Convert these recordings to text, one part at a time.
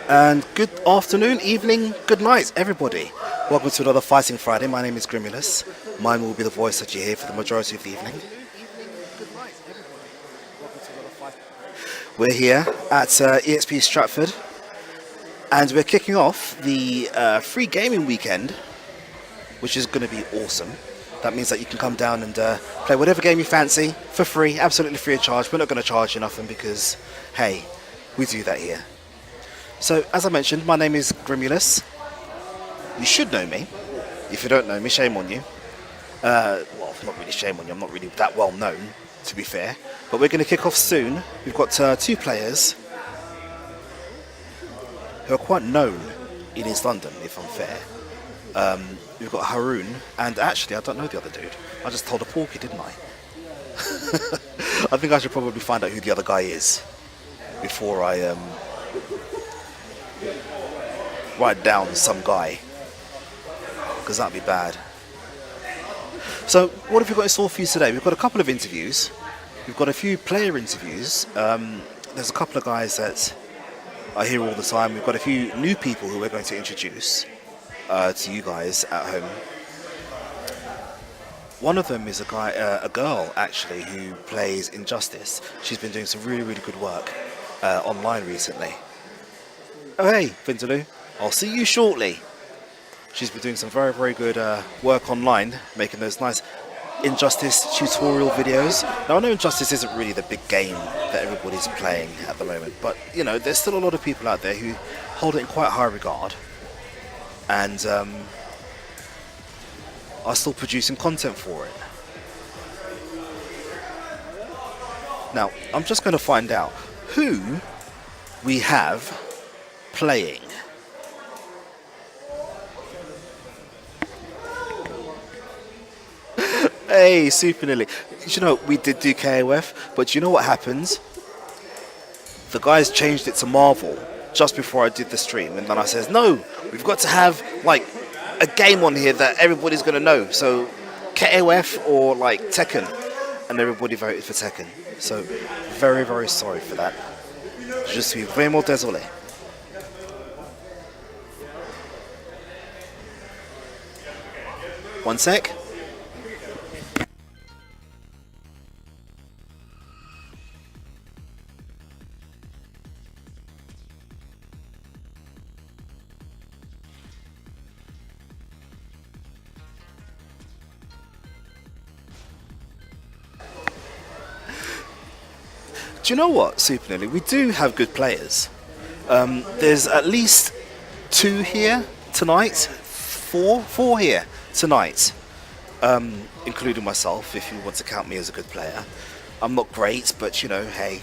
And good afternoon, evening, good night, everybody. Welcome to another Fighting Friday. My name is Grimulus. Mine will be the voice that you hear for the majority of the evening. We're here at EXP Stratford, and we're kicking off the free gaming weekend, which is going to be awesome. That means that you can come down and play whatever game you fancy for free, absolutely free of charge. We're not going to charge you nothing because, hey, we do that here. So, as I mentioned, my name is Grimulus. You should know me. If you don't know me, shame on you. Well, not really shame on you. I'm not really that well known, to be fair. But we're going to kick off soon. We've got two players who are quite known in East London, if I'm fair. We've got Haroon, and actually, I don't know the other dude. I just told a porky, didn't I? I think I should probably find out who the other guy is before I write down some guy, because that'd be bad. So what have we got in store for you today? We've got a couple of interviews. We've got a few player interviews. There's a couple of guys that I hear all the time. We've got a few new people who we're going to introduce to you guys at home. One of them is a girl actually, who plays Injustice. She's been doing some really, really good work online recently. Oh hey, Vindaloo, I'll see you shortly. She's been doing some very, very good work online, making those nice Injustice tutorial videos. Now I know Injustice isn't really the big game that everybody's playing at the moment, but you know, there's still a lot of people out there who hold it in quite high regard and are still producing content for it. Now, I'm just going to find out who we have playing. Hey, super nearly. You know, we did do KOF, but you know what happens? The guys changed it to Marvel just before I did the stream, and then I says, no, we've got to have like a game on here that everybody's going to know. So KOF or like Tekken, and everybody voted for Tekken. So very, very sorry for that. Je suis vraiment désolé. One sec. Do you know what, Super Nearly? We do have good players. There's at least two here tonight. Four here tonight, including myself, if you want to count me as a good player. I'm not great, but you know, hey,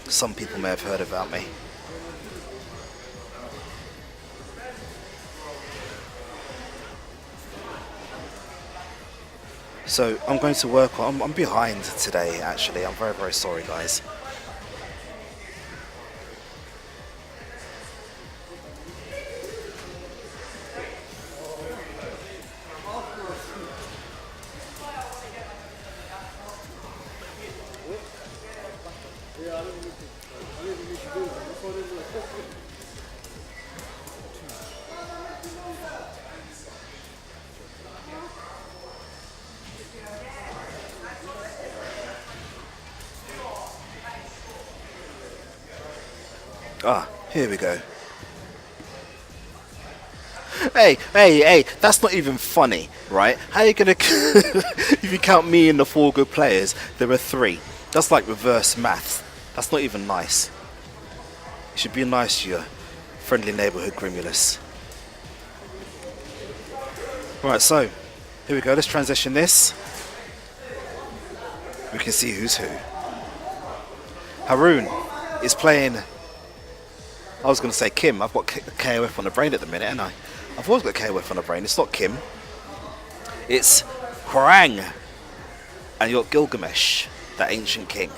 some people may have heard about me. So I'm going to work on, I'm behind today actually, I'm very, very sorry guys. Ah, here we go. Hey, that's not even funny, right? How are you gonna, if you count me and the four good players, there are three. That's like reverse maths. That's not even nice. You should be nice to your friendly neighborhood Grimulus. Right, so, here we go, let's transition this. We can see who's who. Haroon is playing, I was going to say Kim. I've got KOF on the brain at the minute, and I've always got KOF on the brain. It's not Kim. It's Hwang. And you got Gilgamesh, that ancient king,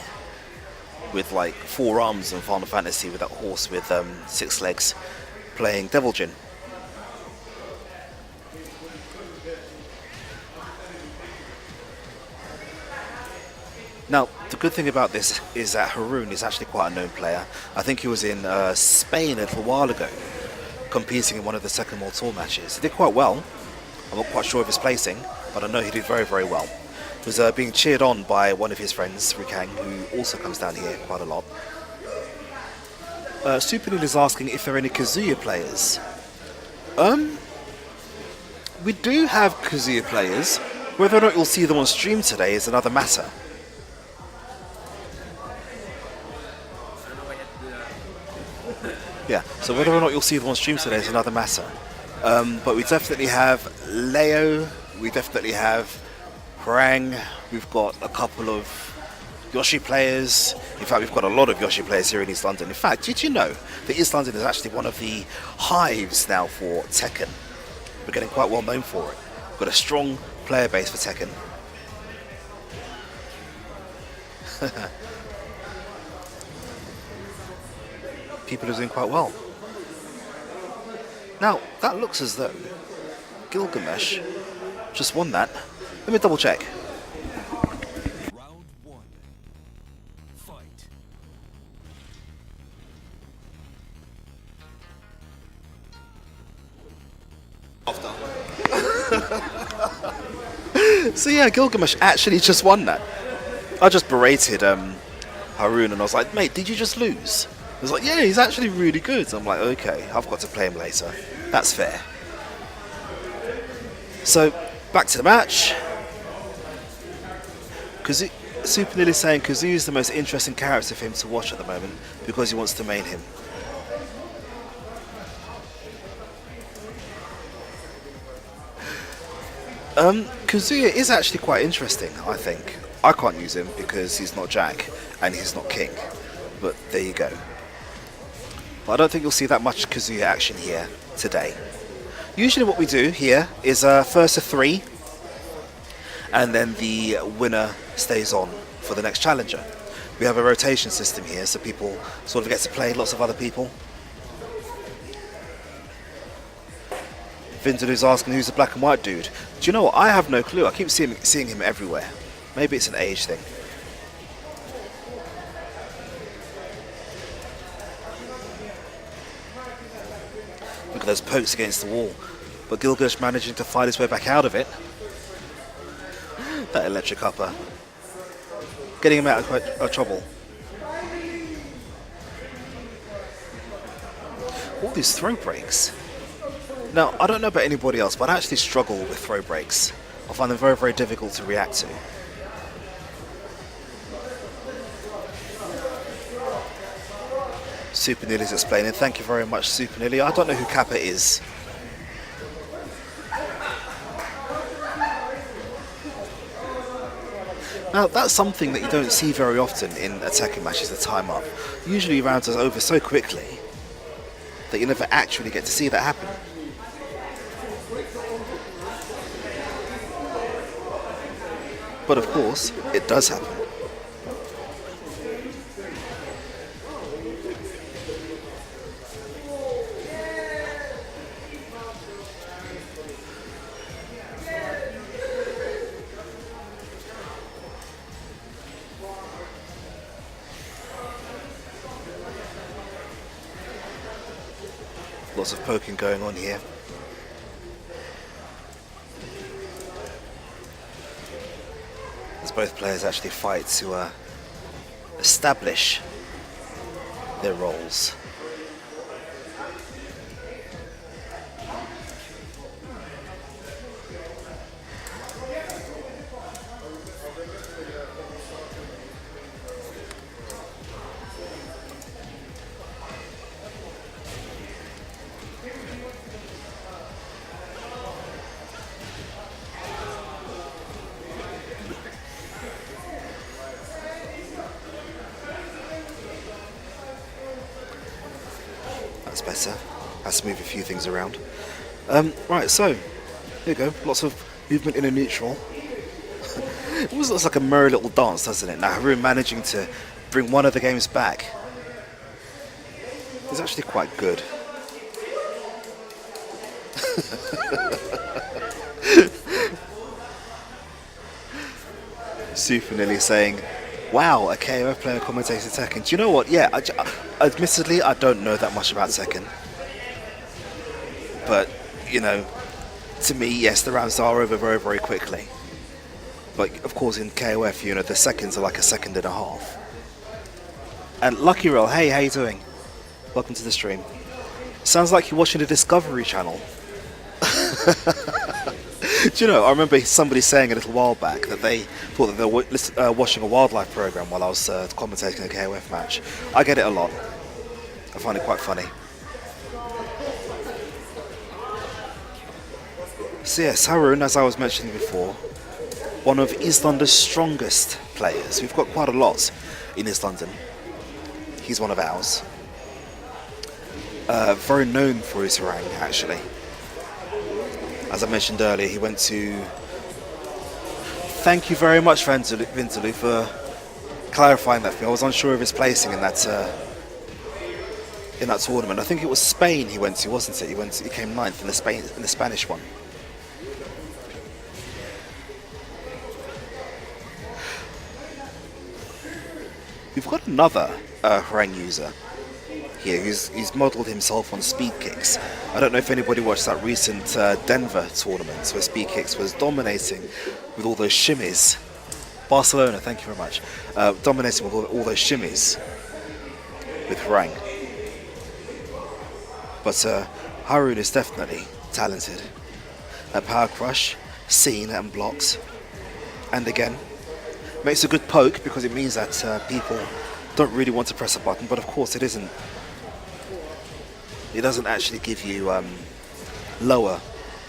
with like 4 arms in Final Fantasy, with that horse with 6 legs, playing Devil Jin. Now, the good thing about this is that Haroon is actually quite a known player. I think he was in Spain a little while ago, competing in one of the Second World Tour matches. He did quite well. I'm not quite sure of his placing, but I know he did very, very well. He was being cheered on by one of his friends, Rikang, who also comes down here quite a lot. Super Neil is asking if there are any Kazuya players. We do have Kazuya players. Whether or not you'll see them on stream today is another matter. Yeah, so whether or not you'll see them on stream today is another matter. But we definitely have Leo, we definitely have Harang, we've got a couple of Yoshi players. In fact, we've got a lot of Yoshi players here in East London. In fact, did you know that East London is actually one of the hives now for Tekken? We're getting quite well known for it. We've got a strong player base for Tekken. People are doing quite well. Now, that looks as though Gilgamesh just won that. Let me double check. Round one. Fight. So yeah, Gilgamesh actually just won that. I just berated Haroon and I was like, mate, did you just lose? He was like, yeah, he's actually really good. I'm like, okay, I've got to play him later. That's fair. So, back to the match. Super Neil is saying Kazoo is the most interesting character for him to watch at the moment because he wants to main him. Kazuya is actually quite interesting, I think. I can't use him because he's not Jack and he's not King. But there you go. But I don't think you'll see that much Kazuya action here today. Usually what we do here is first to 3 and then the winner stays on for the next challenger. We have a rotation system here so people sort of get to play lots of other people. Vindalu's asking who's the black and white dude. Do you know what? I have no clue. I keep seeing him everywhere. Maybe it's an age thing. Look at those pokes against the wall. But Gilgamesh managing to fight his way back out of it. That electric upper. Getting him out of trouble. All these throw breaks. Now, I don't know about anybody else, but I actually struggle with throw breaks. I find them very, very difficult to react to. Super Neil is explaining. Thank you very much, Super Neil. I don't know who Kappa is. Now, that's something that you don't see very often in a Tekken match, is the time up. Usually rounds are over so quickly that you never actually get to see that happen. But of course, it does happen. Lots of poking going on here. As both players actually fight to establish their roles. That's better. Has to move a few things around. Right, so here you go. Lots of movement in a neutral. It always looks like a merry little dance, doesn't it? Now Haroon managing to bring one of the games back is actually quite good. Super Nearly saying Wow, a KOF player commentating Tekken. Do you know what? Yeah, admittedly, I don't know that much about Tekken. But, you know, to me, yes, the rounds are over very, very quickly. But, of course, in KOF, you know, the seconds are like a second and a half. And Lucky Roll, hey, how you doing? Welcome to the stream. Sounds like you're watching the Discovery Channel. Do you know, I remember somebody saying a little while back that they thought that they were watching a wildlife program while I was commentating a KOF match. I get it a lot. I find it quite funny. So yes, Haroon, as I was mentioning before, one of East London's strongest players. We've got quite a lot in East London. He's one of ours. Very known for his rank, actually. As I mentioned earlier, he went to... Thank you very much, Vintalu, for clarifying that for me. I was unsure of his placing in that tournament. I think it was Spain he went to, wasn't it? He came ninth in the Spanish one. We've got another Harang user here who's modelled himself on speed kicks. I don't know if anybody watched that recent Denver tournament where speed kicks was dominating with all those shimmies. Barcelona, thank you very much. Dominating with all those shimmies with Harang. But Haroon is definitely talented at Power Crush, seen and blocks. And again, makes a good poke because it means that people don't really want to press a button, but of course it isn't. It doesn't actually give you lower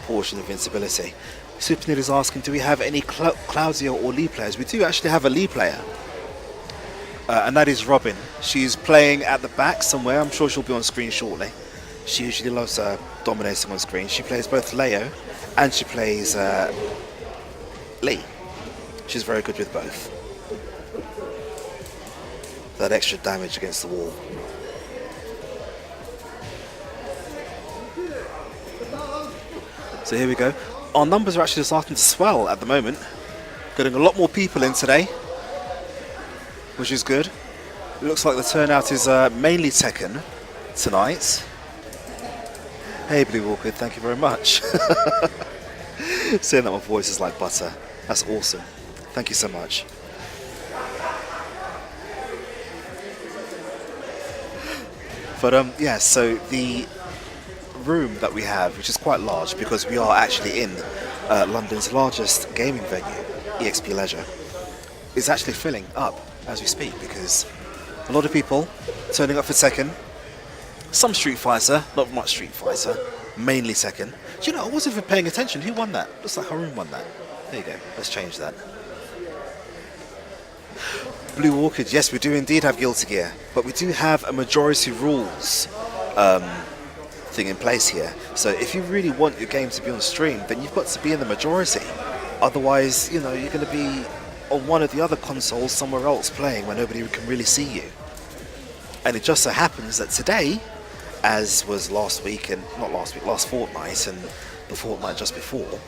portion of invincibility. Supernid is asking, do we have any Claudia or Lee players? We do actually have a Lee player, and that is Robin. She's playing at the back somewhere. I'm sure she'll be on screen shortly. She usually loves dominating on screen. She plays both Leo and she plays Lee. She's very good with both. That extra damage against the wall. So here we go. Our numbers are actually starting to swell at the moment. Getting a lot more people in today, which is good. It looks like the turnout is mainly Tekken tonight. Hey Blue Walker, thank you very much. Saying that my voice is like butter. That's awesome. Thank you so much. But yeah, so the room that we have, which is quite large because we are actually in London's largest gaming venue, EXP Leisure, is actually filling up as we speak because a lot of people turning up for Tekken, some Street Fighter, not much Street Fighter, mainly Tekken. Do you know, I wasn't even paying attention. Who won that? Looks like Haroon won that. There you go. Let's change that. Blue Orchid, yes, we do indeed have Guilty Gear, but we do have a majority rules thing in place here. So if you really want your game to be on stream, then you've got to be in the majority. Otherwise, you know, you're going to be on one of the other consoles somewhere else playing where nobody can really see you. And it just so happens that today, as was last week and not last week, last fortnight and the fortnight just before,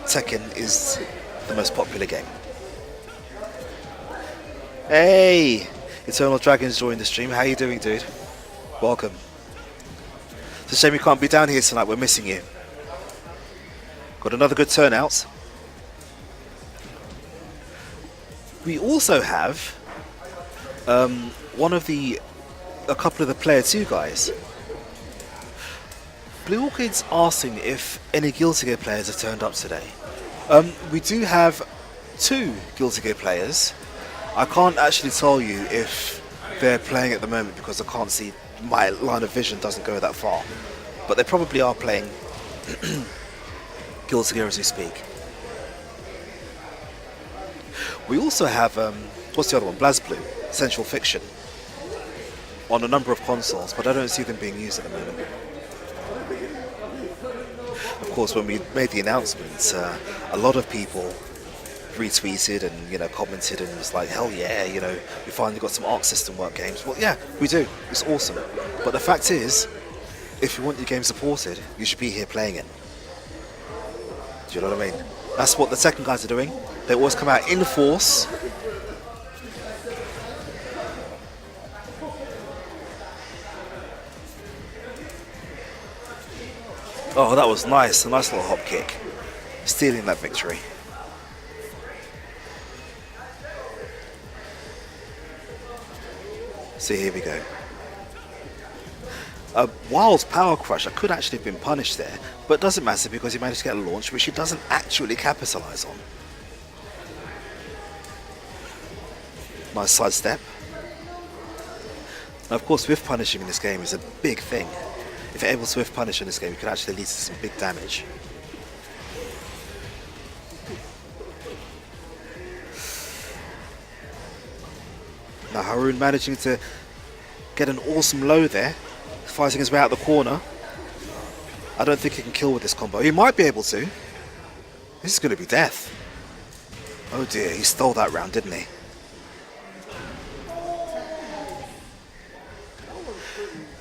Tekken is the most popular game. Hey, Eternal Dragons joined the stream. How you doing, dude? Welcome. It's a shame you can't be down here tonight. We're missing you. Got another good turnout. We also have a couple of the Player 2 guys. Blue Orchid's asking if any Guilty Gear players have turned up today. We do have 2 Guilty Gear players. I can't actually tell you if they're playing at the moment because I can't see, my line of vision doesn't go that far. But they probably are playing Guilty Gear as we speak. We also have, what's the other one? BlazBlue, Central Fiction, on a number of consoles, but I don't see them being used at the moment. Of course, when we made the announcement, a lot of people retweeted and, you know, commented and was like, hell yeah, you know, we finally got some Arc System Work games. Well, yeah, we do. It's awesome. But the fact is, if you want your game supported, you should be here playing it. Do you know what I mean? That's what the Tekken guys are doing. They always come out in force Oh, that was nice. A nice little hop kick. Stealing that victory. So here we go. Wild's power crush could actually have been punished there, but doesn't matter because he managed to get a launch which he doesn't actually capitalize on. Nice sidestep. Now, of course, whiff punishing in this game is a big thing. If you're able to whiff punish in this game, it could actually lead to some big damage. Now Haroon managing to get an awesome low there, fighting his way out the corner. I don't think he can kill with this combo. He might be able to. This is going to be death. Oh dear, he stole that round, didn't he?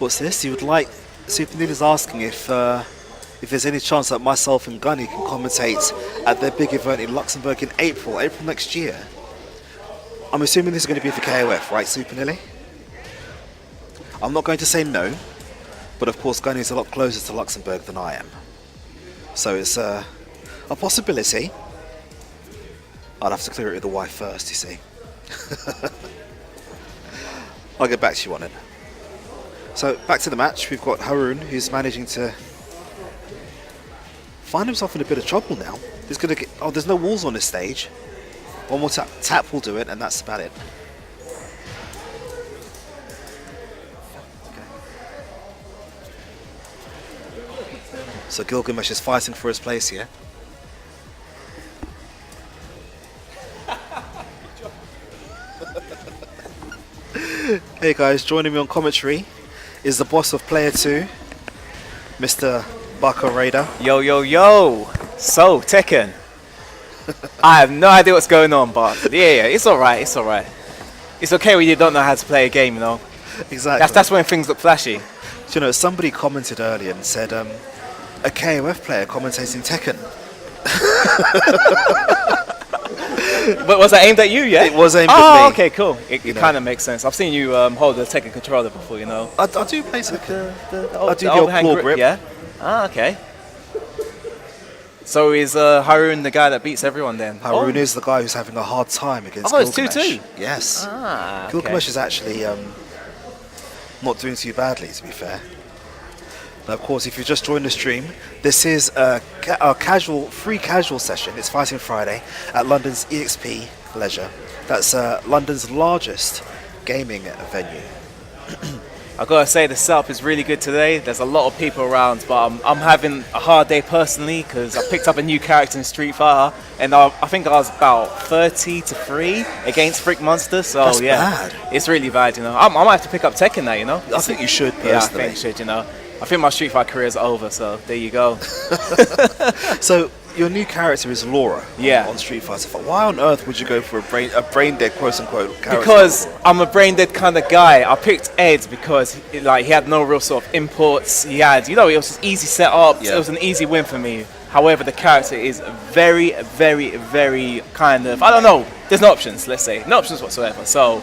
What's this? He would like... Super Neil is asking if there's any chance that myself and Gunny can commentate at their big event in Luxembourg in April next year. I'm assuming this is going to be for KOF, right, Super Nilly? I'm not going to say no, but of course Gunny is a lot closer to Luxembourg than I am. So it's a possibility. I'll have to clear it with the wife first, you see. I'll get back to you on it. So back to the match, we've got Haroon who's managing to find himself in a bit of trouble now. There's no walls on this stage. One more tap will do it, and that's about it. Okay. So Gilgamesh is fighting for his place here. Hey guys, joining me on commentary is the boss of Player 2, Mr. Baka Raider. Yo, yo, yo! So, Tekken. I have no idea what's going on, but yeah, it's alright, it's alright. It's okay when you don't know how to play a game, you know? Exactly. That's when things look flashy. You know, somebody commented earlier and said, a KOF player commentating Tekken. But was that aimed at you, yeah? It was aimed at me. Oh, okay, cool. It kind of makes sense. I've seen you hold the Tekken controller before, you know? I do play Tekken. I do the old claw grip. Yeah? Ah, okay. So is Haroon the guy that beats everyone then? Haroon is the guy who's having a hard time against Gilgamesh. Gilgamesh. It's 2-2? Yes. Ah, okay. Gilgamesh is actually not doing too badly, to be fair. Now, of course, if you just joined the stream, this is a free casual session. It's Fighting Friday at London's EXP Leisure. That's London's largest gaming venue. I've got to say the setup is really good today. There's a lot of people around, but I'm having a hard day personally because I picked up a new character in Street Fighter, and I think I was about 30-3 against Frick Monster. So That's yeah, bad. It's really bad, you know. I might have to pick up Tekken now, you know. I think you should, personally. Yeah, I think I should, you know. I think my Street Fighter career is over, so there you go. So your new character is Laura. Yeah. On Street Fighter. Why on earth would you go for a brain dead quote unquote character? Because I'm a brain dead kind of guy. I picked Ed because he had no real sort of imports. He had, you know, it was just easy setup. Yeah. It was an easy win for me. However, the character is very, very, very kind of, I don't know. There's no options. Let's say no options whatsoever. So.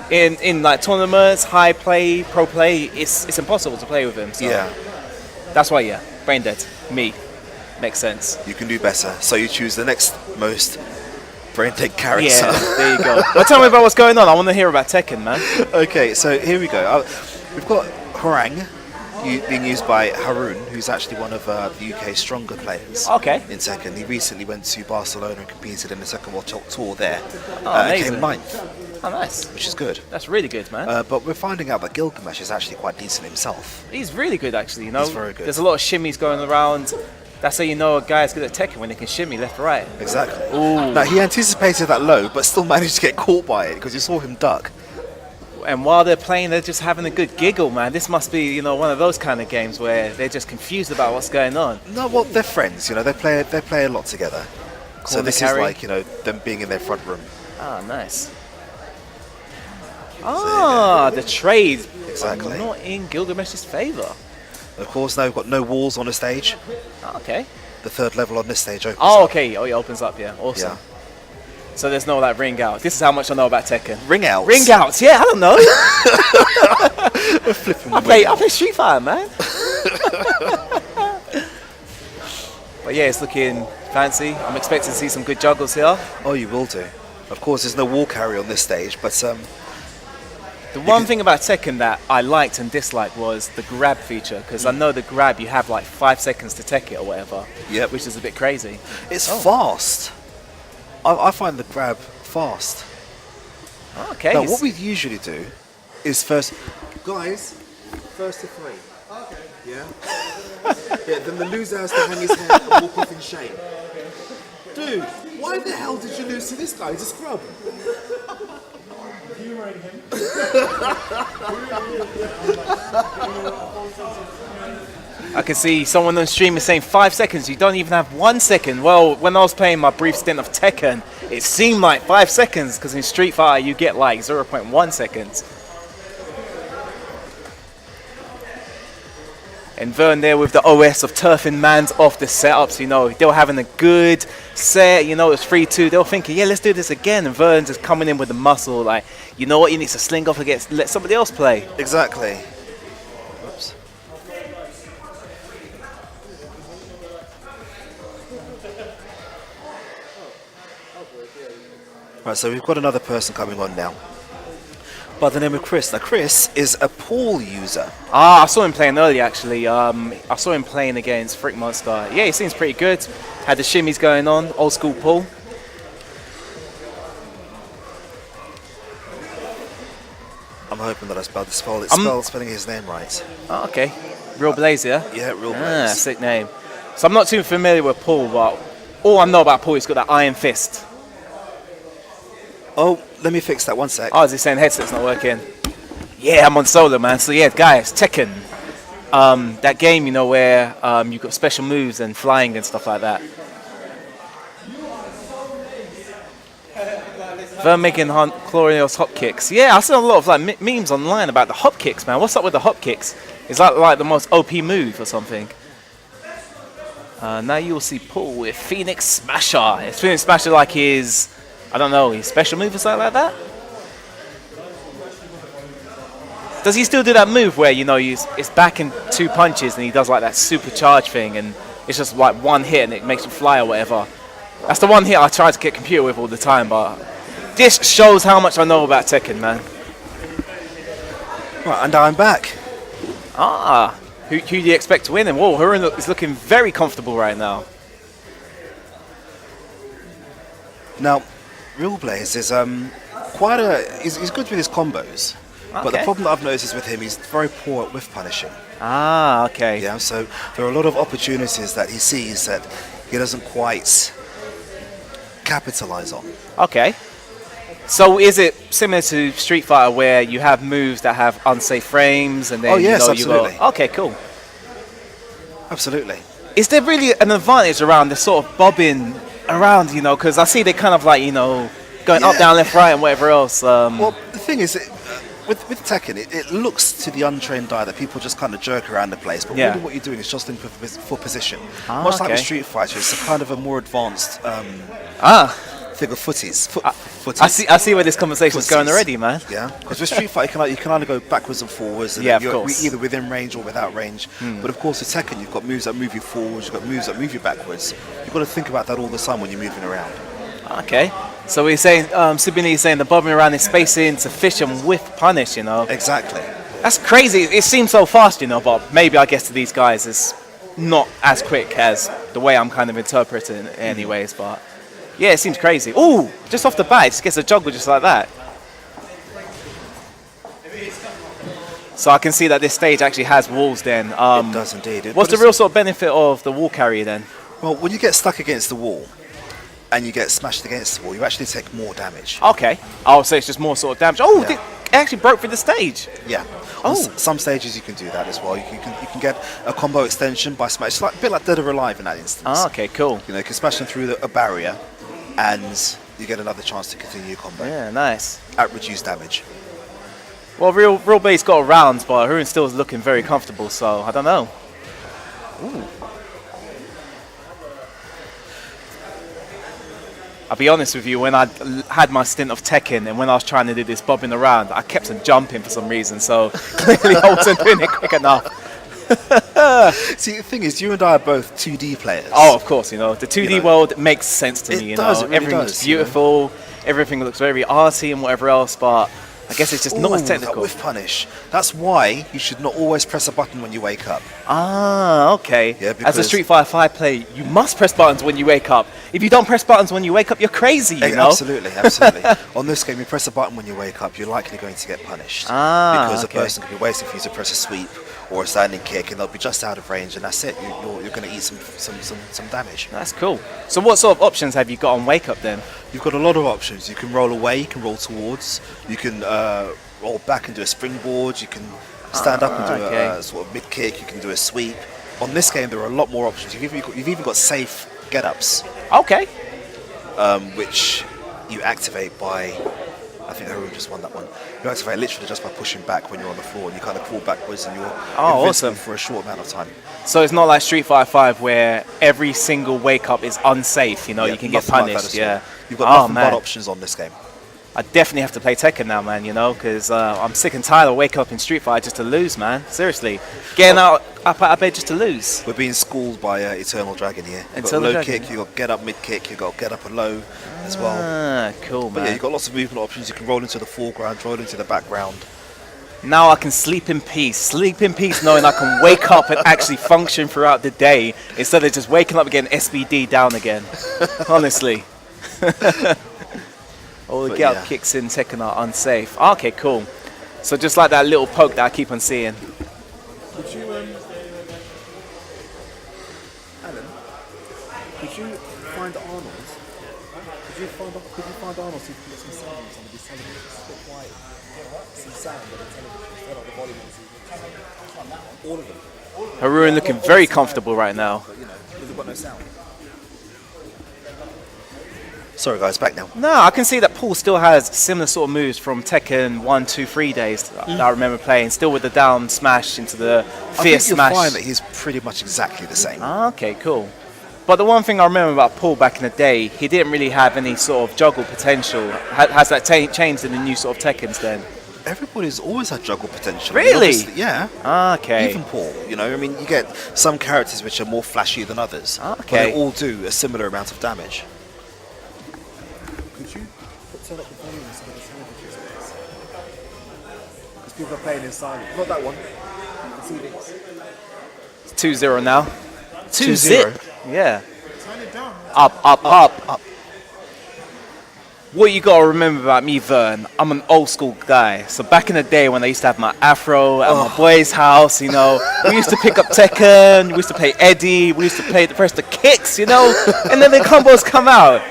In like tournaments, high play, pro play, it's impossible to play with him. So Yeah. That's why, yeah, brain dead. Me. Makes sense. You can do better. So you choose the next most brain dead character. Yeah, there you go. But tell me about what's going on. I want to hear about Tekken, man. Okay, so here we go. We've got Harang being used by Haroon, who's actually one of the UK's stronger players. Okay. In Tekken. He recently went to Barcelona and competed in the second World Tour there. Oh, And amazing. came 9th, Oh, nice. which is good. That's really good, man. But we're finding out that Gilgamesh is actually quite decent himself. He's really good, actually. You know, He's very good. There's a lot of shimmies going around. That's how you know a guy is good at Tekken, when he can shimmy left to right. Exactly. Ooh. Now, he anticipated that low, but still managed to get caught by it because you saw him duck. And while they're playing, they're just having a good giggle, man. This must be, you know, one of those kind of games where they're just confused about what's going on. No, well, they're friends. You know, they play a lot together. So Corner this carry. is like, you know, them being in their front room. Ah, nice. Ah, the trade. Exactly. Not in Gilgamesh's favour. Of course, now we've got no walls on the stage. Ah, okay. The third level on this stage opens Oh, up. okay. Oh, it opens up, yeah. Awesome. Yeah. So there's no like ring out. This is how much I know about Tekken. Ring outs. Ring outs, yeah, I don't know. Flipping I play Street Fighter, man. But yeah, it's looking fancy. I'm expecting to see some good juggles here. Oh, you will do. Of course, there's no wall carry on this stage, but The one thing about Tekken that I liked and disliked was the grab feature, because I know the grab you have like 5 seconds to tech it or whatever. Yep. Which is a bit crazy. it's fast. I find the grab fast. Okay. Now, what we usually do is first, guys, first to 3. Okay. Yeah. Yeah. Then the loser has to hang his head and walk off in shame. Dude, why the hell did you lose to this guy? He's a scrub. I can see someone on stream is saying 5 seconds. You don't even have 1 second. Well, when I was playing my brief stint of Tekken, it seemed like 5 seconds because in Street Fighter you get like 0.1 seconds. And Vern there with the OS of turfing man's off the setups, you know, they were having a good set, you know, it's 3-2. They were thinking, yeah, let's do this again. And Vern's just coming in with the muscle, like, you know what, you need to sling off against, let somebody else play. Exactly. Oops. Right, so we've got another person coming on now. By the name of Chris. Now, Chris is a pool user. Ah, I saw him playing earlier, actually. I saw him playing against Freak Monster. Yeah, he seems pretty good. Had the shimmies going on, old school pool. I'm hoping that I spelled spelling his name right. Oh, okay. Real Blaze, yeah? Yeah, Real Ah, Blaze. sick name. So I'm not too familiar with Paul, but all I know about Paul is he's got that iron fist. Oh, let me fix that 1 sec. Oh, is he saying headset's not working? Yeah, I'm on solo, man. So yeah, guys, Tekken. That game, you know, where you've got special moves and flying and stuff like that. Vern making glorious hop kicks. Yeah, I saw a lot of like memes online about the hop kicks, man. What's up with the hop kicks? Is that like the most OP move or something? Now you'll see Paul with Phoenix Smasher. Is Phoenix Smasher like his, I don't know, his special move or something like that? Does he still do that move where, you know, it's back in 2 punches and he does like that supercharge thing and it's just like one hit and it makes him fly or whatever? That's the one hit I try to get computer with all the time, but this shows how much I know about Tekken, man. Right, and I'm back. Ah, who do you expect to win? And whoa, Harun is looking very comfortable right now. Now, Real Blaze is he's good with his combos. But the Okay. problem that I've noticed is with him, he's very poor at whiff punishing. Ah, okay. Yeah, so there are a lot of opportunities that he sees that he doesn't quite capitalize on. Okay. So is it similar to Street Fighter where you have moves that have unsafe frames and then Oh, yes, you know, absolutely. you go, okay, cool. Absolutely. Is there really an advantage around the sort of bobbing around, you know, because I see they kind of like, you know, going up, Yeah. down, left, right and whatever else. Well, the thing is, with Tekken, it looks to the untrained eye that people just kind of jerk around the place, but Yeah. really what you're doing is jostling for position. Ah, Much like with okay. Street Fighter, it's a kind of a more advanced thing of footies. Footies. I see where this conversation's going Pussies. already, man. Yeah, because with Street Fighter, you can either go backwards and forwards, and Yeah, then of you're course. either within range or without range. But of course, with Tekken, you've got moves that move you forwards, you've got moves that move you backwards. You've got to think about that all the time when you're moving around. Okay. So we're saying, Sibini is saying the bobbing around is spacing to fish and whiff punish, you know. Exactly. That's crazy. It seems so fast, you know, but maybe I guess to these guys it's not as quick as the way I'm kind of interpreting it anyways, but yeah, it seems crazy. Ooh, just off the bat, it just gets a juggle just like that. So I can see that this stage actually has walls then. It does indeed. What's the real sort of benefit of the wall carry then? Well, when you get stuck against the wall and you get smashed against the wall, you actually take more damage. Okay. Oh, so it's just more sort of damage. Oh, Yeah. it actually broke through the stage. Yeah. Oh. On some stages you can do that as well. You can get a combo extension by smash. It's like, a bit like Dead or Alive in that instance. Ah, okay, cool. You know, you can smash them through a barrier, and you get another chance to continue your combo Yeah, nice. at reduced damage. Well, Real Base got around, but Harun still is looking very comfortable, so I don't know. Ooh. I'll be honest with you, when I had my stint of Tekken and when I was trying to do this bobbing around, I kept on jumping for some reason, so clearly I wasn't doing it quick enough. See, the thing is, you and I are both 2D players. Oh, of course, you know, the 2D world makes sense to It me, you does, know. it really Everything does, looks you know. beautiful, everything looks very arty and whatever else, but I guess it's just not as Ooh, technical. That whiff punish. That's why you should not always press a button when you wake up. Ah, okay. Yeah, As a because- Street Fighter 5 player, you must press buttons when you wake up. If you don't press buttons when you wake up, you're crazy, you know? Absolutely, absolutely. On this game, you press a button when you wake up, you're likely going to get punished. Because okay. a person could be waiting for you to press a sweep or a standing kick, and they'll be just out of range, and that's it. You're going to eat some damage. That's cool. So what sort of options have you got on wake up then? You've got a lot of options. You can roll away, you can roll towards, you can roll back and do a springboard, you can stand up and do okay. a sort of mid kick, you can do a sweep. On this game, there are a lot more options. You've even got safe get-ups, Okay. which you activate by, I think Haroon just won that one. You activate literally just by pushing back when you're on the floor, and you kind of crawl backwards, and you're invincible awesome. for a short amount of time. So it's not like Street Fighter 5 where every single wake up is unsafe, you know, Yeah, you can get nothing like that punished. at all. Yeah. You've got nothing man. but options on this game. I definitely have to play Tekken now, man, you know, because I'm sick and tired of waking up in Street Fighter just to lose, man. Seriously. Getting up out of bed just to lose. We're being schooled by Eternal Dragon here. You've got Eternal low Dragon. kick, you've got get up, mid kick, you've got get up and low as well. Ah, cool, But yeah, man. you've got lots of movement options. You can roll into the foreground, roll into the background. Now I can sleep in peace knowing I can wake up and actually function throughout the day instead of just waking up and getting SBD down again. Honestly. All the But get up yeah. kicks in Tekken are unsafe. Okay, cool. So just like that little poke that I keep on seeing. Could you, Alan? Could you find Arnold? Could you find Arnold so you can get some sound on some of these televisions? It's a bit quiet. Some sound on the television. Turn up the volume and see. All of them. Haroon looking very comfortable right now. But you know, because they've got no sound. Sorry guys, back now. No, I can see that Paul still has similar sort of moves from Tekken 1, 2, 3 days that I remember playing, still with the down smash into the I fierce think smash. you'll find that he's pretty much exactly the same. Okay, cool. But the one thing I remember about Paul back in the day, he didn't really have any sort of juggle potential. Has that changed in the new sort of Tekkens then? Everybody's always had juggle potential. Really? Obviously, yeah. Okay. Even Paul, you know, I mean, you get some characters which are more flashy than others. Okay. But they all do a similar amount of damage. Could you turn up the volume of some of the televisions, please? Because people are playing in silence. Not that one. You can see this. It's 2-0 now. 2-0. 2-0. Yeah. Up. What you gotta remember about me, Vern, I'm an old school guy. So back in the day when I used to have my afro at my boy's house, you know, we used to pick up Tekken, we used to play Eddie, we used to press the kicks, you know, and then the combos come out.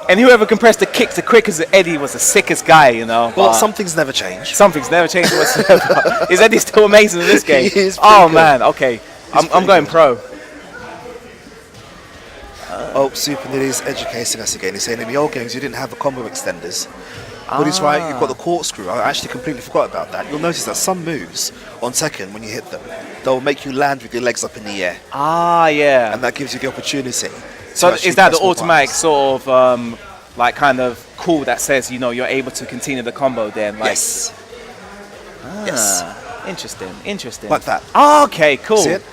And whoever can press the kicks the quickest as Eddie was the sickest guy, you know. Well, But something's never changed. something's never changed whatsoever. Is Eddie still amazing in this game? He is Oh pretty good. man, okay. I'm pretty going good. pro. Oh, Super Nitty's educating us again. He's saying in the old games you didn't have the combo extenders. But he's right, you've got the corkscrew. I actually completely forgot about that. You'll notice that some moves on Tekken, when you hit them, they'll make you land with your legs up in the air. Ah, yeah. And that gives you the opportunity. So to actually is that the press more automatic buttons. sort of like kind of call that says, you know, you're able to continue the combo then? Like, Yes. Yes. Interesting. Like that. Oh, okay, cool. See it?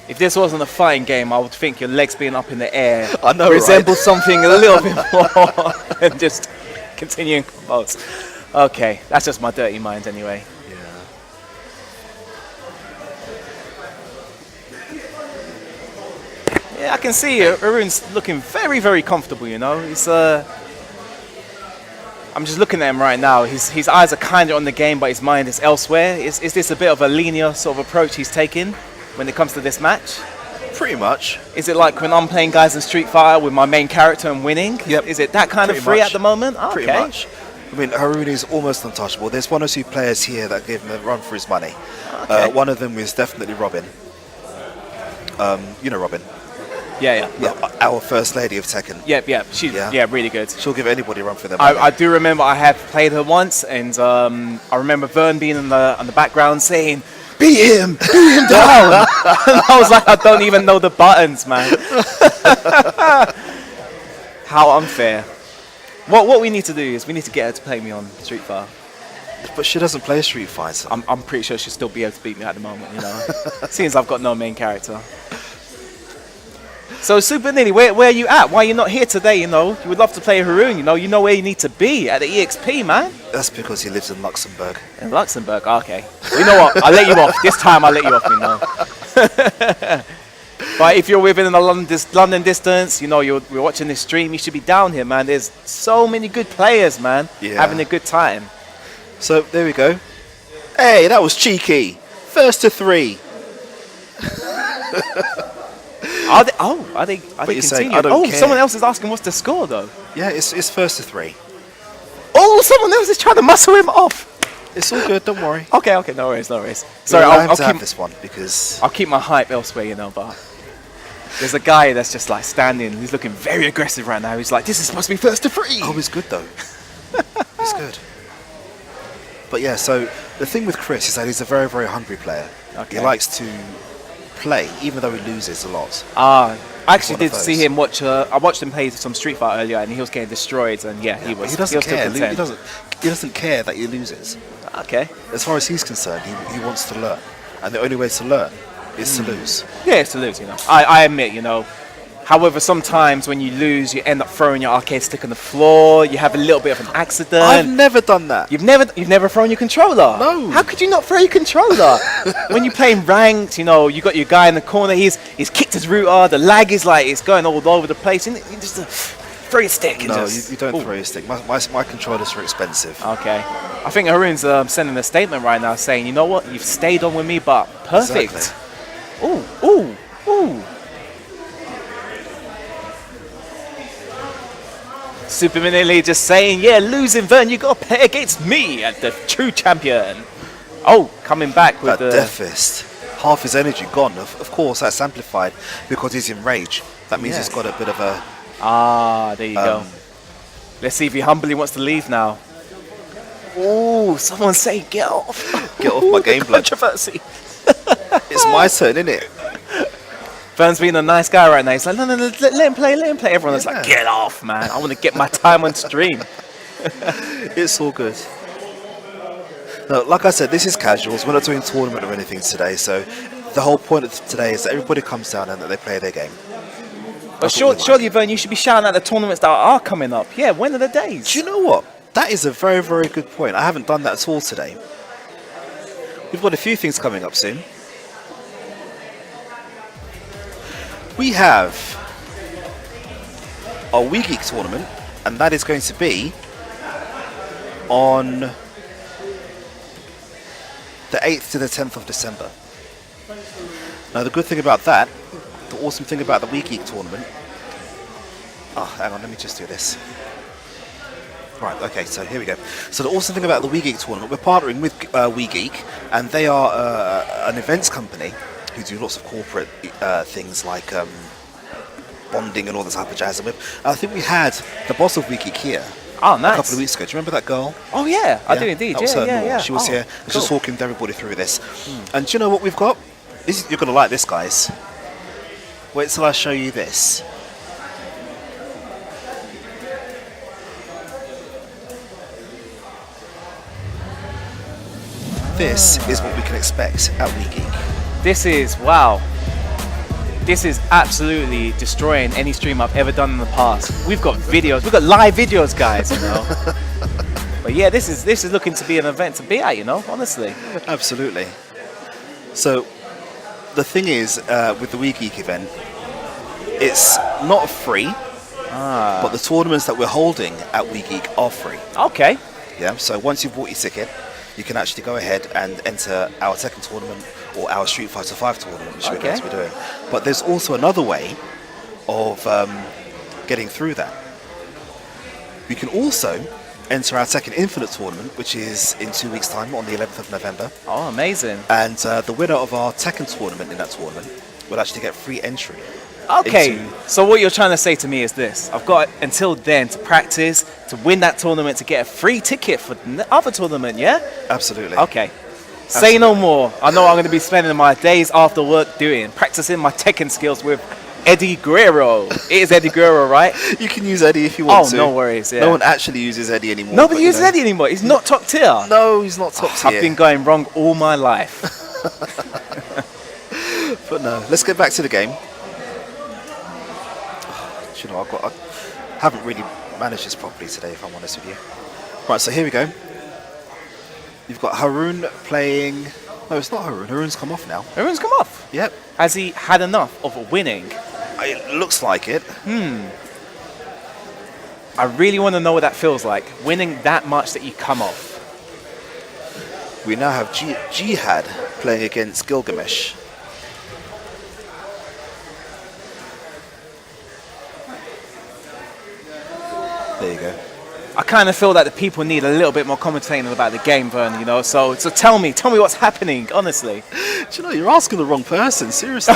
If this wasn't a fighting game, I would think your legs being up in the air I know, resembles something a little bit more than just continuing combos. Okay, that's just my dirty mind anyway. Yeah. Yeah, I can see Arun's looking very, very comfortable, you know. He's I'm just looking at him right now. His eyes are kind of on the game, but his mind is elsewhere. Is this a bit of a linear sort of approach he's taking when it comes to this match? Pretty much. Is it like when I'm playing guys in Street Fighter with my main character and winning? Yep. Is it that kind Pretty of free much. at the moment? Okay. Pretty much. I mean, Haroon is almost untouchable. There's one or two players here that give him a run for his money. Okay. One of them is definitely Robin. You know Robin. Yeah. Our first lady of Tekken. Yeah. She's Yeah. really good. She'll give anybody a run for their money. I do remember I have played her once, and I remember Vern being on the background saying, "Beat him down." And I was like, I don't even know the buttons, man. How unfair. What we need to do is we need to get her to play me on Street Fighter. But she doesn't play Street Fighter. I'm pretty sure she'll still be able to beat me at the moment, you know. Seems I've got no main character. So Super Nitty, where are you at? Why are you not here today, you know? You would love to play Haroon, you know where you need to be, at the EXP, man. That's because he lives in Luxembourg. In Luxembourg, okay. You know what? I'll let you off. This time I'll let you off, you know. But if you're within a London distance, you know, you're watching this stream, you should be down here, man. There's so many good players, man, having a good time. So there we go. Hey, that was cheeky. First to 3. Are they continuing? I don't care. Someone else is asking what's the score, though. Yeah, it's first to 3. Oh, someone else is trying to muscle him off. It's all good. Don't worry. Okay, no worries. Sorry, I I'll have to have keep this one because I'll keep my hype elsewhere, you know. But there's a guy that's just like standing. He's looking very aggressive right now. He's like, "This is supposed to be first to 3." Oh, he's good though. He's good. But yeah, so the thing with Chris is that he's a very, very hungry player. Okay. He likes to play, even though he loses a lot. I actually One of did see those. him watch. I watched him play some Street Fighter earlier, and he was getting destroyed. And yeah, he He doesn't was care. still content. He doesn't care that he loses. Okay. As far as he's concerned, he wants to learn, and the only way to learn is to lose. Yeah, it's to lose, you know. I admit, you know. However, sometimes when you lose, you end up throwing your arcade stick on the floor. You have a little bit of an accident. I've never done that. You've never thrown your controller? No. How could you not throw your controller? When you're playing ranked, you know, you got your guy in the corner, he's kicked his router, the lag is like, it's going all over the place, and you just throw your stick and No, just... you don't throw your stick. My controllers are expensive. Okay. I think Haroon's sending a statement right now saying, you know what, you've stayed on with me, but perfect. Exactly. Ooh. Super Manili just saying, yeah, losing, Vern, you got to play against me as the true champion. Oh, coming back with That Death Fist. Half his energy gone. Of course, that's amplified because he's in rage. That means he's got a bit of a... there you go. Let's see if he humbly wants to leave now. Oh, someone's saying, get off. Get off my game, blood. Controversy. It's my turn, isn't it? Vern's being a nice guy right now. He's like, no, let him play. Everyone's like, get off, man. I want to get my time on stream. It's all good. No, like I said, this is casuals. We're not doing tournament or anything today, so the whole point of today is that everybody comes down and that they play their game. But surely, Vern, you should be shouting at the tournaments that are coming up. Yeah, when are the days? Do you know what? That is a very, very good point. I haven't done that at all today. We've got a few things coming up soon. We have a Wii Geek tournament, and that is going to be on the 8th to the 10th of December. Now, the good thing about that, the awesome thing about the Wii Geek tournament... Oh, hang on, let me just do this. Right, okay, so here we go. So the awesome thing about the Wii Geek tournament, we're partnering with Wii Geek, and they are an events company who do lots of corporate things like bonding and all this type of jazz. And I think we had the boss of Wii Geek here Oh, nice. a couple of weeks ago. Do you remember that girl? Oh, yeah, I do indeed. That was her, Nora. Yeah. She was here, Cool. just talking to everybody through this. And do you know what we've got? You're going to like this, guys. Wait till I show you this. This is what we can expect at Wii Geek. This is, wow. This is absolutely destroying any stream I've ever done in the past. We've got videos, we've got live videos, guys, you know. But yeah, this is looking to be an event to be at, you know, honestly. Absolutely. So, the thing is, with the Wii Geek event, it's not free, but the tournaments that we're holding at Wii Geek are free. Okay. Yeah, so once you've bought your ticket, you can actually go ahead and enter our Tekken tournament or our Street Fighter 5 tournament, which we're going to be doing. But there's also another way of getting through that. You can also enter our Tekken Infinite tournament, which is in 2 weeks' time on the 11th of November. Oh, amazing. And the winner of our Tekken tournament in that tournament will actually get free entry. Okay, so what you're trying to say to me is this. I've got until then to practice, to win that tournament, to get a free ticket for the other tournament, yeah? Absolutely. Okay. Say no more. I know I'm going to be spending my days after work practicing my Tekken skills with Eddie Guerrero. It is Eddie Guerrero, right? You can use Eddie if you want to. Oh, no worries. Yeah. No one actually uses Eddie anymore. Nobody but, you uses know. Eddie anymore. He's not top tier. No, he's not top tier. I've been going wrong all my life. But no, let's get back to the game. Do you know, I haven't really managed this properly today, if I'm honest with you. Right, so here we go. You've got Haroon playing. No, it's not Haroon. Haroon's come off now. Everyone's come off. Yep. Has he had enough of winning? It looks like it. I really want to know what that feels like. Winning that much that you come off. We now have Jihad playing against Gilgamesh. There you go. I kind of feel that the people need a little bit more commentating about the game, Vern, you know. So tell me what's happening, honestly. Do you know, you're asking the wrong person, seriously.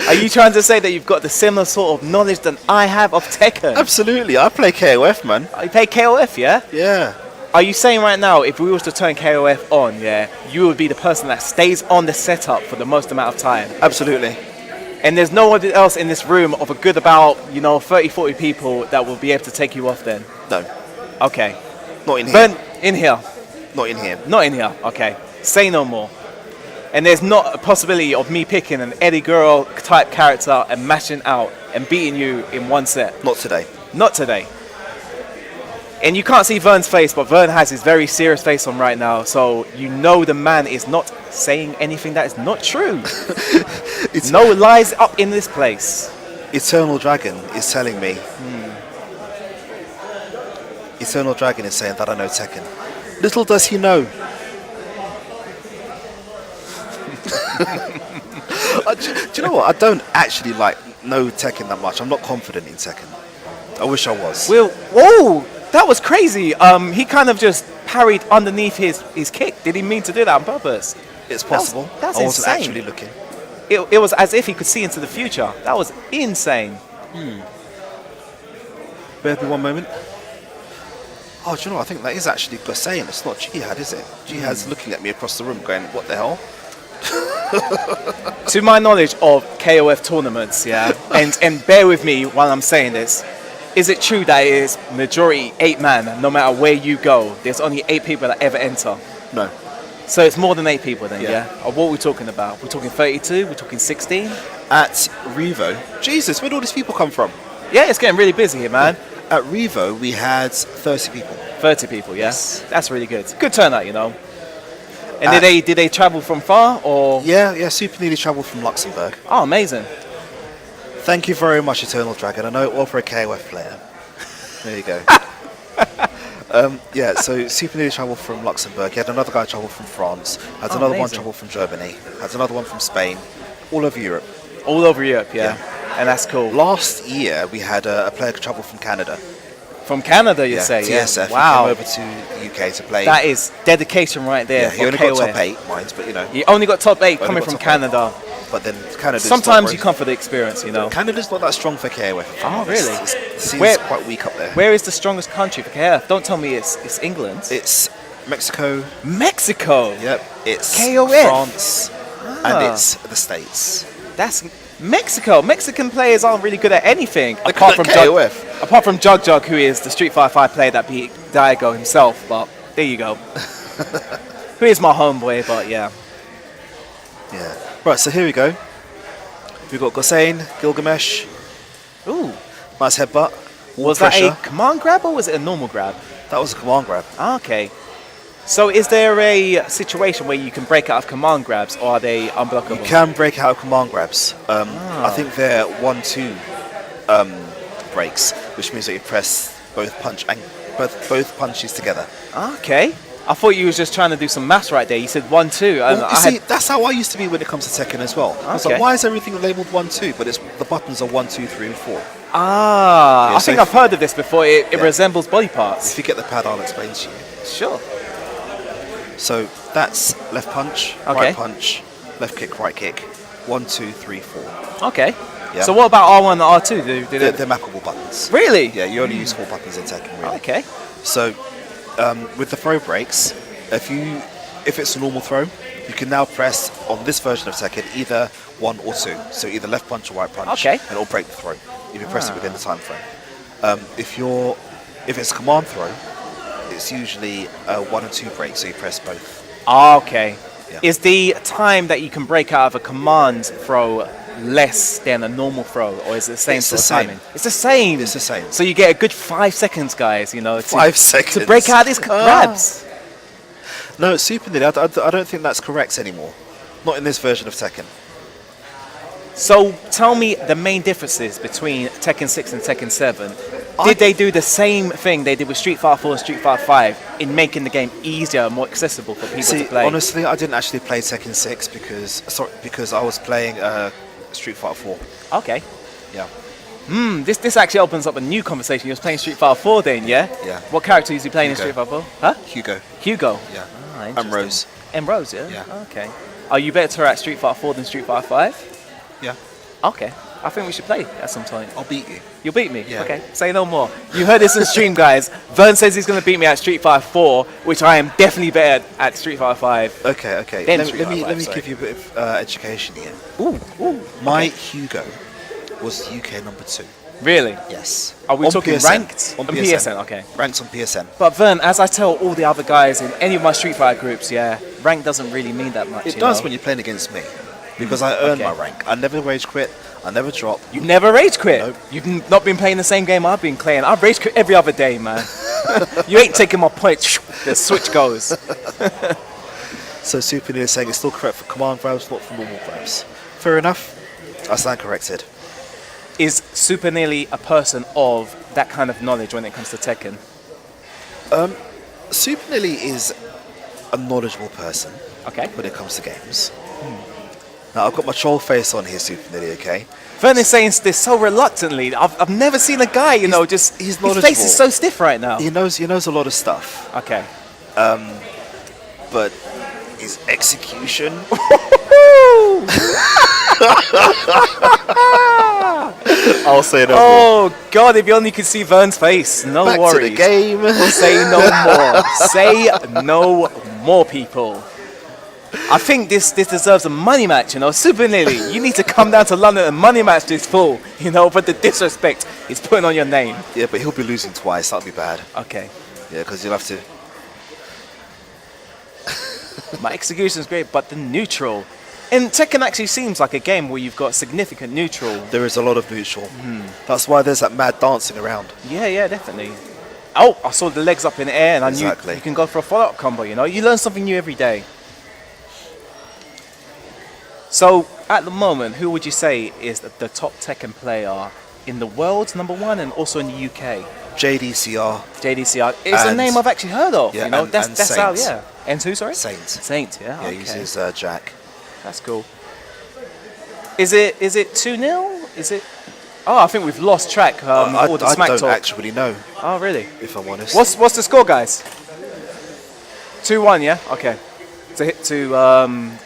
Are you trying to say that you've got the similar sort of knowledge than I have of Tekken? Absolutely, I play KOF, man. You play KOF, yeah? Yeah. Are you saying right now, if we was to turn KOF on, yeah, you would be the person that stays on the setup for the most amount of time? Absolutely. And there's no one else in this room of a good about, 30, 40 people that will be able to take you off then? No. Okay. Not in here. Vern, in here. Not in here. Not in here, okay. Say no more. And there's not a possibility of me picking an Eddie Guerrero type character and mashing out and beating you in one set. Not today. Not today. And you can't see Vern's face, but Vern has his very serious face on right now, so you know the man is not saying anything that is not true. No lies up in this place. Eternal Dragon is telling me. Eternal Dragon is saying that I know Tekken. Little does he know. Do you know what? I don't actually know Tekken that much. I'm not confident in Tekken. I wish I was. Well, whoa, that was crazy. He kind of just parried underneath his kick. Did he mean to do that on purpose? It's possible. That's I wasn't insane. actually looking. It was as if he could see into the future. That was insane. Bear with me one moment. Oh, do you know what? I think that is actually Gosain. It's not Jihad, is it? Jihad's looking at me across the room going, what the hell? To my knowledge of KOF tournaments, yeah, and bear with me while I'm saying this, is it true that it is majority 8-man, no matter where you go? There's only 8 people that ever enter. No. So it's more than 8 people then, Yeah. yeah? What are we talking about? We're talking 32? We're talking 16? At Revo. Jesus, where did all these people come from? Yeah, it's getting really busy here, man. At Revo, we had 30 people. 30 people, yeah? Yes. That's really good. Good turnout, you know. And did they travel from far or? Yeah, Super Nearly travelled from Luxembourg. Oh, amazing. Thank you very much, Eternal Dragon. I know it all for a KOF player. There you go. Yeah, so Super Nearly travelled from Luxembourg. He had another guy travel from France. Had another one amazing. travel from Germany. Had another one from Spain. All over Europe. All over Europe, yeah. And that's cool. Last year, we had a player travel from Canada. From Canada, you say? TSF. Yeah. Wow. He came over to the UK to play. That is dedication right there. Yeah, for he only KOF. got top 8, mind, but you know. He only got top 8 Only coming got from top 8. Canada. But then Canada's Sometimes not you very- come for the experience, you know. Canada's not that strong for KOF. if I'm Oh, honest. really? The scene's Where- quite weak up there. Where is the strongest country for KF? Don't tell me it's England. It's Mexico. Mexico. Yep. It's KOF. France. And it's the States. That's Mexico. Mexican players aren't really good at anything They're apart good from at KOF. Apart from Jug, who is the Street Fighter 5 player that beat Daigo himself. But there you go. Who is my homeboy? But yeah. Yeah. Right, so here we go. We've got Gosain, Gilgamesh. Ooh. Nice headbutt. Wall Was pressure. that a command grab or was it a normal grab? That was a command grab. Okay. So is there a situation where you can break out of command grabs or are they unblockable? You can break out of command grabs. I think they're 1-2 breaks, which means that you press both punches together. Okay. I thought you was just trying to do some maths right there. You said 1-2. Well, you see, that's how I used to be when it comes to Tekken as well. I was Okay. like, why is everything labelled 1-2? But the buttons are 1, 2, 3, and 4. Ah, Yeah, I so think if- I've heard of this before. It Yeah. resembles body parts. If you get the pad, I'll explain to you. Sure. So that's left punch, Okay. right punch, left kick, right kick. 1, 2, 3, 4. Okay. Yeah. So what about R1 and R2? They're mappable buttons. Really? Yeah, you only use 4 buttons in Tekken, really. Okay. So with the throw breaks, if it's a normal throw, you can now press on this version of Tekken either 1 or 2. So either left punch or right punch. Okay. And it'll break the throw if you press it within the time frame. If it's command throw, it's usually a 1 and 2 break, so you press both. Okay. Yeah. Is the time that you can break out of a command throw less than a normal throw, or is it the same It's sort the of same. timing? It's the same. It's the same. So you get a good 5 seconds, guys. You know, 5 seconds to break out these grabs. No, Super Nilly. I don't think that's correct anymore. Not in this version of Tekken. So tell me the main differences between Tekken 6 and Tekken 7. Did they do the same thing they did with Street Fighter 4 and Street Fighter 5 in making the game easier and more accessible for people to play? Honestly, I didn't actually play Tekken 6 because I was playing Street Fighter 4. Okay. Yeah. This actually opens up a new conversation. You was playing Street Fighter 4 then, yeah? Yeah. What character was you playing in Hugo. Street Fighter 4? Huh? Hugo. Hugo. Yeah. Ah, And interesting. Rose. And Rose, yeah? Yeah. Okay. Are you better at Street Fighter 4 than Street Fighter 5? Yeah. Okay. I think we should play at some point. I'll beat you. You'll beat me? Yeah. Okay. Say no more. You heard this in stream, guys. Vern says he's going to beat me at Street Fighter 4, which I am definitely better at Street Fighter 5. Okay. Then Let Street me Fighter 5, give you a bit of education here. Ooh. My Hugo was UK number 2. Really? Yes. Are we On talking PSN. ranked? On PSN, okay. Ranked on PSN. But Vern, as I tell all the other guys in any of my Street Fighter groups, yeah, rank doesn't really mean that much. It you does know? when you're playing against me. Because I earned Okay. my rank. I never rage quit. I never drop. You never rage quit. Nope. You've not been playing the same game I've been playing. I rage quit every other day, man. You ain't taking my points. The switch goes. So Super Nilly is saying it's still correct for command throws, not for normal throws. Fair enough. I stand corrected. Is Super Nearly a person of that kind of knowledge when it comes to Tekken? Super Nilly is a knowledgeable person Okay. when it comes to games. Now I've got my troll face on here, Super Nilly, okay? Vern is saying this so reluctantly. I've never seen a guy, you know, just he's his face knowledgeable. is so stiff right now. He knows a lot of stuff, Okay. but his execution. I'll say no more. Oh God! If you only could see Vern's face. No Back worries. to the game. Say no more. Say no more, people. I think this deserves a money match, you know. Super Nearly, you need to come down to London and money match this fool, you know. But the disrespect is putting on your name. Yeah, but he'll be losing twice. That'll be bad. Okay. Yeah, because you'll have to. My execution is great, but the neutral. And Tekken actually seems like a game where you've got significant neutral. There is a lot of neutral. That's why there's that mad dancing around. Yeah, definitely. Oh, I saw the legs up in the air, and I Exactly. knew you can go for a follow-up combo. You know, you learn something new every day. So, at the moment, who would you say is the top Tekken player in the world, #1, and also in the UK? JDCR, JDCR. It's a And- name I've actually heard of. yeah, you know, and that's how, Saint. yeah. And who, sorry? Saint. Saint, yeah. Yeah, Okay. uses Jack. That's cool. Is it 2-0? Is it? Oh, I think we've lost track. I All the smack don't talk. actually know, Oh, really? if I'm honest. What's the score, guys? 2-1, yeah. Okay. To hit to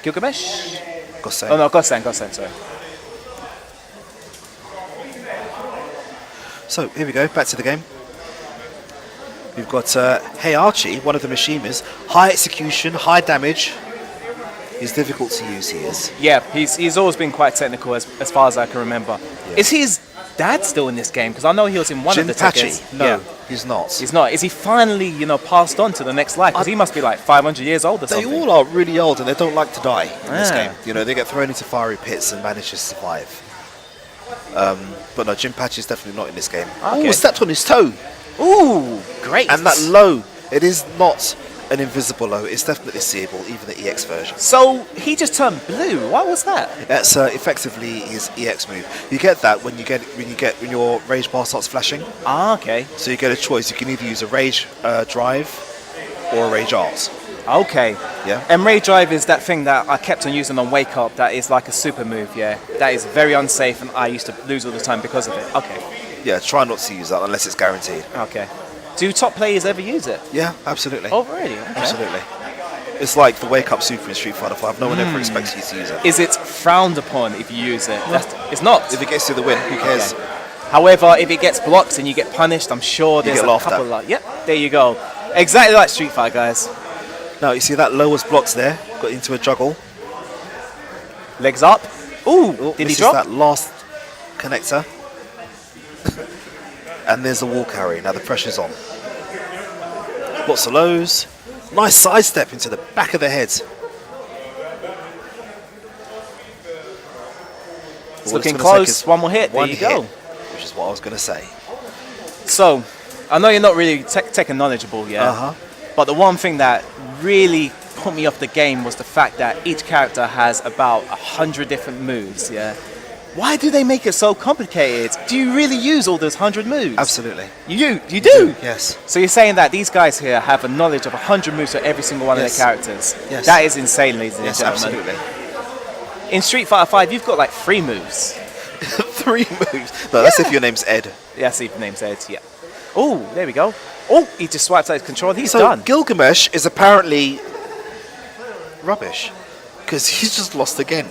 Gilgamesh. Gossei. Oh no, Gossen, sorry. So here we go, back to the game. We've got Hey Archie, one of the Mishimas. High execution, high damage. He's difficult to use, he is. Yeah, he's always been quite technical as far as I can remember. Yeah. Is his dad still in this game? Because I know he was in one of the Jinpachi? Tekkens. No, Yeah. he's not. He's not. Is he finally, passed on to the next life? Because he must be like 500 years old or They something. all are really old and they don't like to die in this Ah. game. You know, they get thrown into fiery pits and manage to survive. But no, Jinpachi's definitely not in this game. Okay. Oh, stepped on his toe. Ooh, great. And that low, it is not an invisible low. It's definitely seeable, even the EX version. So he just turned blue. What was that? That's effectively his EX move. You get that when your rage bar starts flashing. Ah, okay. So you get a choice. You can either use a rage drive or a rage art. Okay. Yeah. And Ray Drive is that thing that I kept on using on Wake Up that is like a super move, yeah. That is very unsafe and I used to lose all the time because of it. Okay. Yeah, try not to use that unless it's guaranteed. Okay. Do top players ever use it? Yeah, absolutely. Oh, really? Okay. Absolutely. It's like the Wake Up Super in Street Fighter 5. No one ever expects you to use it. Is it frowned upon if you use it? It's not. If it gets you the win, who cares? Okay. However, if it gets blocked and you get punished, I'm sure there's get a laughed couple at. like, yep, there you go. Exactly like Street Fighter, guys. Now, you see that low was blocked there. Got into a juggle. Legs up. Ooh, did he misses drop? that last connector. And there's the wall carry. Now the pressure's on. Lots of lows. Nice sidestep into the back of the head. It's looking close. One more hit. There you go. Which is what I was going to say. So, I know you're not really Tekken knowledgeable, yeah? But the one thing that really put me off the game was the fact that each character has about 100 different moves, yeah? Why do they make it so complicated? Do you really use all those 100 moves? Absolutely. You do? Yes. So you're saying that these guys here have a knowledge of 100 moves for every single one of their characters? Yes. That is insane, ladies and gentlemen. Absolutely. In Street Fighter 5, you've got like 3 moves. 3 moves? No, that's if your name's Ed. Yeah, see if your name's Ed, yeah. Oh, there we go. Oh, he just swiped out his control. He's So done. Gilgamesh is apparently rubbish. Because he's just lost again.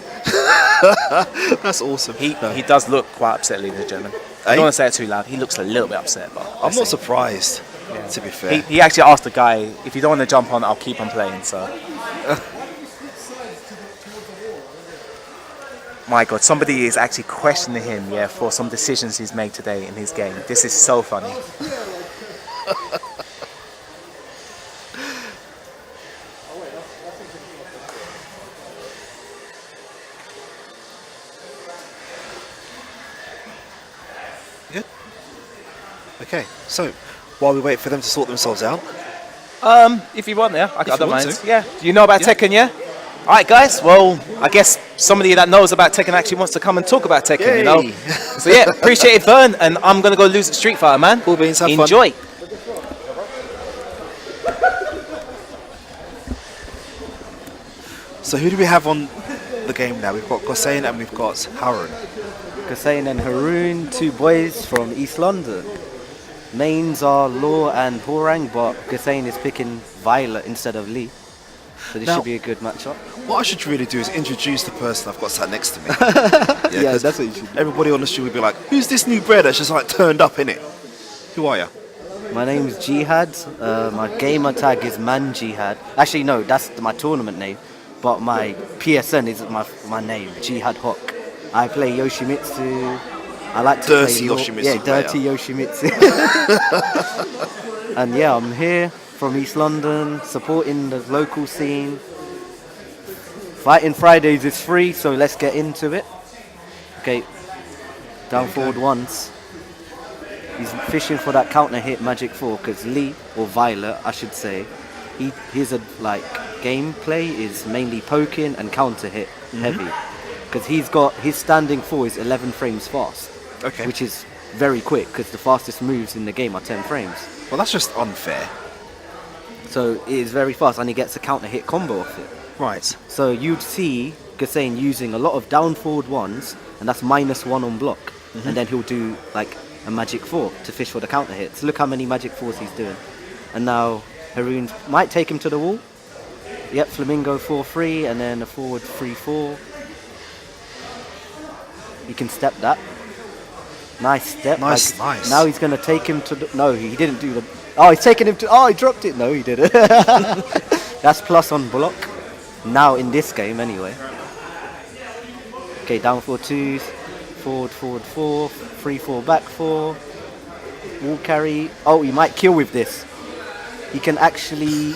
That's awesome. He does look quite upset, ladies and gentlemen. I don't want to say it too loud. He looks a little bit upset, but I'm not surprised, to be fair. He actually asked the guy, if you don't want to jump on, I'll keep on playing. So, my God, somebody is actually questioning him, yeah, for some decisions he's made today in his game. This is so funny. Good. Okay, so while we wait for them to sort themselves out, If you want, yeah, I don't want mind. to. Yeah, do you know about Tekken, yeah? All right, guys. Well, I guess somebody that knows about Tekken actually wants to come and talk about Tekken, you know. Yay. So yeah, appreciate it, Vern, and I'm gonna go lose at Street Fighter, man. Cool beans, have fun. Enjoy. So who do we have on the game now? We've got Gosain and we've got Harun. Gosain and Haroon, 2 boys from East London. Mains are Law and Horang, but Gosain is picking Violet instead of Lee. So this Now- should be a good matchup. What I should really do is introduce the person I've got sat next to me. Yeah, 'cause that's what you should do. Everybody on the street would be like, who's this new bread that's just like turned up in it? Who are you? My name is Jihad. My gamer tag is Man Jihad. Actually, no, that's my tournament name. But my PSN is my name, Jihad Hawk. I play Yoshimitsu. I like to Dirty play Yoshimitsu Yeah, dirty Yoshimitsu. And yeah, I'm here from East London, supporting the local scene. Fighting Fridays is free, so let's get into it. Okay, down forward once. He's fishing for that counter hit Magic 4 because Lee, or Violet, I should say, his gameplay is mainly poking and counter hit heavy. Because he's got his standing 4 is 11 frames fast, Okay. which is very quick because the fastest moves in the game are 10 frames. Well, that's just unfair. So it is very fast and he gets a counter hit combo off it. Right. So you'd see Gosain using a lot of down forward ones, and that's -1 on block. And then he'll do like a Magic 4 to fish for the counter hits. Look how many Magic 4s he's doing. And now Haroon might take him to the wall. Yep, Flamingo 4-3, and then a forward 3-4. He can step that. Nice step. Nice, nice. Now he's going to take him to the... No, he didn't do the... Oh, he's taking him to... Oh, he dropped it. No, he didn't. That's plus on block. Now in this game, anyway. Okay, down 4-2s. Forward, forward 4. 3-4, back 4. Wall carry. Oh, he might kill with this. He can actually...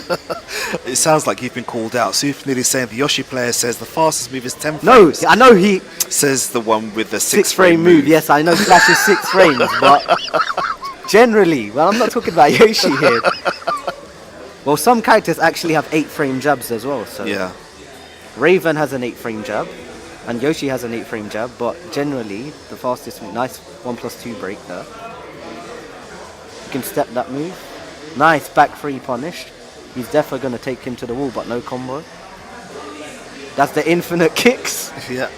It sounds like you've been called out. Super nearly saying the Yoshi player says the fastest move is 10 No, frames. I know he... Says the one with the 6 frame move. Yes, I know Clash is 6 frames, but generally, well, I'm not talking about Yoshi here. Well, some characters actually have 8 frame jabs as well. So Yeah. Raven has an 8 frame jab, and Yoshi has an 8 frame jab, but generally, the fastest move, nice 1+2 break there. You can step that move. Nice back 3 punished. He's definitely going to take him to the wall, but no combo. That's the infinite kicks. Yeah.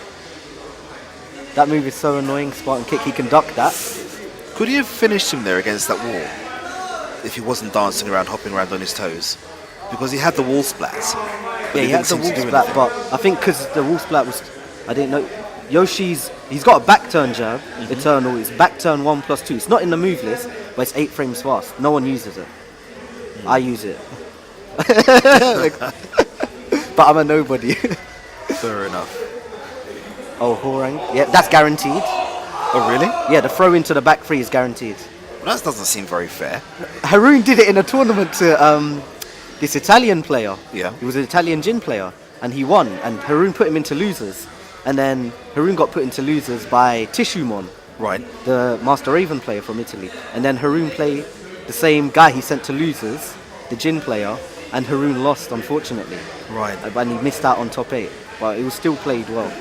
That move is so annoying. Spartan kick, he can duck that. Could he have finished him there against that wall if he wasn't dancing around, hopping around on his toes? Because he had the wall splats. Yeah, he had the wall splat, but I think because the wall splat was, I didn't know. He's got a back turn jab, Eternal. It's back turn 1+2. It's not in the move list, but it's 8 frames fast. No one uses it. I use it. But I'm a nobody. Fair enough. Oh, Horang. Yeah, that's guaranteed. Oh, really? Yeah, the throw into the back three is guaranteed. Well, that doesn't seem very fair. Haroon did it in a tournament to this Italian player. Yeah. He was an Italian Jin player, and he won. And Haroon put him into losers. And then Haroon got put into losers by Tishumon, Right. the Master Raven player from Italy. And then Haroon played the same guy he sent to losers, the Jin player, and Haroon lost, unfortunately. Right. And he missed out on top 8. But it was still played well.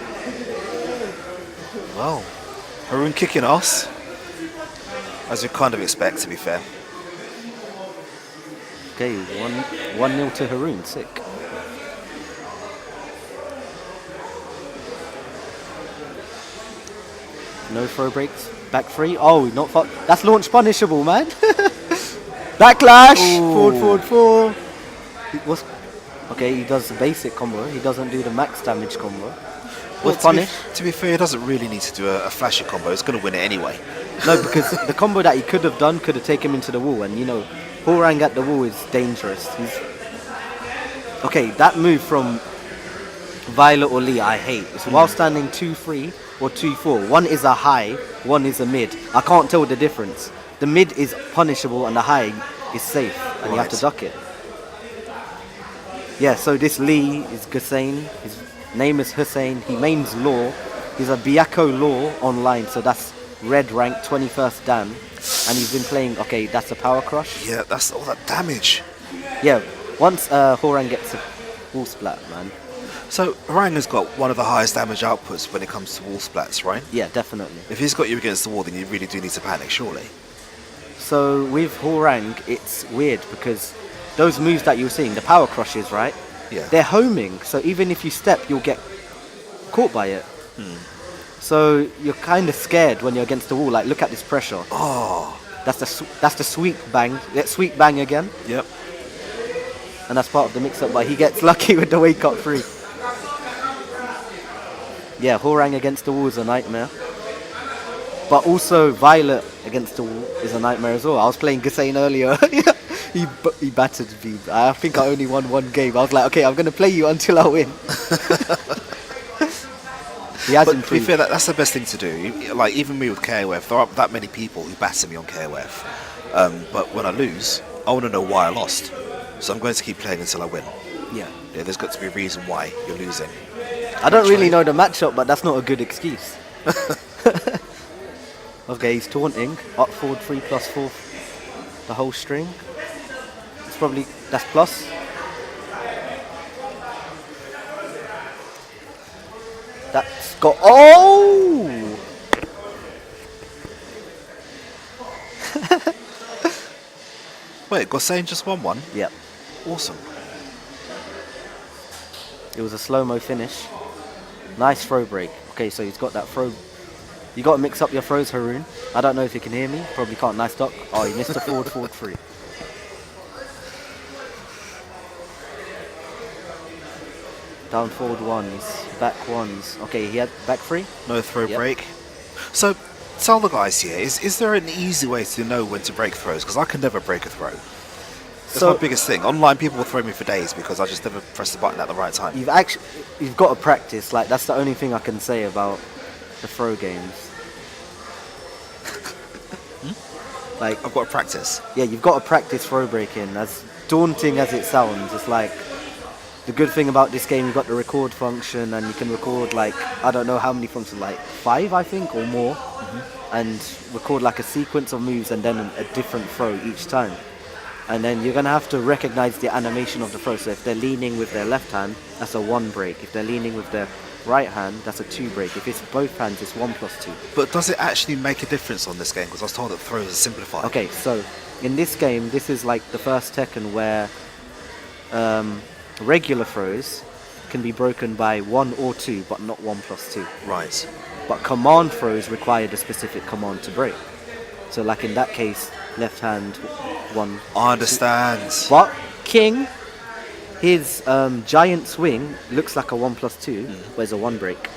Well, Haroon kicking ass, as you kind of expect, to be fair. Okay, 1-0 to Haroon, sick. No throw breaks, back three. Oh, not far. That's launch punishable, man. Backlash, forward. Okay, he does the basic combo. He doesn't do the max damage combo. Well, Was punished. to be fair, he doesn't really need to do a flashy combo. It's going to win it anyway. No, because the combo that he could have done could have taken him into the wall, and you know, Horang at the wall is dangerous. Okay, that move from Violet or Lee I hate. It's while standing 2-3 or 2-4. One is a high, one is a mid. I can't tell the difference. The mid is punishable and the high is safe, and you have to duck it. Yeah, so this Lee is Hussein. His name is Hussein. He mains Law. He's a Byakko Law online, so that's red rank 21st Dan. And he's been playing, okay, that's a power crush. Yeah, that's all that damage. Yeah, once Horang gets a wall splat, man. So Haroon has got one of the highest damage outputs when it comes to wall splats, right? Yeah, definitely. If he's got you against the wall, then you really do need to panic, surely. So with Horang, it's weird because those moves that you were seeing, the power crushes, right? Yeah. They're homing, so even if you step, you'll get caught by it. So you're kind of scared when you're against the wall. Like, look at this pressure. Oh. That's the sweep bang. Let's sweep bang again, Yep. and that's part of the mix-up. But he gets lucky with the wake up free. Yeah, Horang against the wall is a nightmare. But also Violet against the wall is a nightmare as well. I was playing Hussein earlier. He battered me. I think I only won one game. I was like, okay, I'm going to play you until I win. He has But to be improved. fair, that's the best thing to do. Like, even me with KOF, there aren't that many people who batter me on KOF. But when I lose, I want to know why I lost. So I'm going to keep playing until I win. Yeah. Yeah, there's got to be a reason why you're losing. I don't really know the matchup, but that's not a good excuse. Okay, he's taunting. Up forward 3+4. The whole string. It's probably, that's plus. That's got, oh! Wait, Gossain just won one? Yep. Awesome. It was a slow-mo finish. Nice throw break. Okay, so he's got that throw. You got to mix up your throws, Haroon. I don't know if you can hear me. Probably can't. Nice duck. Oh, he missed a forward 3. Down forward 1s, back 1s. Okay, he had back 3. No throw Yep. break. So, tell the guys here, is there an easy way to know when to break throws? Because I can never break a throw. That's So- my biggest thing. Online, people will throw me for days because I just never press the button at the right time. You've got to practice. Like, that's the only thing I can say about the throw games. Like, I've got to practice. yeah, you've got to practice throw breaking. As daunting as it sounds, it's like the good thing about this game, you've got the record function, and you can record like I don't know how many functions, like 5 I think or more, and record like a sequence of moves and then a different throw each time. And then you're gonna have to recognize the animation of the throw. So if they're leaning with their left hand, that's a 1 break. If they're leaning with their right hand, that's a 2 break. If it's both hands, it's 1+2. But does it actually make a difference on this game? Because I was told that throws are simplified. Okay, so in this game, this is like the first Tekken where regular throws can be broken by 1 or 2, but not 1+2. Right. But command throws require the specific command to break. So like in that case, left hand 1. I understand. But King, his giant swing looks like a 1+2, but it's a 1 break.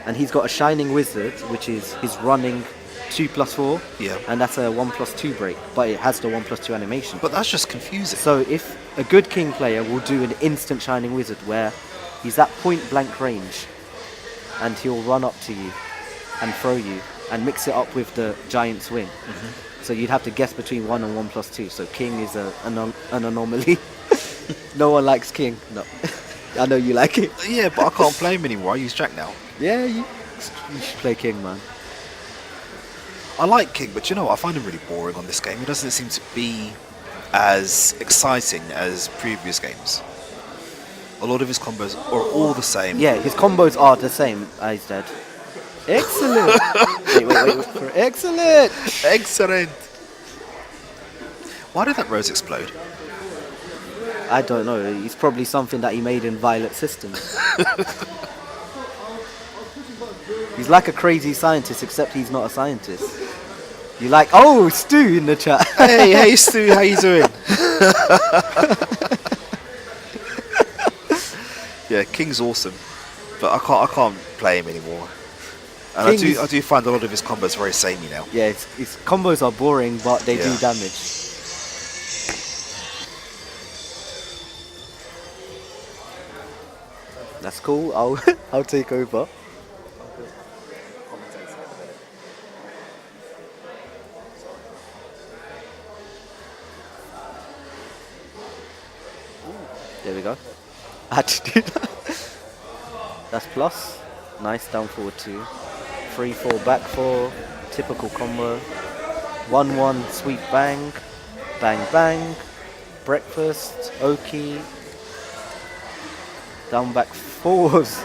And he's got a Shining Wizard, which is his running 2+4, Yeah. and that's a 1+2 break, but it has the 1+2 animation. But that's just confusing. So if a good King player will do an instant Shining Wizard where he's at point blank range, and he'll run up to you and throw you and mix it up with the giant swing. So you'd have to guess between 1 and 1 plus 2. So king is an anomaly. No one likes king. No. I know you like it. Yeah, but I can't play him anymore. I use Jack now. Yeah, you should play king, man. I like King, but you know what? I find him really boring on this game. He doesn't seem to be as exciting as previous games. A lot of his combos are all the same. Yeah, his combos are the same. He's dead. Excellent. wait. Excellent. Excellent. Why did that rose explode? I don't know. It's probably something that he made in Violet Systems. He's like a crazy scientist, except he's not a scientist. You like, oh, Stu in the chat. Hey, Stu, how you doing? Yeah, King's awesome, but I can't play him anymore. And I do find a lot of his combos very samey now. Yeah, his combos are boring, but they do damage. That's cool. I'll take over. There we go. I had to do that. That's plus. Nice down forward 2. 3-4 back 4. Typical combo. 1-1 sweep bang. Bang bang. Breakfast. Oki. Down back 4s.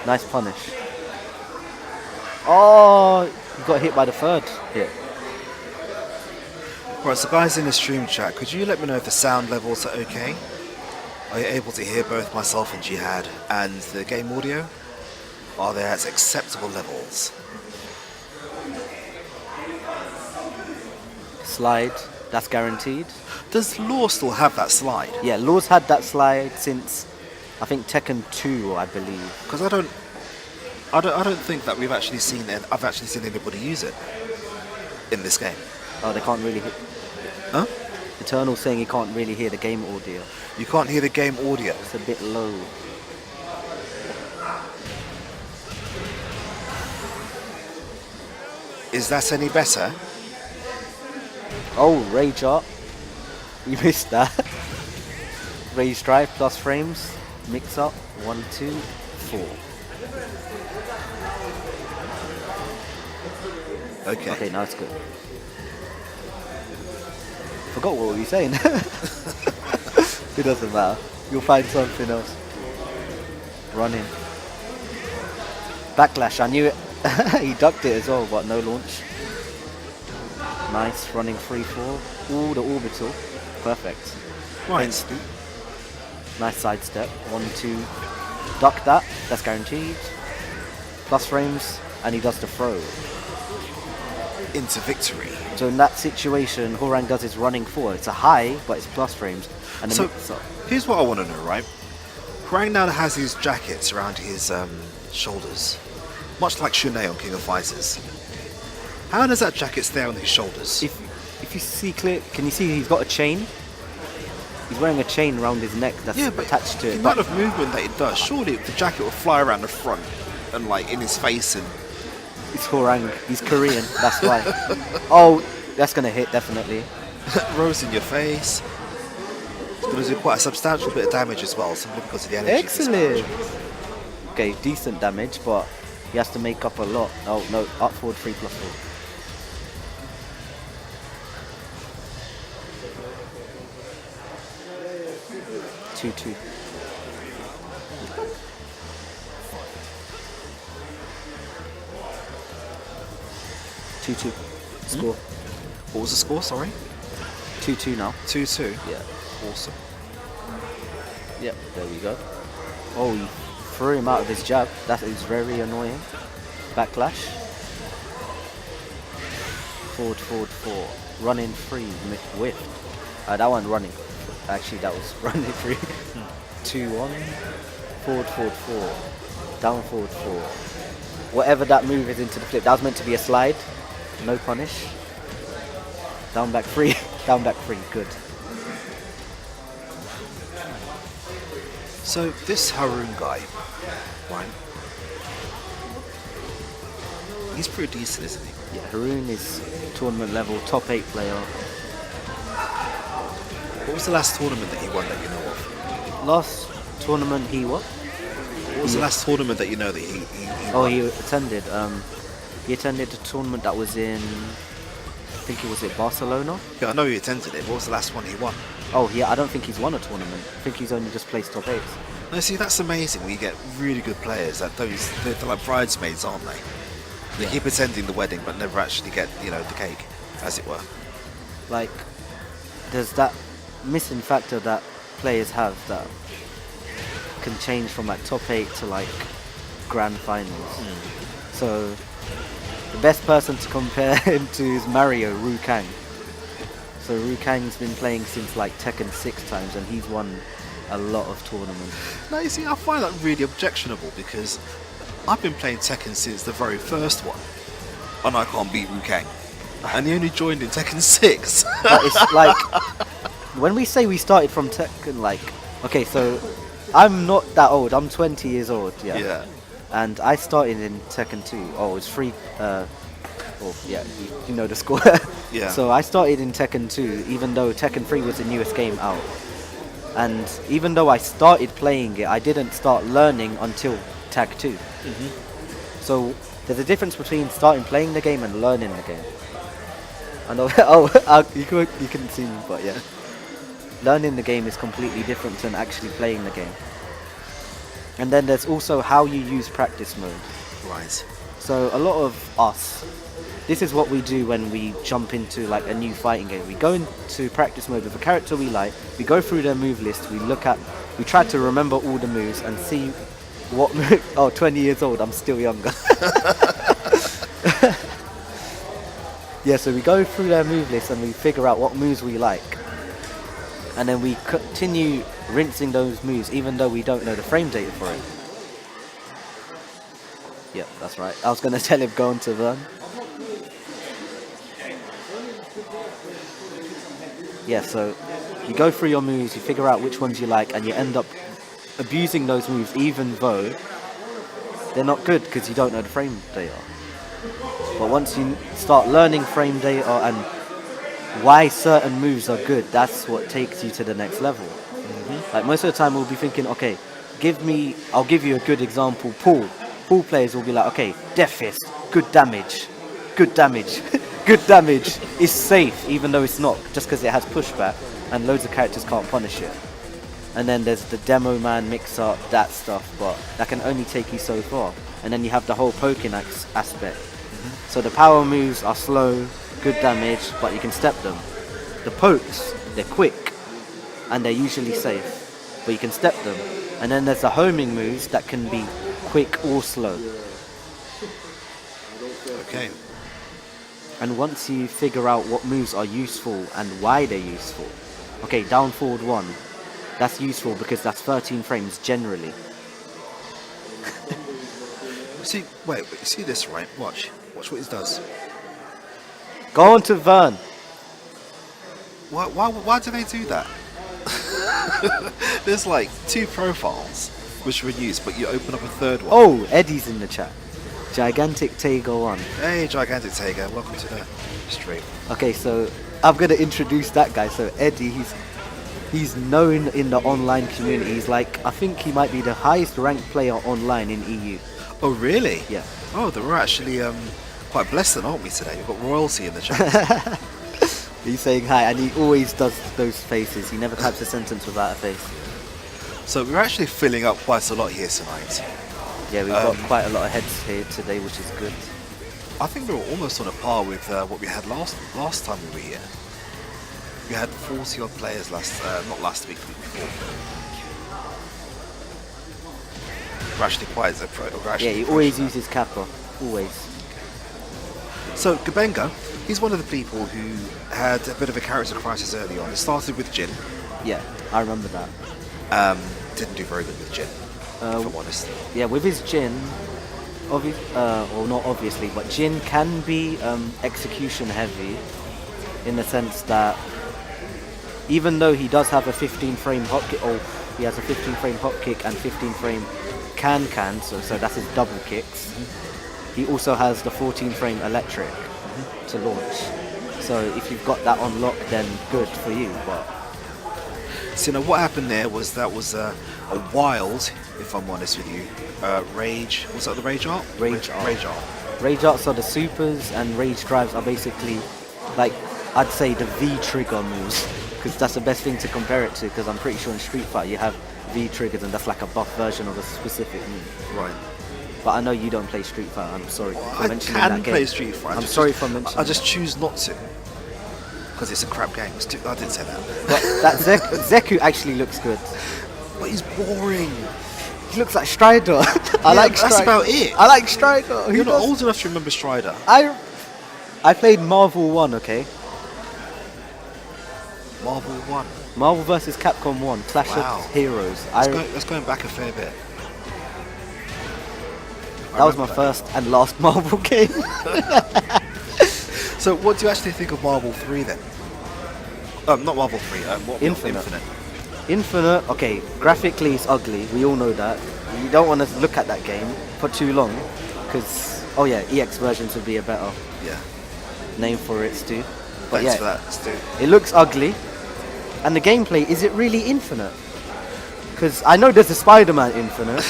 Nice punish. Oh, you got hit by the third hit. Right, so guys in the stream chat, could you let me know if the sound levels are okay? Are you able to hear both myself and Jihad and the game audio? Are they at acceptable levels? Slide, that's guaranteed. Does Law still have that slide? Yeah, Law's had that slide since I think Tekken 2, I believe. Because I don't think that I've actually seen anybody use it in this game. Oh, they can't really hit. Huh? Eternal saying he can't really hear the game audio. You can't hear the game audio. It's a bit low. Is that any better? Oh, rage up. You missed that. Rage drive plus frames. Mix up. 1, 2, 4. Okay. Okay, now it's good. Forgot what we were saying. It doesn't matter. You'll find something else. Run in. Backlash, I knew it. He ducked it as well, but no launch. Nice, running 3-4. Ooh, the orbital. Perfect. Right. Nice sidestep. 1, 2. Duck that. That's guaranteed. Plus frames, and he does the throw. Into victory. So in that situation, Horang does his running 4. It's a high, but it's plus frames. And then So, here's what I want to know, right? Horang now has these jackets around his shoulders, much like Shunei on King of Fighters. How does that jacket stay on his shoulders? if you see clear, can you see he's got a chain? He's wearing a chain around his neck that's attached to the it. amount of movement that it does, surely the jacket will fly around the front and like in his face and... It's Horang. He's Korean. That's why. Oh, that's gonna hit definitely. Rose in your face. It's going to do quite a substantial bit of damage as well, simply because of the energy. Excellent. Okay, decent damage, but he has to make up a lot. Oh no, up forward 3+4. 2-2. Score. What was the score, sorry? 2-2 now. 2-2? Yeah. Awesome. Yep, there we go. Oh, he threw him out of his jab. That is very annoying. Backlash. Forward, 4. Running 3, whiffed. That one running. Actually, that was running 3. 2-1. Forward, 4. Down, forward, 4. Whatever that move is into the flip. That was meant to be a slide. No punish. Down, back 3. Down, back 3. Good. So this Haroon guy, right? He's pretty decent, isn't he? Yeah, Haroon is tournament level, top 8 player. What was the last tournament that he won that you know of? Last tournament he what? What was the last tournament that you know that he Oh, won? he attended. He attended a tournament that was in, I think it was at Barcelona. Yeah, I know he attended it. What was the last one he won? Oh, yeah, I don't think he's won a tournament. I think he's only just placed top 8. No, see, that's amazing when you get really good players. That they're like bridesmaids, aren't they? They keep attending the wedding but never actually get, the cake, as it were. Like, there's that missing factor that players have that can change from like top 8 to like grand finals. So the best person to compare him to is Mario Ru Kang. So Ru Kang's been playing since like Tekken 6 times and he's won a lot of tournaments. No, you see, I find that really objectionable because I've been playing Tekken since the very first one, and I can't beat Wu Kang. And he only joined in Tekken 6. But it's like, when we say we started from Tekken, like, okay, so I'm not that old, I'm 20 years old, yeah. Yeah. And I started in Tekken 2. Oh, it's free. Yeah, you know the score. Yeah. So I started in Tekken 2, even though Tekken 3 was the newest game out. And even though I started playing it, I didn't start learning until Tag 2. So there's a difference between starting playing the game and learning the game. I know. You couldn't see me, but yeah. Learning the game is completely different than actually playing the game. And then there's also how you use practice mode. Right. So a lot of us, this is what we do when we jump into like a new fighting game. We go into practice mode with a character we like, we go through their move list, we try to remember all the moves and see what move. Oh, 20 years old, I'm still younger. Yeah, so we go through their move list and we figure out what moves we like. And then we continue rinsing those moves even though we don't know the frame data for it. Yep, that's right. I was going to tell him go on to Vern. Yeah, so you go through your moves, you figure out which ones you like, and you end up abusing those moves even though they're not good because you don't know the frame data. But once you start learning frame data and why certain moves are good, that's what takes you to the next level. Like most of the time we'll be thinking, okay, I'll give you a good example, Pool. Pool players will be like, okay, Death Fist, good damage, good damage is safe even though it's not, just because it has pushback and loads of characters can't punish it. And then there's the Demo Man mix-up, that stuff, but that can only take you so far. And then you have the whole poking aspect. So the power moves are slow, good damage, but you can step them. The pokes, they're quick, and they're usually safe, but you can step them. And then there's the homing moves that can be quick or slow. Okay. And once you figure out what moves are useful and why they're useful, okay, down forward 1, that's useful because that's 13 frames generally. See, wait, you see this, right? Watch what he does. Go on to Vern. Why do they do that? There's like 2 profiles which were used, but you open up a third one. Oh, Eddie's in the chat. Gigantic Tager 1. Hey, Gigantic Tager, welcome to the stream. Okay, so I'm gonna introduce that guy. So Eddie, he's known in the online community. He's like, I think he might be the highest ranked player online in EU. Oh, really? Yeah. Oh, then we're actually quite blessed then, aren't we, today? We've got royalty in the chat. He's saying hi, and he always does those faces. He never types a sentence without a face. So we're actually filling up quite a lot here tonight. Yeah, we've got quite a lot of heads here today, which is good. I think we're almost on a par with what we had last time we were here. We had 40 odd players not last week, the week before. We're actually quite Yeah, he always uses Kappa. Always. So Gabenga, he's one of the people who had a bit of a character crisis early on. It started with Jin. Yeah, I remember that. Didn't do very good with Jin, if I'm honest. Yeah, with his Jin, or not obviously, but Jin can be execution heavy in the sense that even though he does have a 15 frame hotkey, He has a 15 frame hop kick and 15 frame can, so that's his double kicks. He also has the 14 frame electric to launch. So if you've got that on lock, then good for you. But So, what happened there was that was a wild, if I'm honest with you, rage. What's that, the rage art? Rage art. Rage art. rage arts are the supers, and rage drives are basically, like, I'd say the V trigger moves, because that's the best thing to compare it to. Because I'm pretty sure in Street Fighter you have V triggers, and that's like a buff version of a specific move. Right. But I know you don't play Street Fighter. I'm sorry for I mentioning can that game. play Street Fighter. I'm sorry for mentioning. I just choose not to. Because it's a crap game. I didn't say that. But that Zeku actually looks good. But he's boring. He looks like Strider. I like Strider. That's about it. I like Strider. You're not old enough to remember Strider. I played Marvel 1, okay? Marvel 1. Marvel vs. Capcom 1, Clash of Heroes. That's going back a fair bit. That was my first and last Marvel game. So what do you actually think of Marvel 3 then? Not Marvel 3, Infinite. Infinite, okay, graphically it's ugly, we all know that. You don't want to look at that game for too long, because, oh yeah, EX versions would be a better name for it, Stu. But Thanks yeah, for that, Stu. it looks ugly, and the gameplay, is it really Infinite? Because I know there's a Spider-Man Infinite.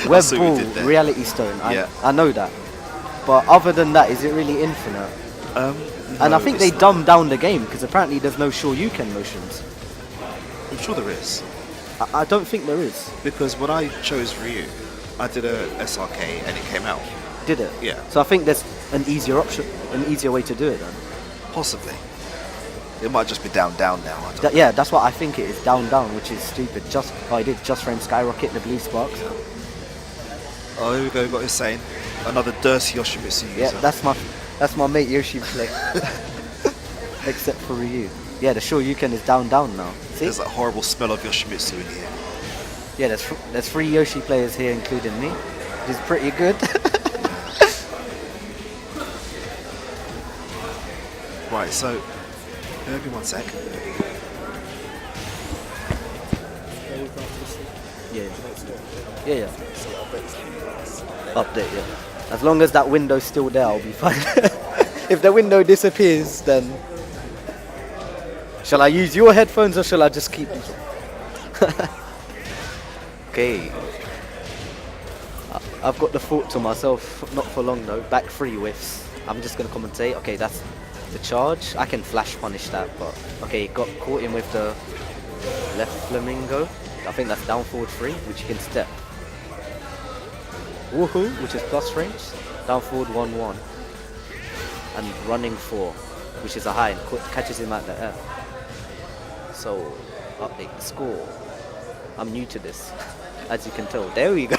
Web see what you Ball, did there. Reality Stone, Yeah. I know that. But other than that, is it really Infinite? And I think they not. dumbed down the game, because apparently there's no Shoryuken motions. I'm sure there is. I don't think there is. Because when I chose Ryu, I did a SRK and it came out. Did it? Yeah. So I think there's an easier option, an easier way to do it then. Possibly. It might just be down now. I don't know. Yeah, that's what I think it is, down, which is stupid. I did just frame skyrocket the blue sparks. Oh, here we go. Got his saying. Another dirty Yoshimitsu user. Yeah, that's my mate Yoshi play. Except for Ryu. Yeah, the Shoryuken is down now. See? There's that horrible smell of Yoshimitsu in here. Yeah, there's 3 Yoshi players here, including me, which is pretty good. Right, so give me 1 sec. Yeah. Update, yeah. As long as that window's still there, I'll be fine. If the window disappears, then... Shall I use your headphones or shall I just keep these? Okay. I've got the fort to myself, not for long though. Back 3 whiffs. I'm just going to commentate. Okay, that's the charge. I can flash punish that, but... Okay, got caught in with the left flamingo. I think that's down forward 3, which you can step. Woohoo, which is plus range. Down forward 1-1. And running 4, which is a high and catches him at the air. So, update the score. I'm new to this, as you can tell. There we go.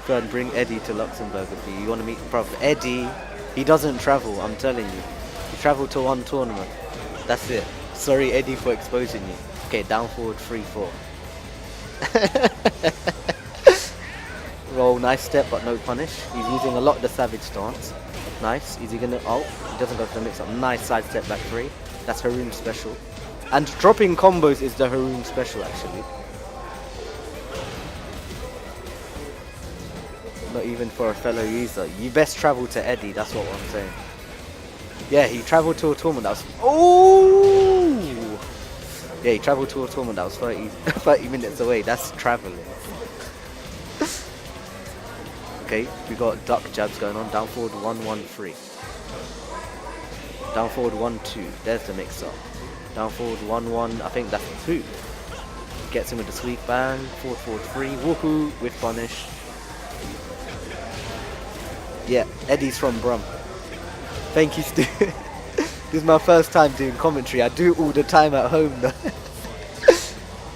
Go and bring Eddie to Luxembourg with you. You want to meet Prof. Eddie? He doesn't travel, I'm telling you. He travelled to 1 tournament. That's it. Sorry, Eddie, for exposing you. Okay, down forward 3-4. Roll, nice step, but no punish. He's using a lot of the savage stance. Nice. Is he gonna? Oh, he doesn't go for the mix-up. Nice side step back 3. That's Haroon special. And dropping combos is the Haroon special, actually. Not even for a fellow user. You best travel to Eddie, that's what I'm saying. Yeah, he travelled to a tournament that was... Oh! Yeah, he travelled to a tournament that was 30 minutes away. That's travelling. Okay, we got duck jabs going on. Down forward 1-1-3. Down forward 1-2. There's the mix-up. Down forward 1-1. I think that's 2. Gets him with the sweep bang. Forward 3. Woohoo with punish. Yeah, Eddie's from Brum. Thank you, Stu. This is my first time doing commentary. I do it all the time at home though.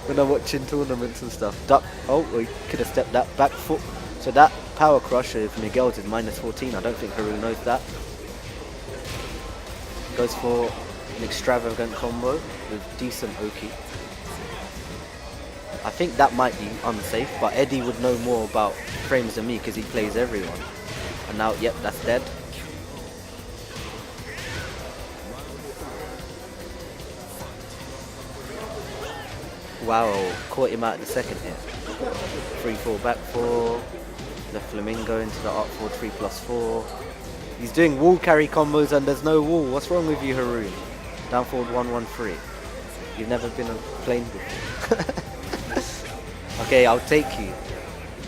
When I'm watching tournaments and stuff. Duck. Oh, we could have stepped that back foot. So that power crush of Miguel's is -14. I don't think Haroon knows that. Goes for an extravagant combo with decent Oki. I think that might be unsafe, but Eddie would know more about frames than me because he plays everyone. And now, yep, that's dead. Wow, caught him out at the second hit. 3-4 back 4. The flamingo into the up forward 3+4. He's doing wall carry combos and there's no wall. What's wrong with you, Haroon? Down forward 1-1-3. You've never been on a plane before. Okay, I'll take you.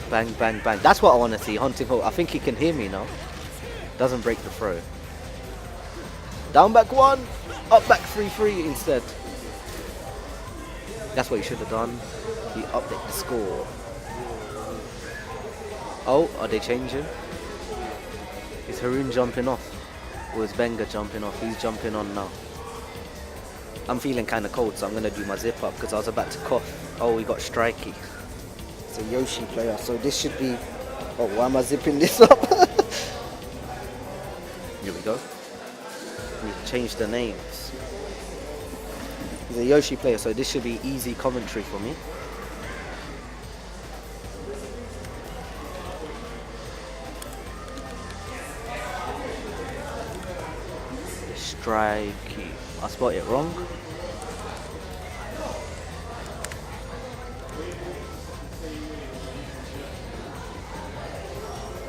Bang, bang, bang. That's what I want to see. Hunting hold. I think he can hear me now. Doesn't break the throw. Down back 1. Up back 3-3 instead. That's what he should have done. He updated the score. Oh, are they changing? Is Haroon jumping off? Or is Benga jumping off? Who's jumping on now? I'm feeling kind of cold, so I'm going to do my zip up because I was about to cough. Oh, we got Strikey. It's a Yoshi player, so this should be... Oh, why am I zipping this up? Here we go. We changed the names. He's a Yoshi player, so this should be easy commentary for me. Strikey. I spot it wrong.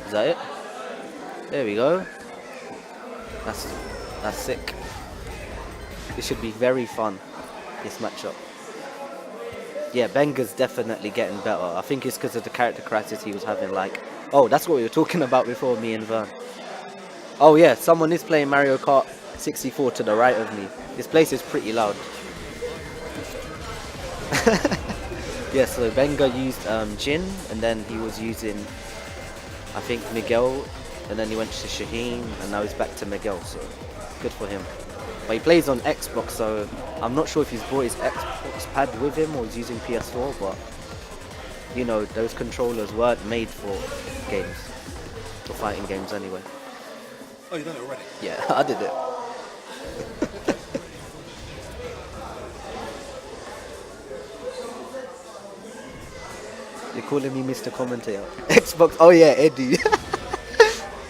Is that it? There we go. That's sick. This should be very fun, this matchup. Yeah, Benga's definitely getting better. I think it's because of the character crisis he was having, like... Oh, that's what we were talking about before, me and Vern. Oh yeah, someone is playing Mario Kart 64 to the right of me. This place is pretty loud. Yeah, so Benga used Jin, and then he was using, I think, Miguel, and then he went to Shaheen, and now he's back to Miguel, so good for him. But he plays on Xbox, so I'm not sure if he's brought his Xbox pad with him or he's using PS4, but you know, those controllers weren't made for games, for fighting games anyway. Oh, you done it already? Yeah, I did it. You're calling me Mr. Commentator. Xbox, oh yeah, Eddie.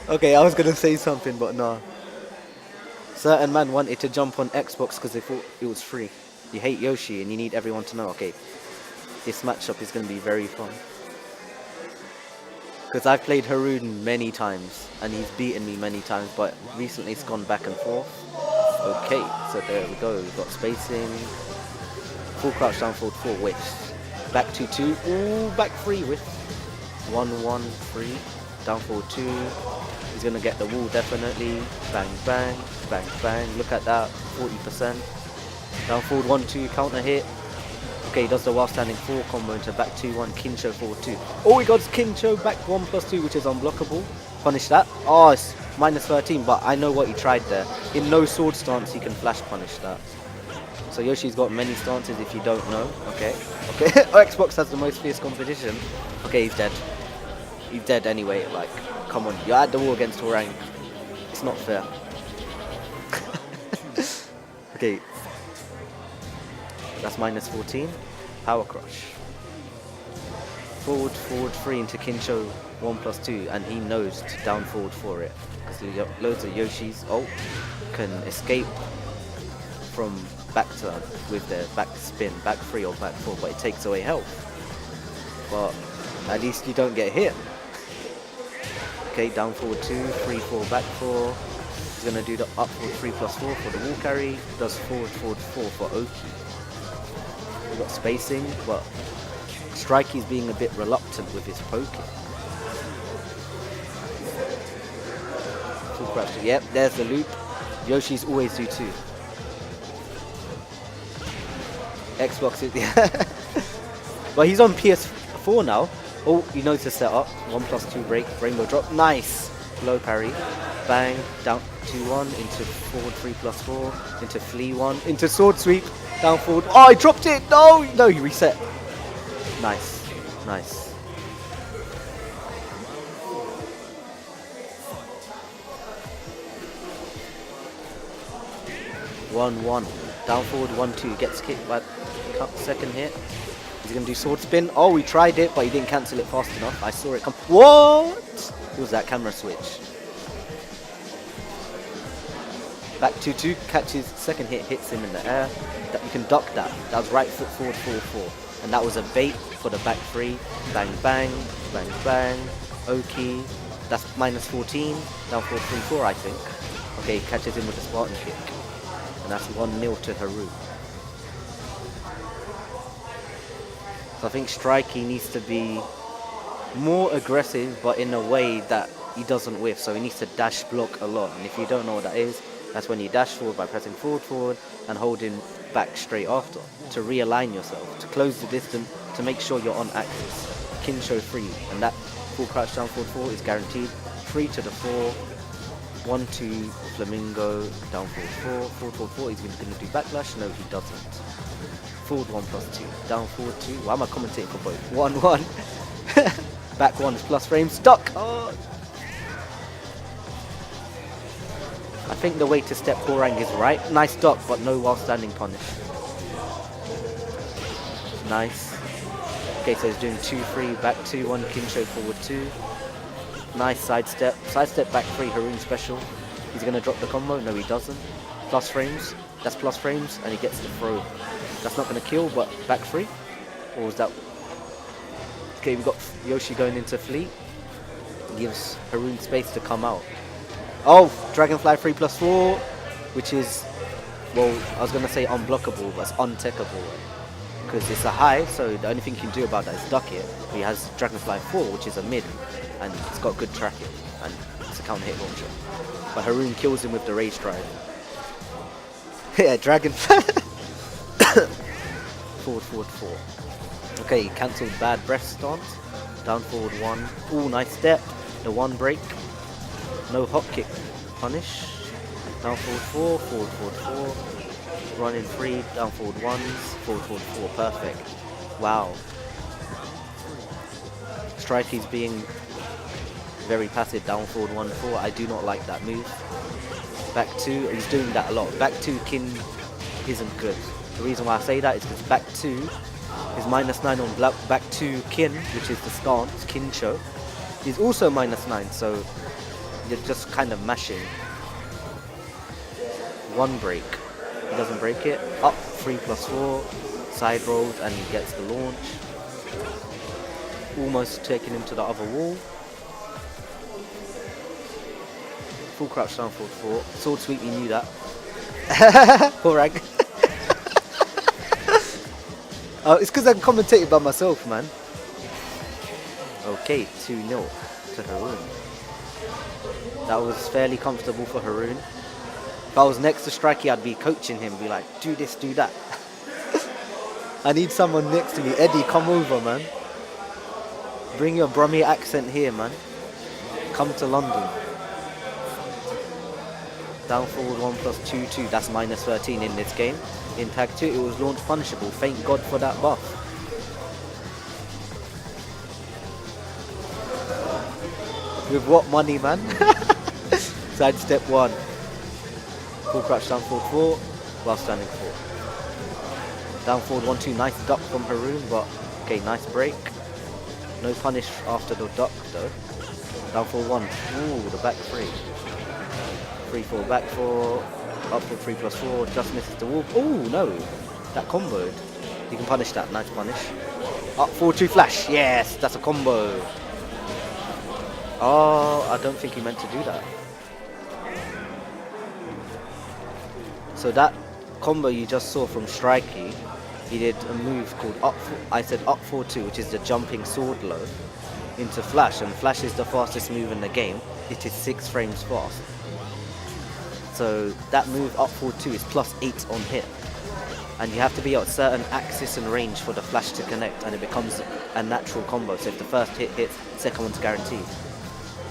Okay, I was gonna say something, but no. Certain man wanted to jump on Xbox because they thought it was free. You hate Yoshi and you need everyone to know, okay, this matchup is gonna be very fun. Because I've played Haroon many times and he's beaten me many times, but recently it's gone back and forth. Okay, so there we go. We've got spacing. Full crouch down forward 4 whiffs. Back 2-2. Ooh, back 3 whiff. 1-1-3. Down forward 2. He's gonna get the wall definitely. Bang bang. Bang bang. Look at that. 40%. Down forward 1-2. Counter hit. Okay, he does the while standing 4 combo into back 2-1, Kincho forward 2. Oh, he got Kincho back 1+2, which is unblockable. Punish that. Oh, it's minus 13, but I know what he tried there. In no sword stance, he can flash punish that. So Yoshi's got many stances if you don't know. Okay, okay. Xbox has the most fierce competition. Okay, he's dead. He's dead anyway, like, come on. You're at the wall against Orang. It's not fair. Okay. That's minus 14. Power crush. Forward 3 into Kincho 1+2, and he knows to down forward for it. Because loads of Yoshis, can escape from back turn with their back spin, back 3 or back 4, but it takes away health. But at least you don't get hit. Okay, down forward 2, 3-4, back 4. He's gonna do the up forward 3+4 for the wall carry. Does forward 4 for Oki. We've got spacing, but Strikey's being a bit reluctant with his poking. Full crouch. Yep, there's the loop. Yoshi's always do 2. Xbox is, yeah. But he's on PS4 now. Oh, he knows the setup. 1+2 break, rainbow drop. Nice. Low parry. Bang. Down 2-1 into forward 3+4. Into flee 1. Into sword sweep. Down forward. Oh, I dropped it. No, no, he reset. Nice. Nice. One. Down forward 1-2. Gets kicked by second hit. He's gonna do sword spin. Oh, he tried it, but he didn't cancel it fast enough. I saw it come. What? It was that camera switch. Back 2-2, catches second hit, hits him in the air. You can duck that. That was right foot forward 4-4. And that was a bait for the back three. Bang, bang, bang, bang. Oki. That's minus 14. Down 4-3-4, I think. Okay, he catches him with the Spartan kick. And that's 1-0 to Haru. So I think Strikey needs to be more aggressive, but in a way that he doesn't whiff. So he needs to dash block a lot. And if you don't know what that is, that's when you dash forward by pressing forward, and holding back straight after to realign yourself, to close the distance, to make sure you're on axis. Kinsho free, and that full crouch down forward 4 is guaranteed. 3 to the 4, 1-2 flamingo down forward 4. He's going to do backlash. No, he doesn't. Forward 1+2, down forward 2. Why am I commentating for both? 1-1. Back 1 is plus frame. Stuck. Oh. I think the way to step Korang is right. Nice duck, but no while standing punish. Nice. Okay, so he's doing 2-3, back 2, 1 Kinsho, forward 2. Nice sidestep. Sidestep back 3, Haroon special. He's going to drop the combo. No, he doesn't. Plus frames. That's plus frames, and he gets the throw. That's not going to kill, but back 3. Or was that... Okay, we've got Yoshi going into fleet. Gives Haroon space to come out. Oh, Dragonfly 3+4, which is, well, I was going to say unblockable, but it's untechable. Because it's a high, so the only thing you can do about that is duck it. But he has Dragonfly 4, which is a mid, and it's got good tracking, and it's a counter hit launcher. But Haroon kills him with the Rage Drive. Yeah, Dragonfly. Forward 4. Okay, cancelled bad breath stance. Down forward 1. Ooh, nice step. The 1 break. No hop kick punish. Down forward 4, forward 4. Running 3, down forward 1s, forward 4. Perfect. Wow. Strikey's being very passive, down forward 1-4. I do not like that move. Back 2, he's doing that a lot. Back 2 Kin isn't good. The reason why I say that is because back 2 is -9 on back 2 Kin, which is the stance, Kinsho. Is also -9, so you're just kind of mashing. 1 break. He doesn't break it. Up 3+4. Side rolls and he gets the launch. Almost taking him to the other wall. Full crouch down forward 4. Sword sweep, you knew that. Korang. Oh, it's because I'm commentating by myself, man. Okay, 2-0 to Haroon. That was fairly comfortable for Haroon. If I was next to Strikey, I'd be coaching him, be like, do this, do that. I need someone next to me. Eddie, come over, man. Bring your Brummie accent here, man. Come to London. Down forward 1+2-2. That's -13 in this game. In tag 2, it was launch punishable. Thank God for that buff. With what money, man? Side step 1. Full crouch down forward 4, while standing 4. Down forward 1-2, nice duck from Haroon, but okay, nice break. No punish after the duck though. Down forward 1, ooh, the back 3. 3-4, back 4, up for 3+4, just misses the wall. Ooh, no, that comboed. You can punish that, nice punish. Up 4-2 flash, yes, that's a combo. Oh, I don't think he meant to do that. So that combo you just saw from Strikey, he did a move called up 4-2, which is the jumping sword low, into flash, and flash is the fastest move in the game. It is 6 frames fast. So that move up 4-2 is +8 on hit. And you have to be at a certain axis and range for the flash to connect, and it becomes a natural combo. So if the first hit hits, second one's guaranteed.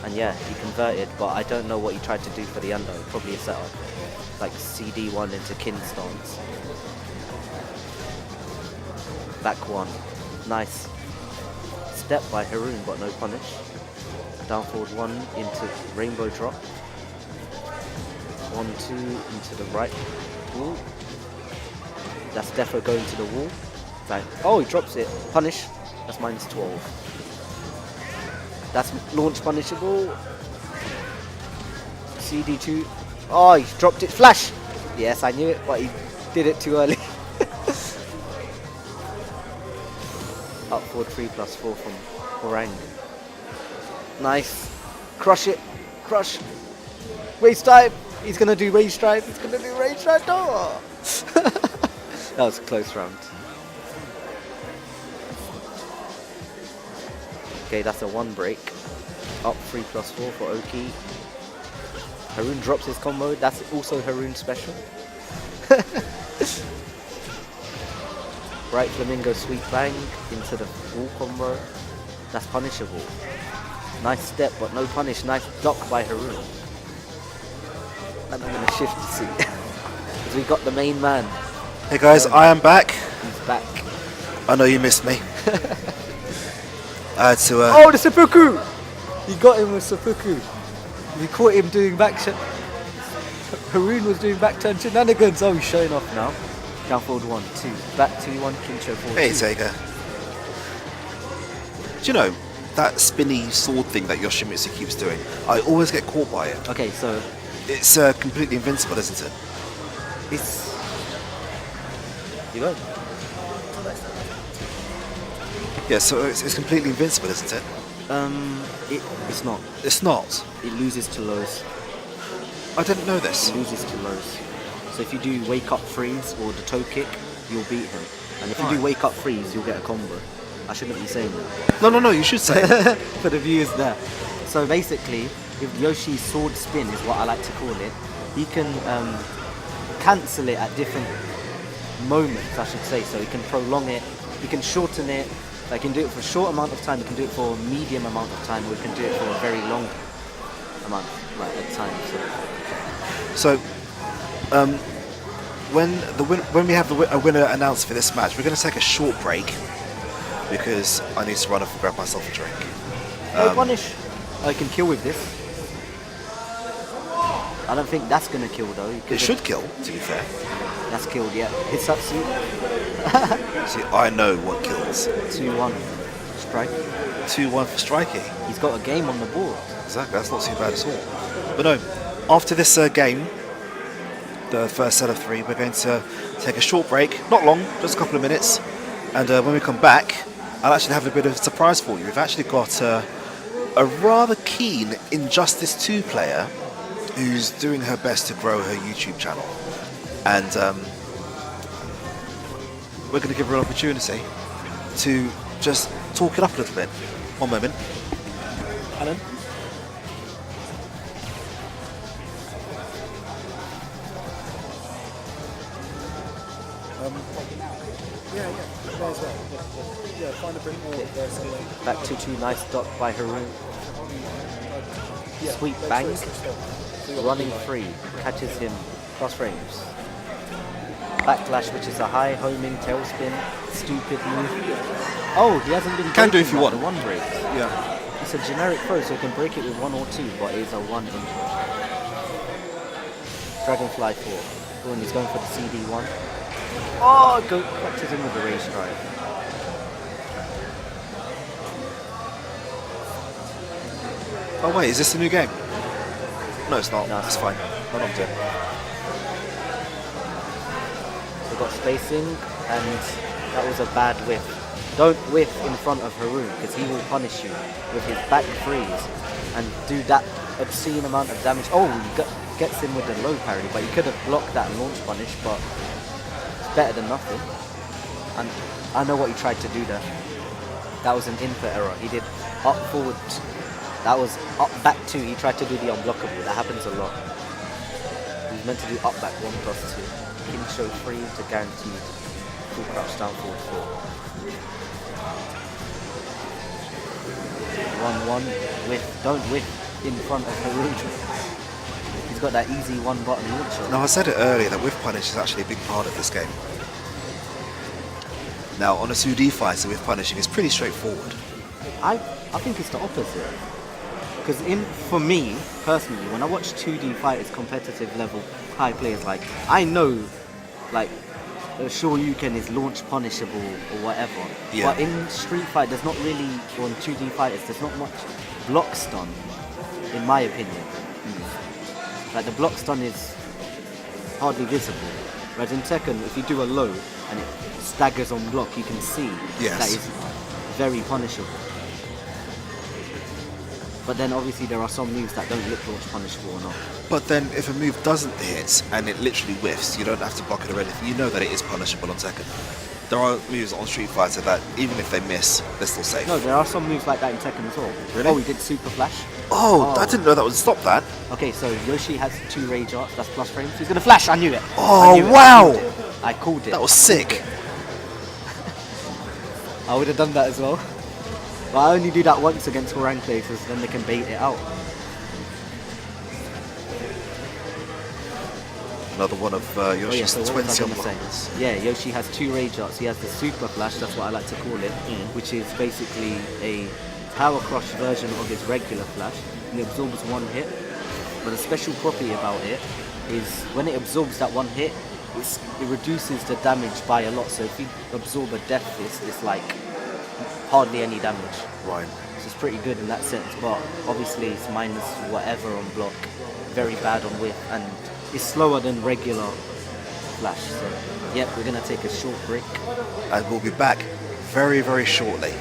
And yeah, he converted, but I don't know what he tried to do for the endo. Probably a setup. Like CD1 into Kin stance. Back 1. Nice. Step by Haroon, but no punish. Down forward 1 into rainbow drop. 1-2 into the right wall. That's defo going to the wall. Like, oh, he drops it. Punish. That's -12. That's launch punishable. CD2. Oh, he dropped it. Flash! Yes, I knew it, but he did it too early. Up forward 3+4 from Orang. Nice. Crush it. Crush. Raise drive. He's gonna do raise drive. He's gonna do raise drive. Oh. That was a close round. Okay, that's a 1 break. Up 3+4 for Oki. Haroon drops his combo. That's also Haroon's special. Right Flamingo sweep bang into the wall combo. That's punishable. Nice step, but no punish. Nice block by Haroon. And I'm gonna shift to see. Because we got the main man. Hey guys, I am back. He's back. I know you missed me. I had to. Oh, the seppuku! He got him with seppuku. We caught him doing back. Haroon was doing back turn shenanigans. Oh, he's showing off now. Down forward 1, 2, back 2-1, Kincho forward 2. Hey, Sega. Do you know that spinny sword thing that Yoshimitsu keeps doing? I always get caught by it. Okay, so It's completely invincible, isn't it? it's. You go. Yeah, so it's completely invincible, isn't it? It's not. It's not. It loses to lows. I didn't know this. It loses to lows. So if you do wake up freeze or the toe kick, you'll beat him. And if you do Right. wake up freeze, you'll get a combo. I shouldn't be saying that. No, you should say it. For the viewers there. So basically, if Yoshi's sword spin is what I like to call it, he can cancel it at different moments, I should say. So he can prolong it, he can shorten it, like he can do it for a short amount of time, he can do it for a medium amount of time, or he can do it for a very long amount of time. So, when we have a winner announced for this match, we're going to take a short break because I need to run off and grab myself a drink. No punish. I can kill with this. I don't think that's gonna kill though. It should kill, to be fair. That's killed, yeah. Hitsatsu, See, I know what kills. 2-1. Strike. 2-1 for striking. He's got a game on the board. Exactly, that's not too bad at all. But no, after this game, the first set of 3, we're going to take a short break. Not long, just a couple of minutes. And when we come back, I'll actually have a bit of a surprise for you. We've actually got a rather keen Injustice 2 player who's doing her best to grow her YouTube channel. And we're going to give her an opportunity to just talk it up a little bit. One moment. Alan? Back 2-2, nice dot by Haroon. Sweet bang. Running free. Catches him. Cross frames. Backlash, which is a high homing tailspin. Stupid move. Oh, he hasn't been Can do if breaking you that, want. the 1 break. Yeah. It's a generic throw, so you can break it with 1 or 2, but it's a 1 in. Dragonfly 4. Oh, and he's going for the CD1. Oh, catches him with the race drive. Oh wait, is this a new game? No, it's not. No, That's fine. Hold on to it. We got spacing, and that was a bad whiff. Don't whiff in front of Haroon, because he will punish you with his back freeze and do that obscene amount of damage. Oh, he gets him with the low parry, but he could have blocked that launch punish, but it's better than nothing. And I know what he tried to do there. That was an input error. He did up forward. That was up back 2. He tried to do the unblockable. That happens a lot. He's meant to do up back 1+2. Kincho free to guaranteed full crouch down forward 4. 1-1 whiff. Don't whiff in front of Haroon. He's got that easy 1 button launcher. Now, I said it earlier that whiff punish is actually a big part of this game. Now, on a 2D fighter, whiff punishing is pretty straightforward. I think it's the opposite. Because for me, personally, when I watch 2D fighters, competitive level, high players, like, I know, like, Shoryuken is launch punishable or whatever. Yeah. But in Street Fight, there's not really, or in 2D fighters, there's not much block stun, in my opinion. Like, the block stun is hardly visible. Whereas in Tekken, if you do a low and it staggers on block, you can see Yes. that is very punishable. But then obviously there are some moves that don't look launch punishable or not. But then if a move doesn't hit and it literally whiffs, you don't have to block it or anything. You know that it is punishable on Tekken. There are moves on Street Fighter that even if they miss, they're still safe. No, there are some moves like that in Tekken as well. Really? Oh, we did Super Flash. Oh, I didn't know that would stop that. Okay, so Yoshi has 2 rage arts, that's plus frames. He's gonna flash, I knew it. Oh, I knew it. wow. I called it. That was sick. I would have done that as well. But I only do that once against Orang players, then they can bait it out. Another one of Yoshi's so what was I 20 gonna unblockables. say? Yeah, Yoshi has 2 rage arts. He has the Super Flash, that's what I like to call it, which is basically a Power Crush version of his regular Flash, and it absorbs 1 hit. But a special property about it is when it absorbs that 1 hit, it reduces the damage by a lot. So if you absorb a Death Fist, it's like hardly any damage. Right. So it's pretty good in that sense, but obviously it's minus whatever on block, very bad on whiff, and it's slower than regular Flash. So yep, we're gonna take a short break. And we'll be back very, very shortly.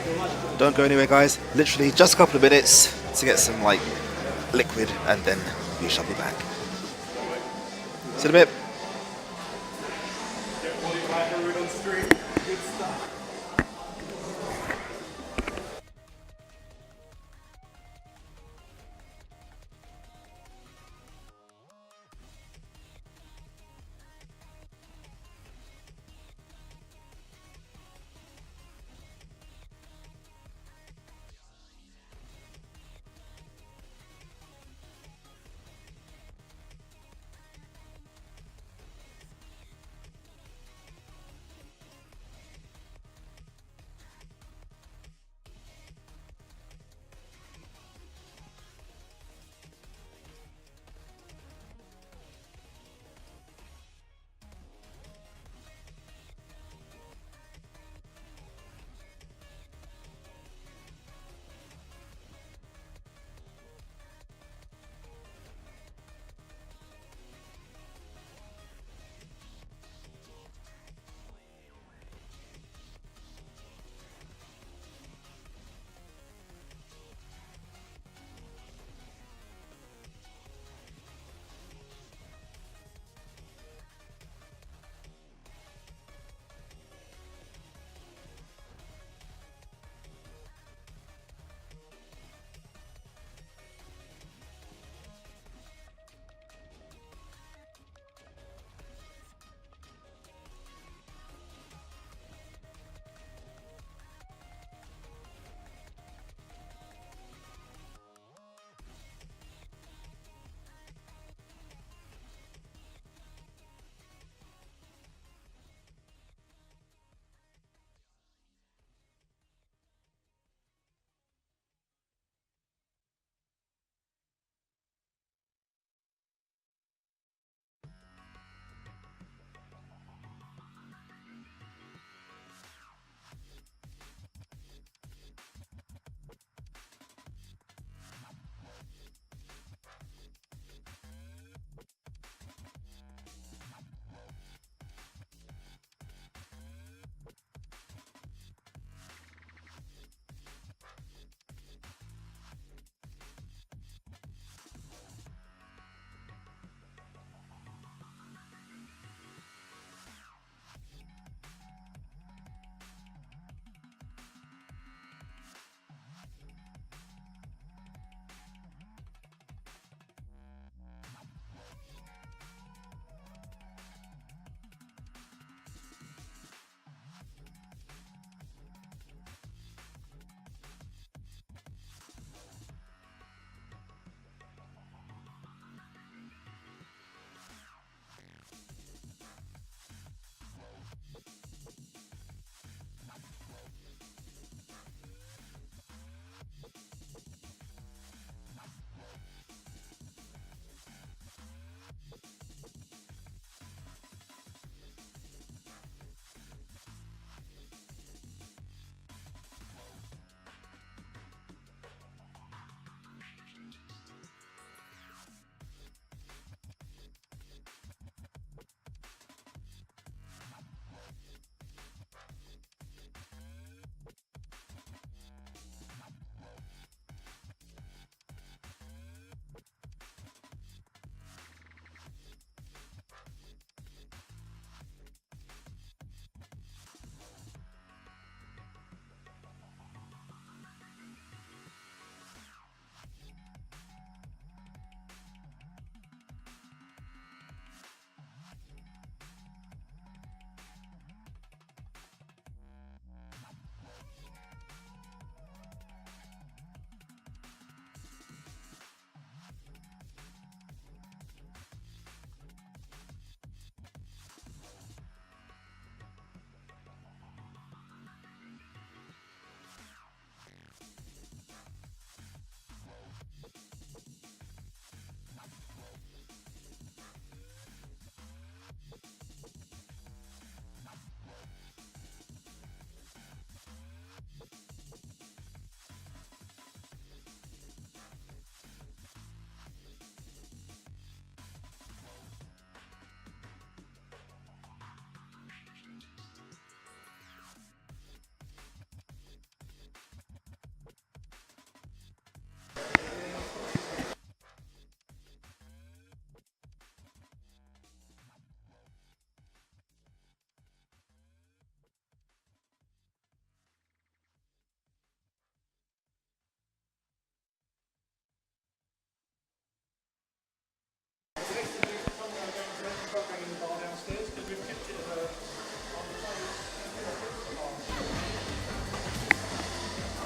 Don't go anywhere, guys. Literally just a couple of minutes to get some like liquid, and then we shall be back. See you in a bit.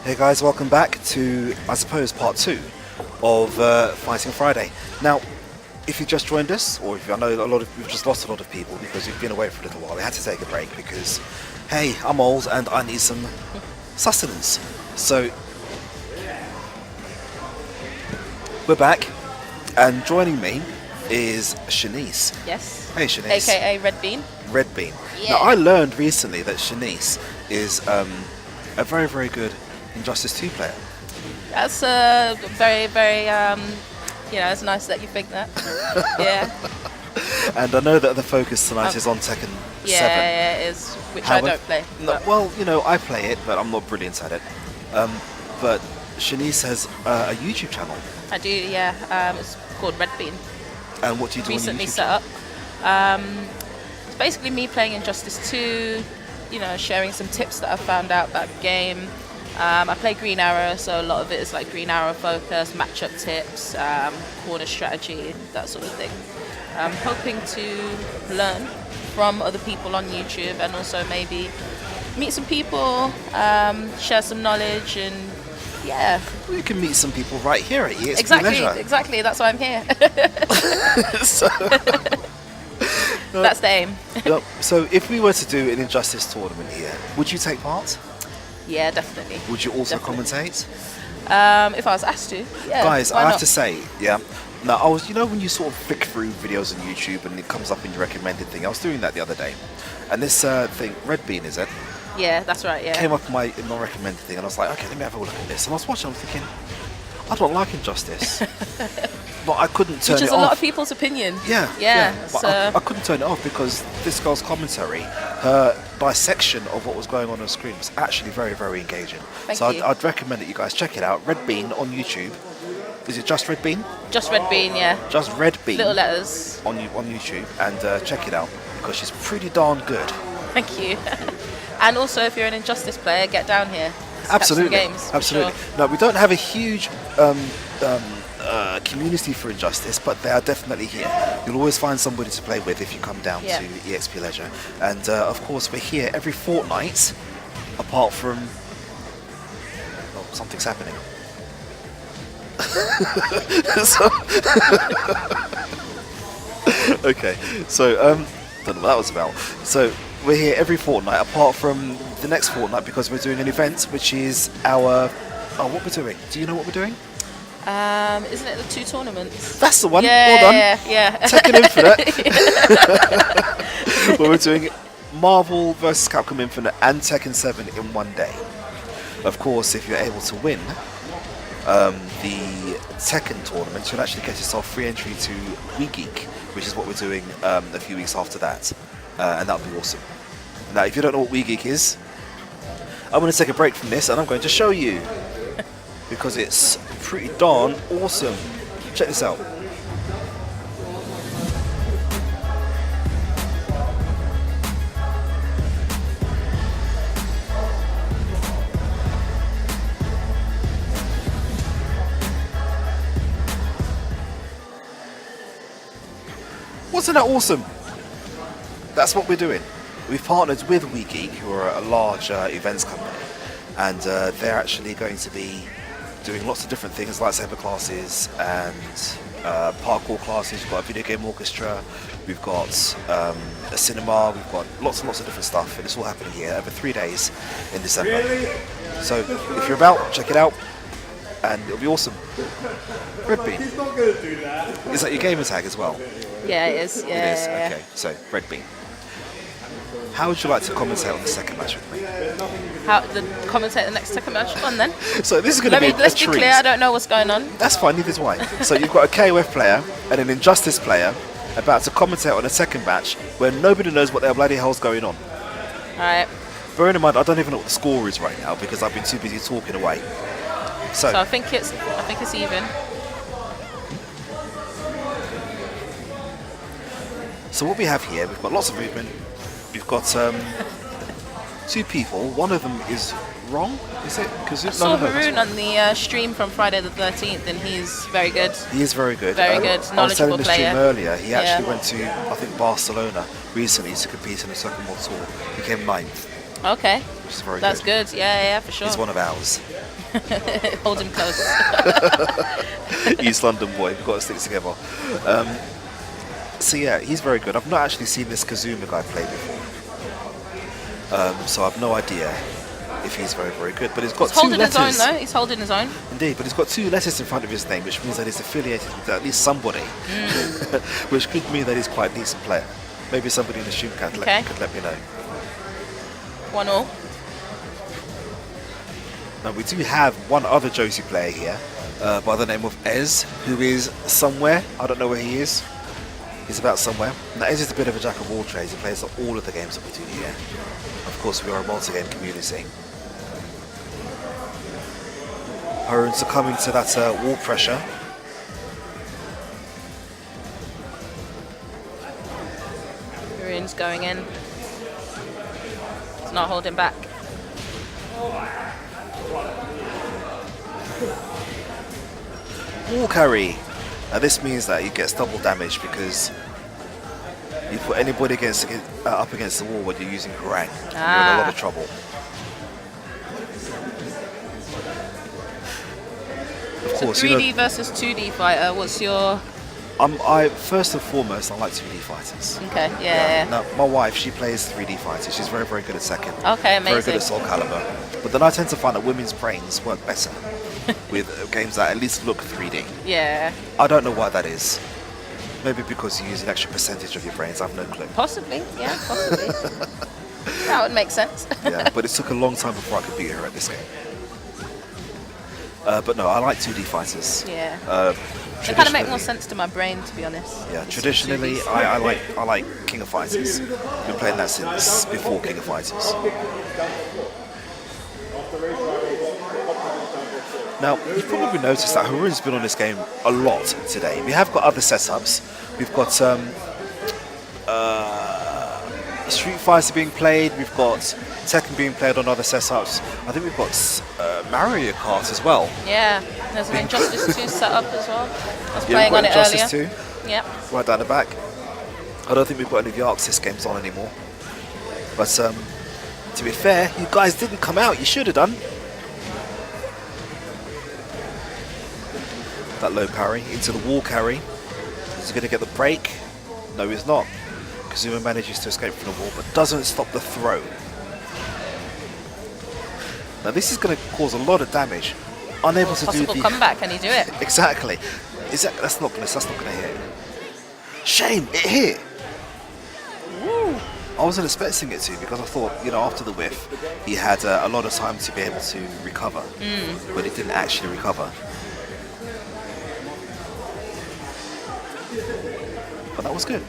Hey guys, welcome back to, I suppose, part 2 of Fighting Friday. Now, if you just joined us, or if I know we've just lost a lot of people because we've been away for a little while, we had to take a break because, hey, I'm old and I need some sustenance. So, we're back, and joining me is Shanice. Yes. Hey Shanice. AKA Redbean. Redbean. Yeah. Now, I learned recently that Shanice is a very, very good Injustice 2 player. That's very, very, it's nice that you think that. Yeah. And I know that the focus tonight is on Tekken 7. Yeah, it is, which However- I don't play. No, but- well, I play it, but I'm not brilliant at it. But Shanice has a YouTube channel. I do, yeah. It's called Redbean. And what do you do Recently on YouTube? set up. It's basically me playing Injustice 2, sharing some tips that I've found out about the game. I play Green Arrow, so a lot of it is like Green Arrow focus, matchup tips, corner strategy, that sort of thing. I'm hoping to learn from other people on YouTube and also maybe meet some people, share some knowledge, and yeah. Well, you can meet some people right here at EXP Leisure. Exactly, that's why I'm here. So, That's the aim. so if we were to do an Injustice tournament here, would you take part? Yeah, definitely. Would you also Definitely. commentate? If I was asked to, yeah. Guys, why I have not? to say, yeah. Now, I was, when you sort of flick through videos on YouTube and it comes up in your recommended thing, I was doing that the other day. And this thing, Redbean, is it? Yeah, that's right, yeah. Came up in my recommended thing, and I was like, okay, let me have a look at this. And I was watching, I was thinking, I don't like Injustice. But I couldn't turn Which it is off. a lot of people's opinion. Yeah. But So, I couldn't turn it off because this girl's commentary, her dissection of what was going on screen was actually very, very engaging. Thank so you. I'd recommend that you guys check it out. Redbean on YouTube. Is it just Redbean? just Redbean, yeah. Just Redbean Little letters. on YouTube, and check it out because she's pretty darn good. Thank you. And also, if you're an Injustice player, get down here. Let's catch some Absolutely, games, for absolutely. sure. No, we don't have a huge community for Injustice, but they are definitely here. You'll always find somebody to play with if you come down Yeah. to EXP Leisure. And of course, we're here every fortnight, apart from... Oh, something's happening. So- okay, so don't know what that was about. So we're here every fortnight, apart from the next fortnight, because we're doing an event, which is our... Oh, what we're doing? Do you know what we're doing? Isn't it the 2 tournaments? That's the one. Yeah, Well done. yeah. Tekken Infinite. Where we're doing Marvel vs. Capcom Infinite and Tekken 7 in one day. Of course, if you're able to win the Tekken tournament, you'll actually get yourself free entry to WeGeek, which is what we're doing a few weeks after that. And that'll be awesome. Now, if you don't know what WeGeek is, I'm going to take a break from this and I'm going to show you. Because it's pretty darn awesome. Check this out. Wasn't that awesome? That's what we're doing. We've partnered with WeGeek, who are a large events company, and they're actually going to be doing lots of different things, lightsaber classes and parkour classes. We've got a video game orchestra, we've got a cinema, we've got lots and lots of different stuff, and it's all happening here over 3 days in December. Really? So if you're about, check it out, and it'll be awesome. Redbean. He's not going to do that. Is that your gamer tag as well? Yeah, it is. Yeah, It is, yeah, okay. So, Redbean. How would you like to commentate on the second match with me? How the commentate the next Tekken match? Go on then. So this is going to be a Let's be treat. clear. I don't know what's going on. That's fine, neither do I. So you've got a KOF player and an Injustice player about to commentate on a second match where nobody knows what the bloody hell's going on. All right. Bearing in mind, I don't even know what the score is right now because I've been too busy talking away. So I think it's even. So what we have here, we've got lots of movement. We've got 2 people. One of them is wrong, is it? Because I saw Haroon on the stream from Friday the 13th, and he's very good. He is very good. Very good, I was telling knowledgeable the stream player. earlier, he actually Yeah. went to, I think, Barcelona recently to compete in the Second World Tour. He came 9th. Okay. which is very That's good. good. Yeah, for sure. He's one of ours. Hold him close. East London boy. We've got to stick together. So yeah, he's very good. I've not actually seen this Kazuma guy play before, so I've no idea if he's very, very good. But he's got He's holding two his own letters. though. He's holding his own. Indeed, but he's got 2 letters in front of his name, which means that he's affiliated with at least somebody, which could mean that he's quite a decent player. Maybe somebody in the shoot could Okay. let me know. 1-1. Now we do have one other Josie player here by the name of Ez, who is somewhere. I don't know where he is. He's about somewhere. Now Ez is a bit of a jack of all trades. He plays all of the games that we do here. Of course, we are a multi-game community. Harun succumbing to that wall pressure. Rune's going in. He's not holding back. Wall carry. Now this means that he gets double damage because you put anybody up against the wall when you're using Harang. You're in a lot of trouble. Of So course, 3D versus 2D fighter. What's your... I first and foremost, I like 2D fighters. Okay, yeah. Now, my wife, she plays 3D fighters. She's very, very good at Tekken. Okay, Very good amazing. at Soul Calibur. But then I tend to find that women's brains work better with games that at least look 3D. Yeah, I don't know why that is. Maybe because you use an extra percentage of your brains. I've no clue. possibly. Yeah, possibly. That would make sense. Yeah, but it took a long time before I could beat her at this game. But no, I like 2D fighters. Yeah. They kind of make more Traditionally- sense to my brain, to be honest. Yeah, traditionally, I like King of Fighters. Been playing that since before King of Fighters. Now, you've probably noticed that Harun's been on this game a lot today. We have got other setups. We've got Street Fighter being played. We've got Tekken being played on other setups. I think we've got Mario Kart as well. Yeah, there's an Injustice 2 setup as well. I was Yeah, playing we've on got it Injustice earlier. 2 Yep. right down the back. I don't think we've got any of the Arxis games on anymore. But to be fair, you guys didn't come out. You should have done. That low parry into the wall carry. Is he going to get the break? No, he's not. Kazuma manages to escape from the wall, but doesn't stop the throw. Now this is going to cause a lot of damage. Unable to do Possible the comeback, can he do it? exactly. That's not going to hit. Shame it hit. I wasn't expecting it to because I thought, after the whiff, he had a lot of time to be able to recover, but he didn't actually recover. But that was good.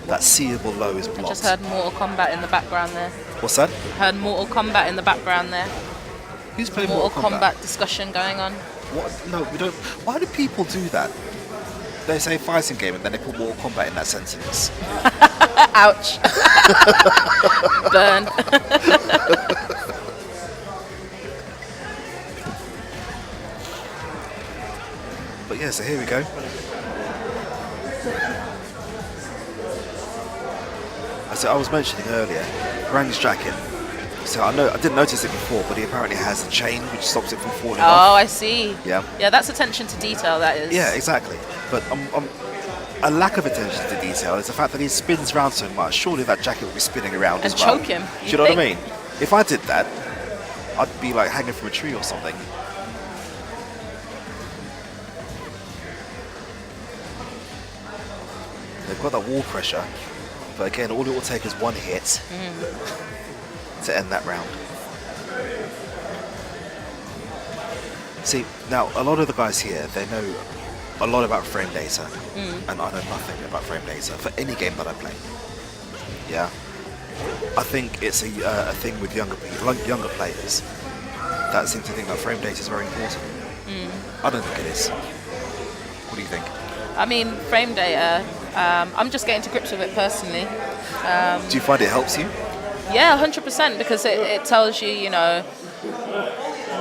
That seeable low is I blocked. just heard Mortal Kombat in the background there. What's that? Heard Mortal Kombat in the background there. Who's playing Mortal Kombat discussion going on. What? No, we don't. Why do people do that? They say fighting game and then they put Mortal Kombat in that sentence. Ouch. Burn. But yeah, so here we go. As I was mentioning earlier, Rang's jacket. So I didn't notice it before, but he apparently has a chain which stops it from falling off. Oh, I see. Yeah. Yeah, that's attention to detail, that is. Yeah, exactly. But a lack of attention to detail is the fact that he spins around so much. Surely that jacket would be spinning around And as well. choke him, Do you you know what I think? mean? If I did that, I'd be like hanging from a tree or something. They've got that wall pressure, but again, all it will take is one hit to end that round. See, now a lot of the guys here, they know a lot about frame data, and I know nothing about frame data for any game that I play. Yeah, I think it's a thing with younger people, younger players, that seem to think that frame data is very important. I don't think it is. What do you think? I mean, frame data, I'm just getting to grips with it personally. Do you find it helps you? Yeah, 100%, because it tells you,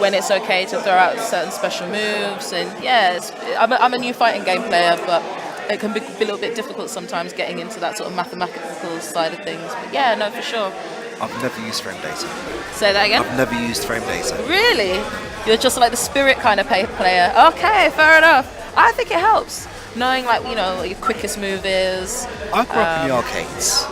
when it's okay to throw out certain special moves. And yeah, I'm a new fighting game player, but it can be a little bit difficult sometimes getting into that sort of mathematical side of things. But yeah, no, for sure. I've never used frame data. Say that again. I've never used frame data. Really? You're just like the spirit kind of player. Okay, fair enough. I think it helps. Knowing like, what your quickest move is. I grew up in the arcades.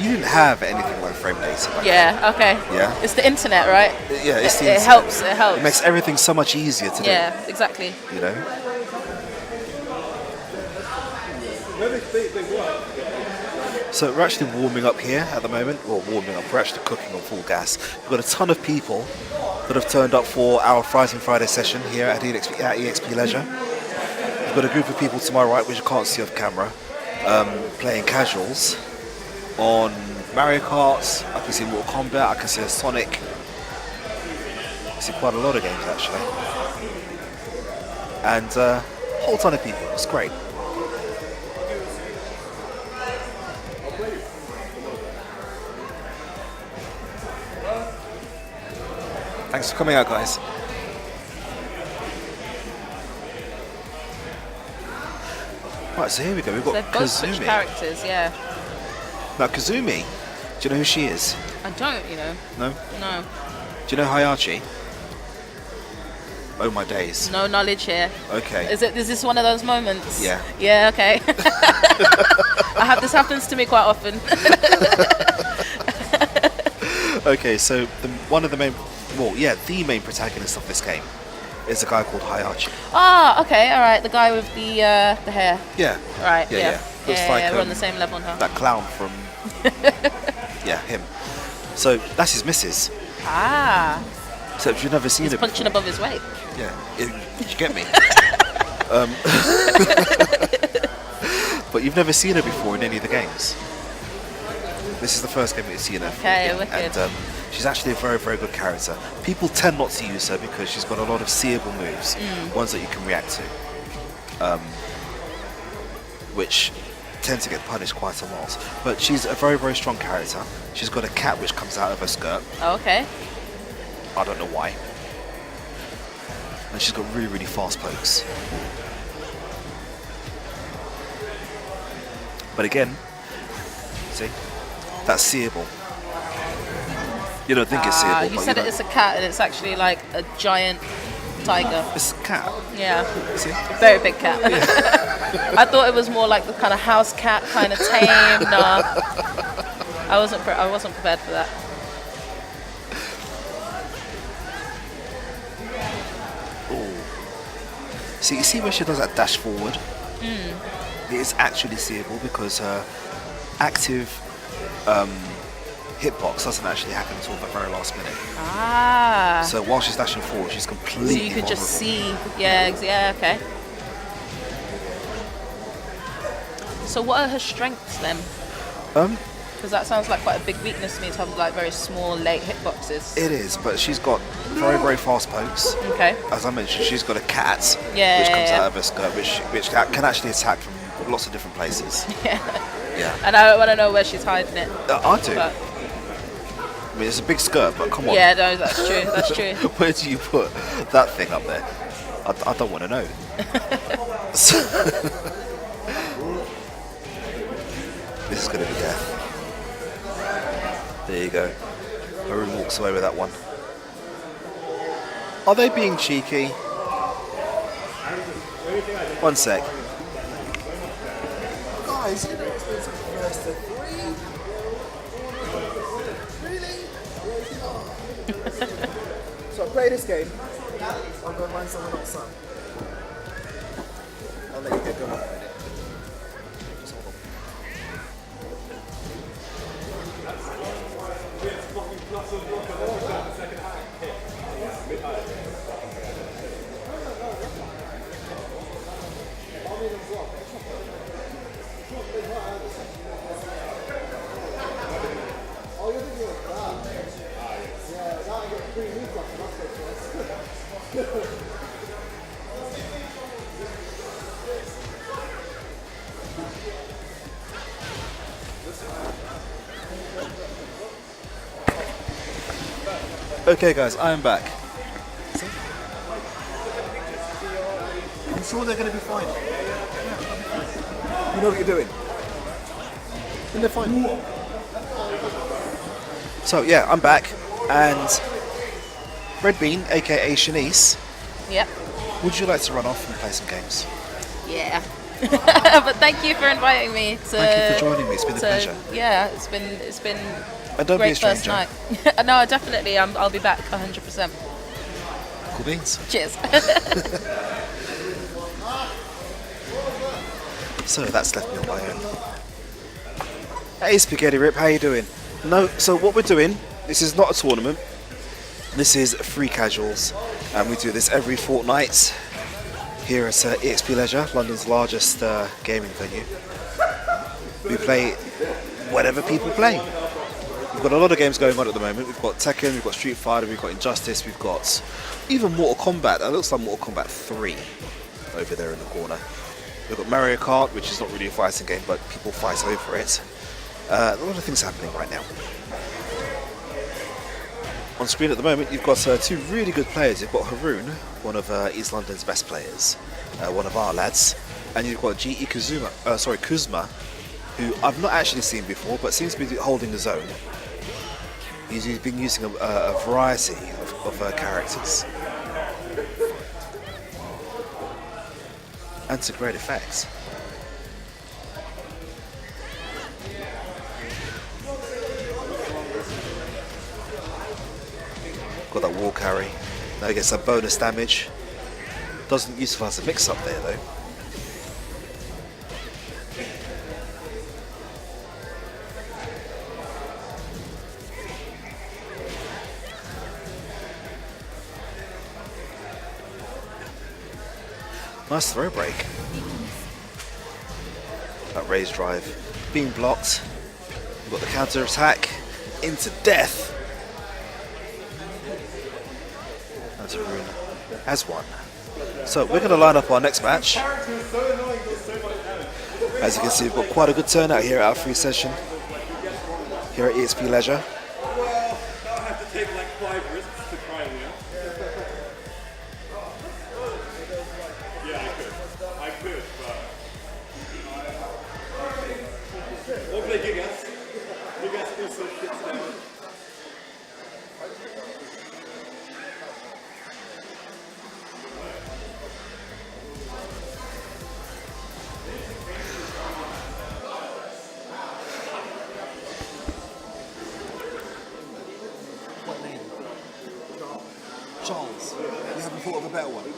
You didn't have anything like frame data. Yeah, okay. Yeah. It's the internet, right? Yeah, it's the It internet. helps, it helps. It makes everything so much easier to do. Yeah, exactly. You know? So we're actually warming up here at the moment. Well, warming up. We're actually cooking on full gas. We've got a ton of people that have turned up for our Fries and Friday session here at EXP Leisure. We've got a group of people to my right, which you can't see off camera, playing casuals on Mario Kart. I can see Mortal Kombat. I can see a Sonic. I see quite a lot of games actually, and a whole ton of people. It's great. Thanks for coming out, guys. Right, so here we go. We've got They've both switched Kazumi. characters, yeah. Now, Kazumi, do you know who she is? I don't, No? No. Do you know Hayachi? Oh my days. No knowledge here. Okay. Is this one of those moments? Yeah. Yeah, okay. This happens to me quite often. Okay, so the main protagonist of this game is a guy called Hayachi. Ah, okay, all right. The guy with the hair. Yeah. Right. Yeah. Looks like we're on the same level now. that clown from. Yeah, him. So that's his missus. Ah, So if you've never seen he's her punching before, above his weight. yeah, did you get me? But you've never seen her before in any of the games. This is the first game that you've seen her. Okay, in, wicked. and she's actually a very, very good character. People tend not to use her because she's got a lot of seeable moves, ones that you can react to, which tend to get punished quite a lot. But she's a very, very strong character. She's got a cat which comes out of her skirt. Oh, okay. I don't know why. And she's got really, really fast pokes. But again, see, that's seeable. You don't think it's seeable, You but said you know, it's a cat, and it's actually like a giant tiger. it's a cat. Yeah, See? very big cat. I thought it was more like the kind of house cat, kind of tame. Nah, I wasn't prepared for that. So you see where she does that dash forward? It is actually seeable because her active hitbox doesn't actually happen until the very last minute. Ah. So while she's dashing forward, she's completely So you could just vulnerable. see, yeah, okay. So what are her strengths then? Because that sounds like quite a big weakness to me to have like very small late hitboxes. It is, but she's got very, very fast pokes. Okay. As I mentioned, she's got a cat Yeah, which yeah, comes yeah. out of her skirt, which can actually attack from lots of different places. Yeah. Yeah, And I want to know where she's hiding it. I do. But I mean, it's a big skirt, but come on. yeah, no, that's true. That's true. Where do you put that thing up there? I don't want to know. This is going to be death. There you go. Haru walks away with that one. Are they being cheeky? One sec. Guys, you know it's been first to three. Really? So I play this game. I'm going to find someone outside. I'll let you get going. Just hold on. Okay, guys, I am back. I'm sure they're going to be fine. You know what you're doing. And they're fine. So yeah, I'm back, and Redbean, aka Shanice, Yep. would you like to run off and play some games? Yeah. But thank you for inviting me. Thank you for joining me. It's been a pleasure. Yeah, it's been And don't be a great first stranger. night. No, definitely. I'll be back 100%. Cool beans. Cheers. So that's left me on my own. Hey Spaghetti Rip, how you doing? No, so what we're doing, this is not a tournament. This is free casuals, and we do this every fortnight here at EXP Leisure, London's largest gaming venue. We play whatever people play. We've got a lot of games going on at the moment. We've got Tekken, we've got Street Fighter, we've got Injustice, we've got even Mortal Kombat. That looks like Mortal Kombat 3 over there in the corner. We've got Mario Kart, which is not really a fighting game, but people fight over it. A lot of things happening right now. On screen at the moment, you've got two really good players. You've got Haroon, one of East London's best players, one of our lads, and you've got G.E. Kuzma, who I've not actually seen before, but seems to be holding his own. He's been using a variety of characters, and to great effect. Got that wall carry. Now he gets some bonus damage. Doesn't utilise a mix-up there though. Nice throw break. That raise drive being blocked. We've got the counter attack into death. And Haroon has won. So we're going to line up our next match. As you can see, we've got quite a good turnout here at our free session here at EXP Leisure. I have to take like 5 risks to try and win. Yeah, I could, but or play Gigas. Gigas also shits down. What name? Charles. You haven't thought of a better one?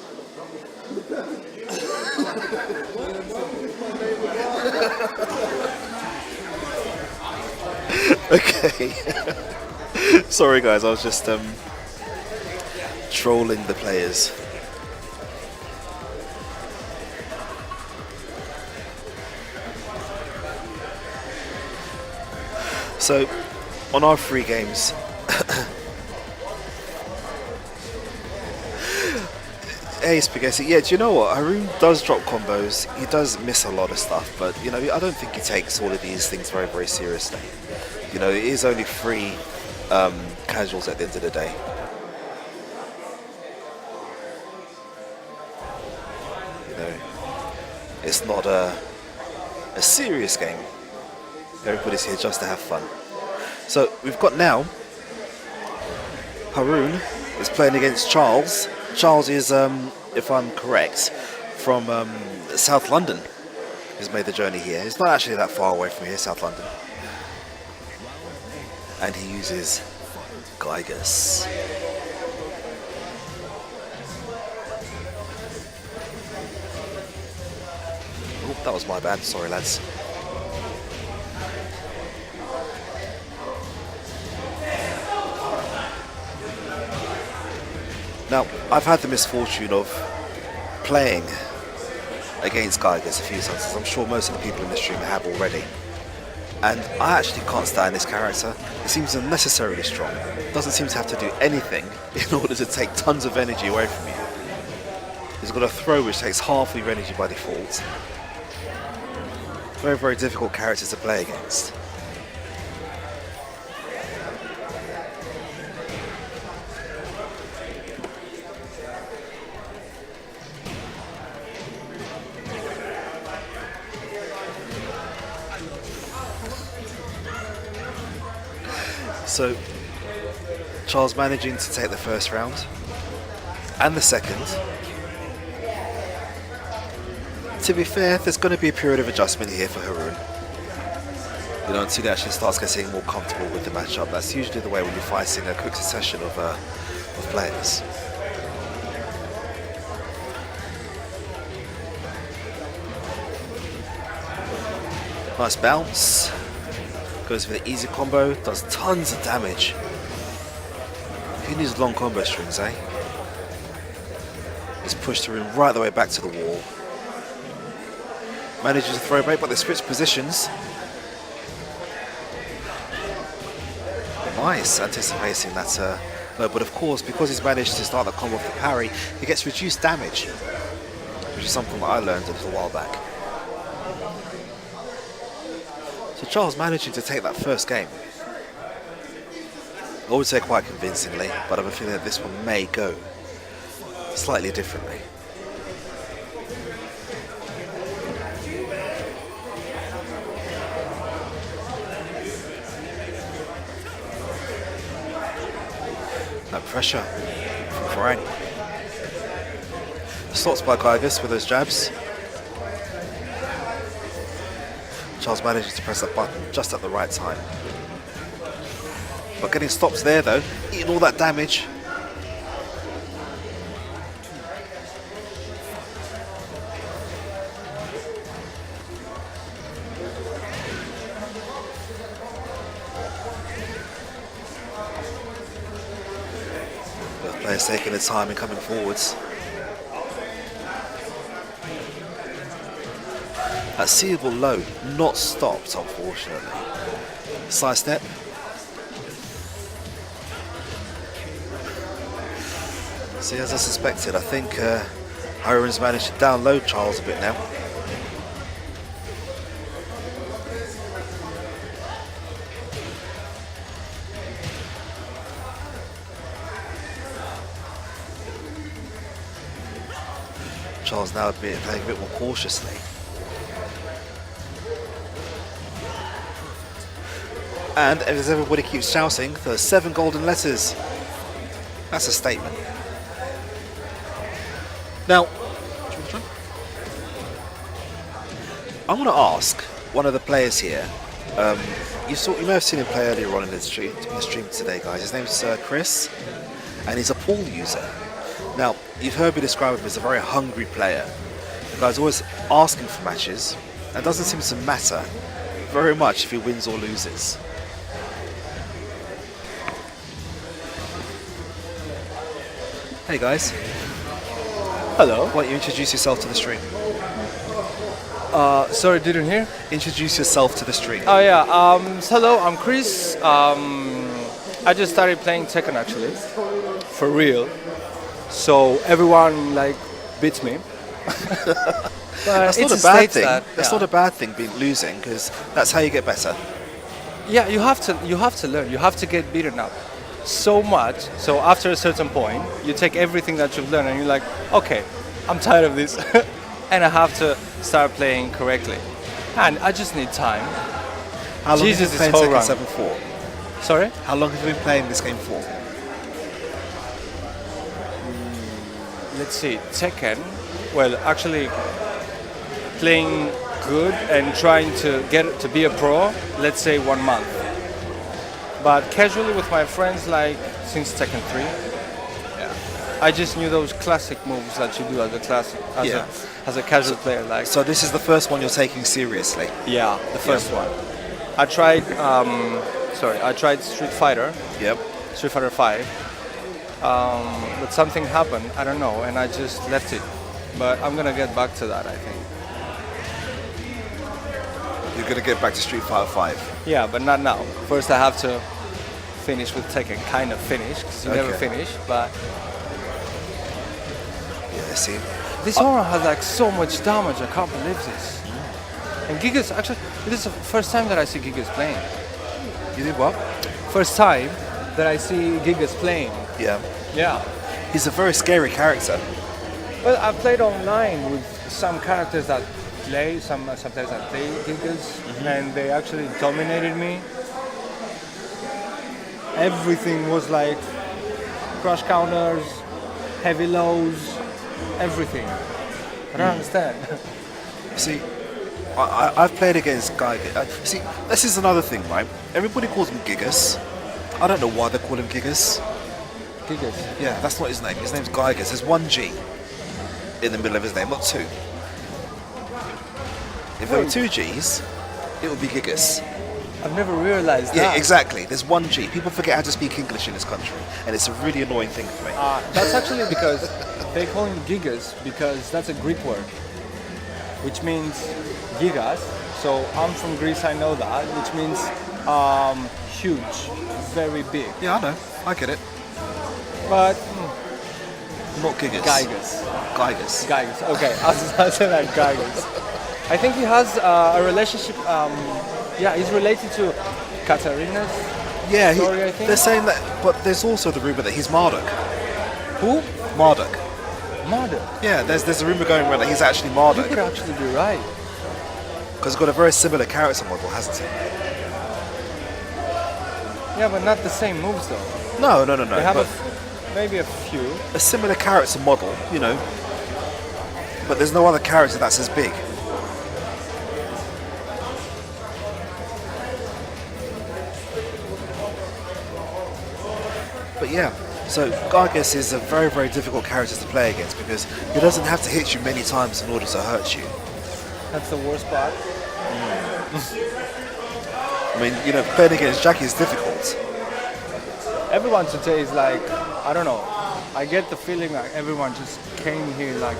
Okay. Sorry guys, I was just trolling the players. So, on our free games, hey Spaghetti, yeah, do you know what? Haroon does drop combos, he does miss a lot of stuff, but you know, I don't think he takes all of these things very, very seriously. You know, it is only free casuals at the end of the day. You know, it's not a serious game. Everybody's here just to have fun. So we've got now Haroon is playing against Charles. Charles is, if I'm correct, from South London. He's made the journey here. It's not actually that far away from here, South London. And he uses Gygas. Oh, that was my bad. Sorry, lads. Now, I've had the misfortune of playing against Gygas a few times, as I'm sure most of the people in this stream have already. And I actually can't stand this character. It seems unnecessarily strong. Doesn't seem to have to do anything in order to take tons of energy away from you. He's got a throw which takes half of your energy by default. Very, very difficult character to play against. So, Charles managing to take the first round and the second. To be fair, there's going to be a period of adjustment here for Haroon. You know, until he actually starts getting more comfortable with the matchup. That's usually the way when you're fighting a quick succession of players. Nice bounce. Goes for the easy combo. Does tons of damage. He needs long combo strings, eh? He's pushed Haroon right the way back to the wall. Manages to throw break, but they switch positions. Nice, anticipating that. No, but of course, because he's managed to start the combo with the parry, he gets reduced damage, which is something that I learned a little while back. So Charles managing to take that first game. I would say quite convincingly, but I have a feeling that this one may go slightly differently. No pressure from Farang. Slots by Gygus with those jabs. Charles manages to press that button just at the right time. But getting stopped there though, eating all that damage. Players taking their time and coming forwards. That seeable low, not stopped, unfortunately. Side step. See, as I suspected, I think Haroon's managed to download Charles a bit now. Charles now playing a bit more cautiously. And as everybody keeps shouting, the 7 golden letters. That's a statement. Now, I'm going to ask one of the players here. You may have seen him play earlier on in the stream today, guys. His name's Chris, and he's a pool user. Now, you've heard me describe him as a very hungry player. The guy's always asking for matches, and doesn't seem to matter very much if he wins or loses. Hey guys. Hello. Why don't you introduce yourself to the stream? Sorry, didn't hear. Introduce yourself to the stream. Oh yeah. Hello, I'm Chris. I just started playing Tekken actually, for real. So everyone like beats me. That's not a bad thing. That's not a bad thing, being losing, because that's how you get better. Yeah, you have to learn. You have to get beaten up so much. So after a certain point, you take everything that you've learned and you're like, okay, I'm tired of this, and I have to start playing correctly. And I just need time. How long Jesus have you been playing is so Tekken 7 wrong. for? Sorry? How long have you been playing this game for? Let's see, Tekken. Well, actually, playing good and trying to get to be a pro, let's say 1 month. But casually with my friends, like since Tekken 3, yeah. I just knew those classic moves that you do as a casual player. Like. So this is the first one you're taking seriously? Yeah, the first one. I tried. I tried Street Fighter. Yep. Street Fighter 5. But something happened. I don't know, and I just left it. But I'm gonna get back to that, I think. You're gonna get back to Street Fighter 5? Yeah, but not now. First, I have to finish with Tekken. Kind of finish, because you never finish. But yeah, see. This aura has like so much damage. I can't believe this. And Gigas, actually, this is the first time that I see Gigas playing. You did what? First time that I see Gigas playing. Yeah. Yeah. He's a very scary character. Well, I played online with some characters that play, some players that play Gigas, and they actually dominated me. everything was like crush counters, heavy lows, everything. I don't understand. See, I've played against Geiger. See, this is another thing, right? Everybody calls him Gigas. I don't know why they call him Gigas. Gigas. Yeah, that's not his name. His name's Geigas. There's one G in the middle of his name, not two. If there were two G's, it would be Gigas. I've never realized Yeah, that. exactly. There's one G. People forget how to speak English in this country, and it's a really annoying thing for me. That's actually because they call him Gigas because that's a Greek word, which means gigas. So I'm from Greece, I know that, which means huge, very big. Yeah, I know. I get it. But Not Gigas. Gigas. Geigas. Gigas. Okay, I'll say that Gigas. I think he has a relationship. Yeah, he's related to Katarina's Yeah, story, I think. they're saying that, but there's also the rumor that he's Marduk. Who? Marduk. Mother. Yeah, there's a rumor going around that he's actually You Marduk could actually be right. because he's got a very similar character model, hasn't he? Yeah, but not the same moves though. No. They have but maybe a few. a similar character model, you know. But there's no other character that's as big. But yeah, so Gargus is a very, very difficult character to play against because he doesn't have to hit you many times in order to hurt you. That's the worst part. I mean, you know, playing against Jackie is difficult. Everyone today is like, I don't know. I get the feeling like everyone just came here like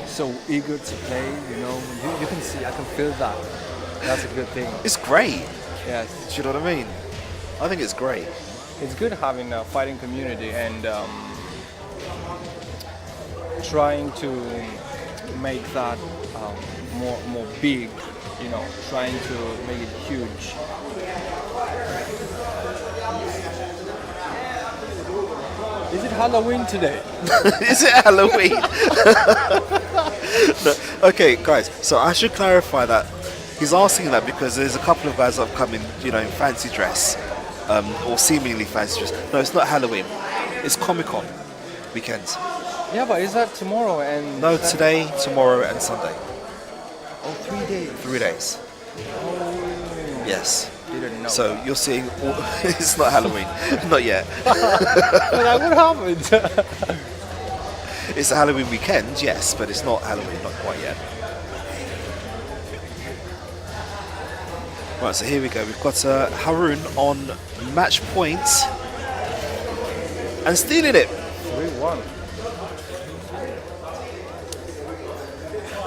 so eager to play. You know, you can see, I can feel that. That's a good thing. It's great. Yes, Do you know what I mean? I think it's great. it's good having a fighting community and trying to make that more big. You know, trying to make it huge. Is it Halloween today? Is it Halloween? No. Okay, guys. So I should clarify that he's asking that because there's a couple of guys that have come in, you know, in fancy dress, or seemingly fancy dress. No, it's not Halloween. It's Comic-Con weekend. Yeah, but is that tomorrow and? No, today, tomorrow, and Sunday. Oh, 3 days. 3 days. Yes. Didn't know. So you're seeing. It's not Halloween. Not yet. but that would happen. It's a Halloween weekend, yes, but it's not Halloween, not quite yet. Right, so here we go. We've got Harun on match point and stealing it. 3-1.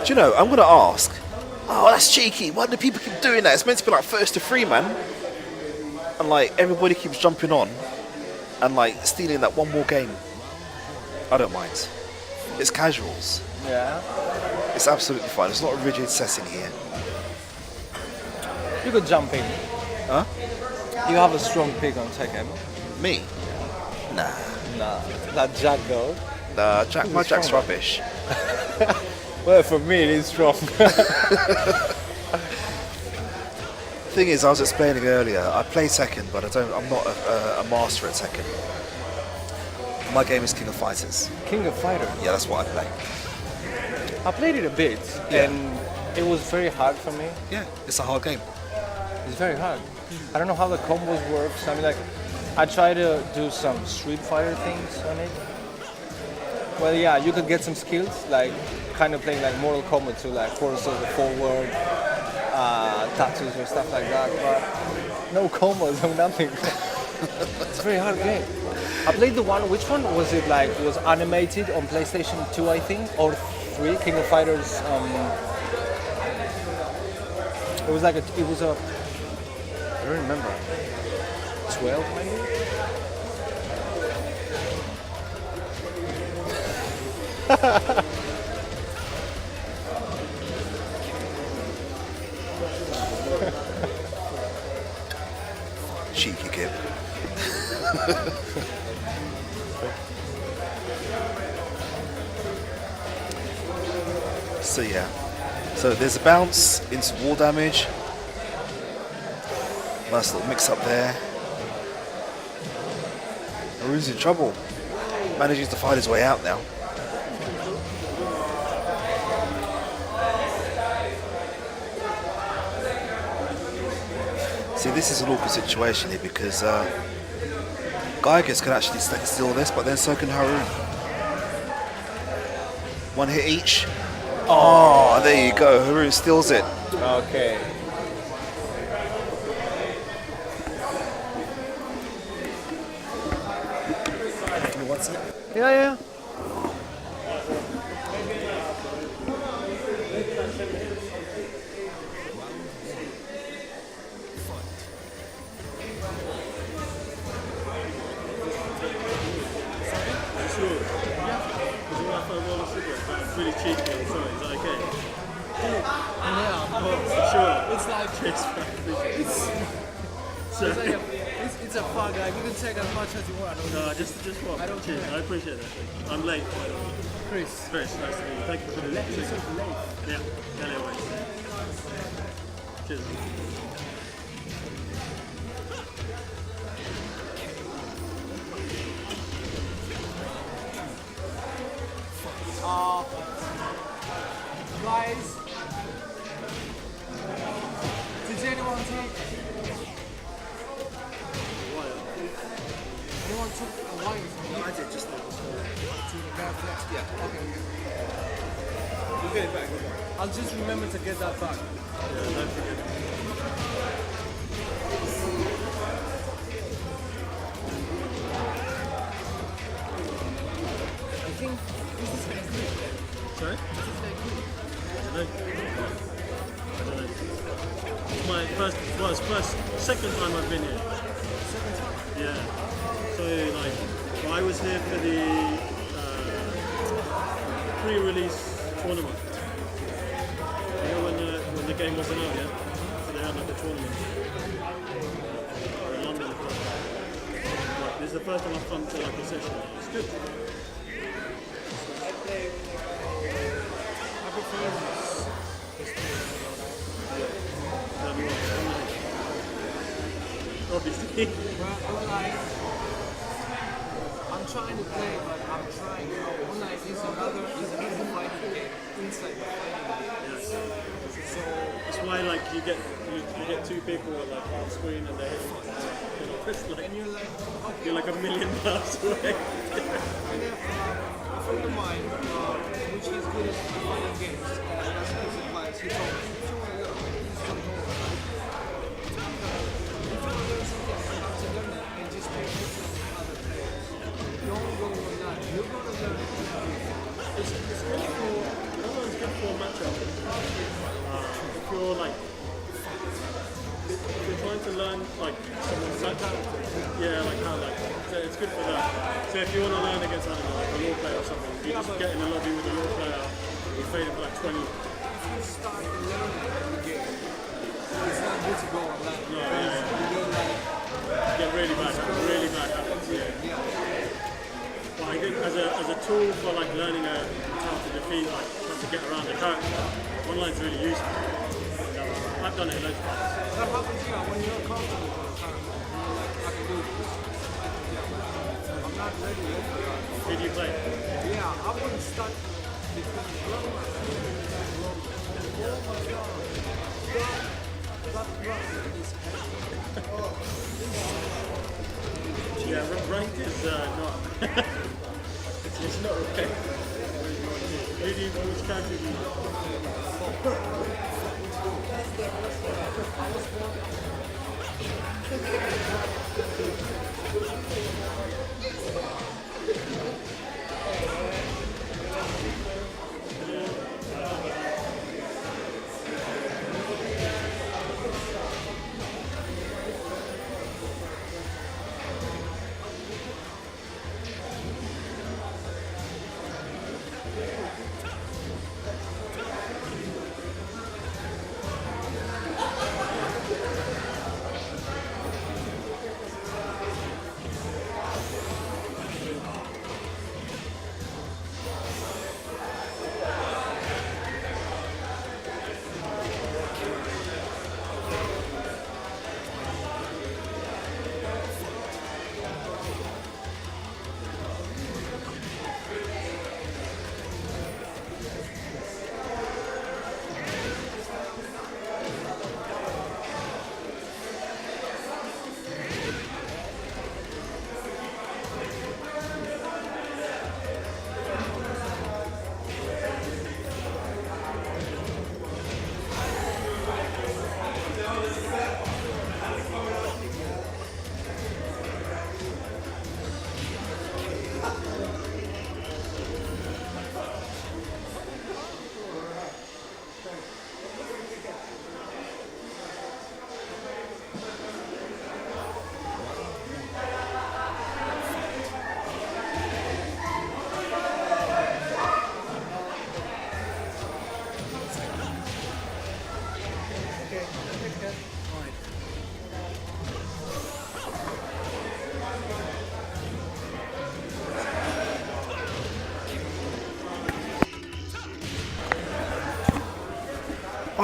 Do you know, I'm going to ask, oh, that's cheeky. Why do people keep doing that? It's meant to be like first to three, man. And like, everybody keeps jumping on and like stealing that one more game. I don't mind. It's casuals. Yeah. It's absolutely fine. It's not a rigid setting here. You could jump in. Huh? You have a strong pick on Tekken. Me? Nah. Nah. That Jack though. Nah, my Jack's stronger? rubbish. Well, for me it is strong. Thing is, I was explaining earlier, I play Tekken, but I'm not a master at Tekken. My game is King of Fighters. King of Fighters. Yeah, that's what I play. I played it a bit Yeah. and it was very hard for me. Yeah, it's a hard game. It's very hard. I don't know how the combos work. So I mean, like, I try to do some Street Fighter things on it. Well, yeah, you could get some skills, like kind of playing like Mortal Kombat to like force the forward, tattoos or stuff like that. But no combos, no nothing. It's a very hard game. I played the one. Which one was it? Like, it was animated on PlayStation 2, I think, or 3. King of Fighters. It was like I don't remember. 12 maybe? Cheeky kid. So yeah. So there's a bounce into wall damage. Nice little mix up there. Haroon's in trouble. Manages to find his way out now. See, this is an awkward situation here because Gygas can actually steal this, but then so can Haroon. One hit each. Oh, there you go. Haroon steals it. Okay. Yeah, yeah. Really cheeky, I'm sorry, is that okay? Yeah, of course. Sure. It's like it's a fun guy. You can take as much as you want. No, just what? I don't cheers. I appreciate that. I'm late. Chris, nice to meet you. Thank you for the lecture. Yeah, anyway. Cheers. Guys, did anyone take? Anyone took a wine from me? I did just now. To the guy next. Yeah. Okay. We'll get it back. I'll just remember to get that back. Yeah, don't forget. I think this is good. Sorry? This is very good. I don't know. It's my second time I've been here. Second time. Yeah. So like, well, I was here for the pre-release tournament. You know when the game wasn't out yet, so they had like a tournament in London. But this is the first time I've come to like a session. It's good. I prefer this. Obviously. Well, online, I'm trying to play, but I'm trying. Online is another fighting game inside the fighting game. Yes. So That's why like you get two people like on screen and they're it's like and you're like, okay, you're like a million miles away. I have a friend of mine, which is good at fighting games. That's his advice. He told me, if you want to go, he's told me, if you want to learn something, you have to learn it and just pay attention to other players. Don't go online. You're going to learn it. It's good for everyone's good for a matchup. If you're like if you're trying to learn like someone's matchup, yeah, like how like so it's good for that. So if you want to learn against I don't know, like a law player or something, you just get in the lobby with a law player, you fade it for like 20. If you start learning the game, it's not good to go online. No, You go like, get really bad habits. Yeah. But I think as a tool for like learning how to defeat, like how to get around the character, online's really useful. I've done it loads of times. that happens, yeah, when you're comfortable for the time. You're like, I can do this. Yeah, I'm not ready yet for that. Did you play? Yeah, I wouldn't start because grandma. Oh my god. That run is Yeah, ranked is not. it's not okay. Which character do you?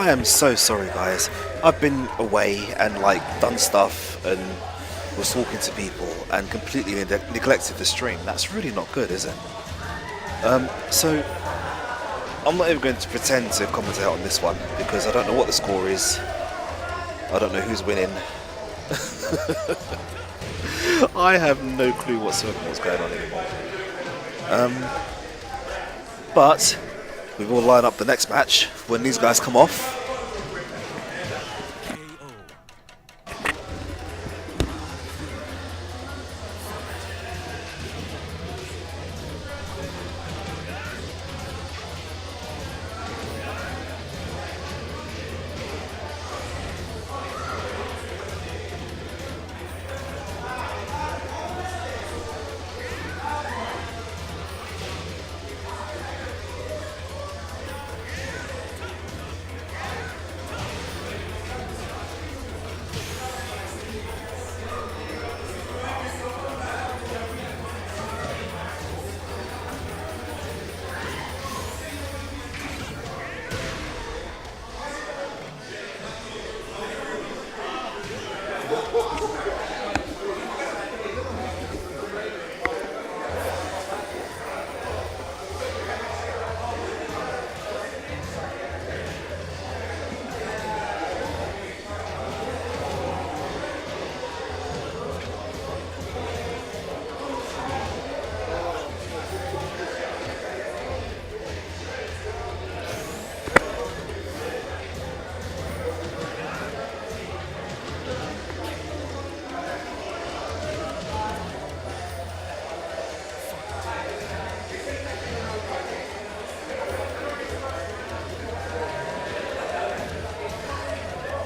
I am so sorry, guys. I've been away and like done stuff and was talking to people and completely neglected the stream. That's really not good, is it? So I'm not even going to pretend to commentate on this one because I don't know what the score is. I don't know who's winning. I have no clue whatsoever what's going on anymore. But we will line up the next match when these guys come off.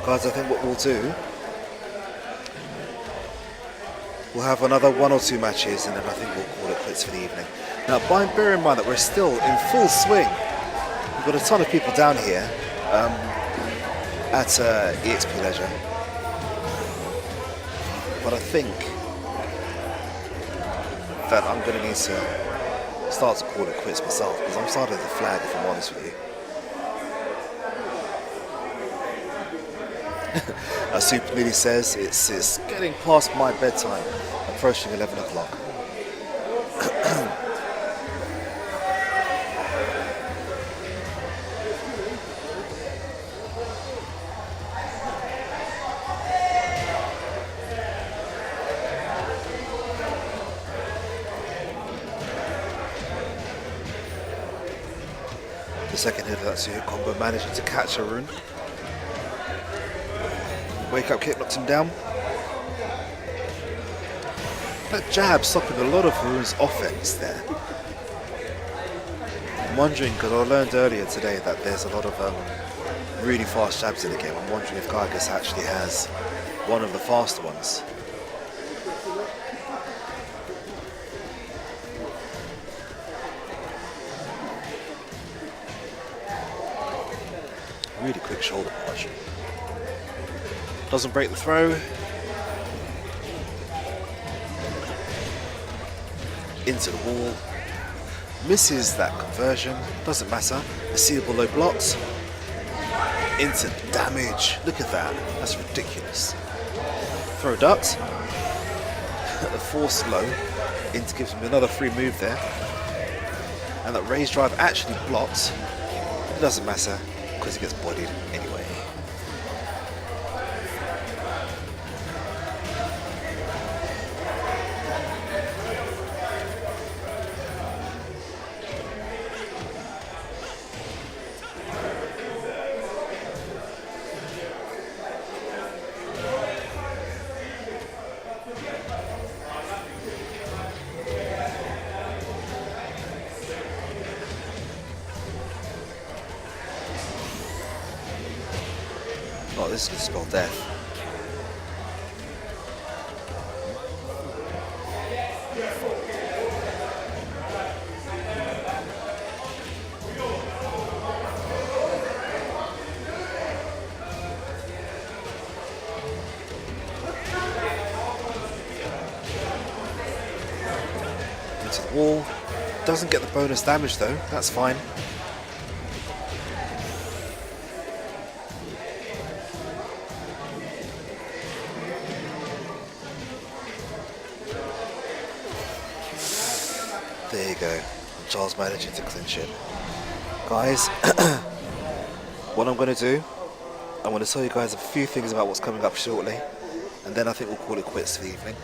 Guys, I think what we'll do, we'll have another 1 or 2 matches and then I think we'll call it quits for the evening. Now, bear in mind that we're still in full swing. We've got a ton of people down here at EXP Leisure. But I think that I'm going to need to start to call it quits myself because I'm starting to flag, if I'm honest with you. As Super Nearly says, it's getting past my bedtime, approaching 11 o'clock. The second hit of that Suyo combo managing to catch a rune. Wake up kick knocks him down. That jab stopping a lot of Haroon's offense there. I'm wondering, because I learned earlier today that there's a lot of really fast jabs in the game. I'm wondering if Gygas actually has one of the faster ones. Really quick shoulder punch. Doesn't break the throw. Into the wall. Misses that conversion. Doesn't matter. The seeable low blocks. Into damage. Look at that. That's ridiculous. Throw ducks. The force low. Into gives him another free move there. And that raise drive actually blocks. It doesn't matter because he gets bodied anyway. Oh, this is going to spell death. Into the wall. Doesn't get the bonus damage though, that's fine. There you go. Charles managing to clinch it. Guys, what I'm going to do, I'm going to tell you guys a few things about what's coming up shortly, and then I think we'll call it quits for the evening.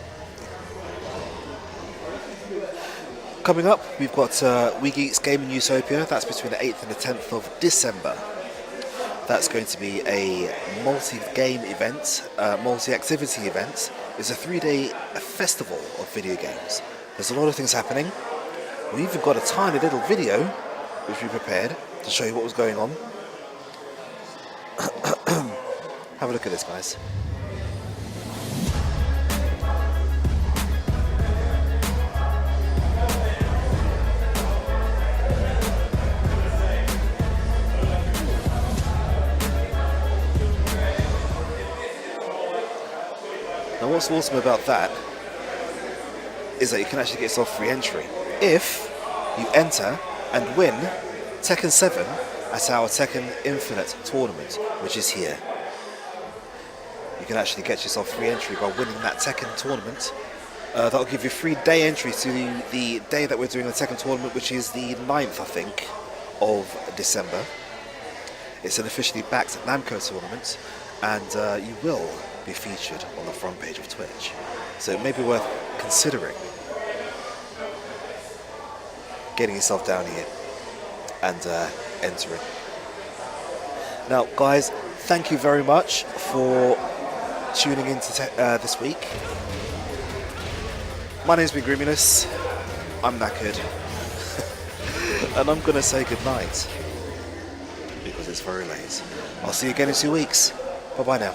Coming up, we've got WeGeeks Gaming Utopia. That's between the 8th and the 10th of December. That's going to be a multi-game event, multi-activity event. It's a 3-day festival of video games. There's a lot of things happening. We even got a tiny little video which we prepared to show you what was going on. Have a look at this, guys. Now what's awesome about that is that you can actually get yourself free entry if you enter and win Tekken 7 at our Tekken Infinite tournament, which is here. You can actually get yourself free entry by winning that Tekken tournament. That'll give you free day entry to the day that we're doing the Tekken tournament, which is the 9th, I think, of December. It's an officially backed Namco tournament, and you will be featured on the front page of Twitch. So it may be worth considering getting yourself down here and entering. Now, guys, thank you very much for tuning in to this week. My name's been Griminous. I'm knackered. And I'm going to say goodnight because it's very late. I'll see you again in 2 weeks. Bye-bye now.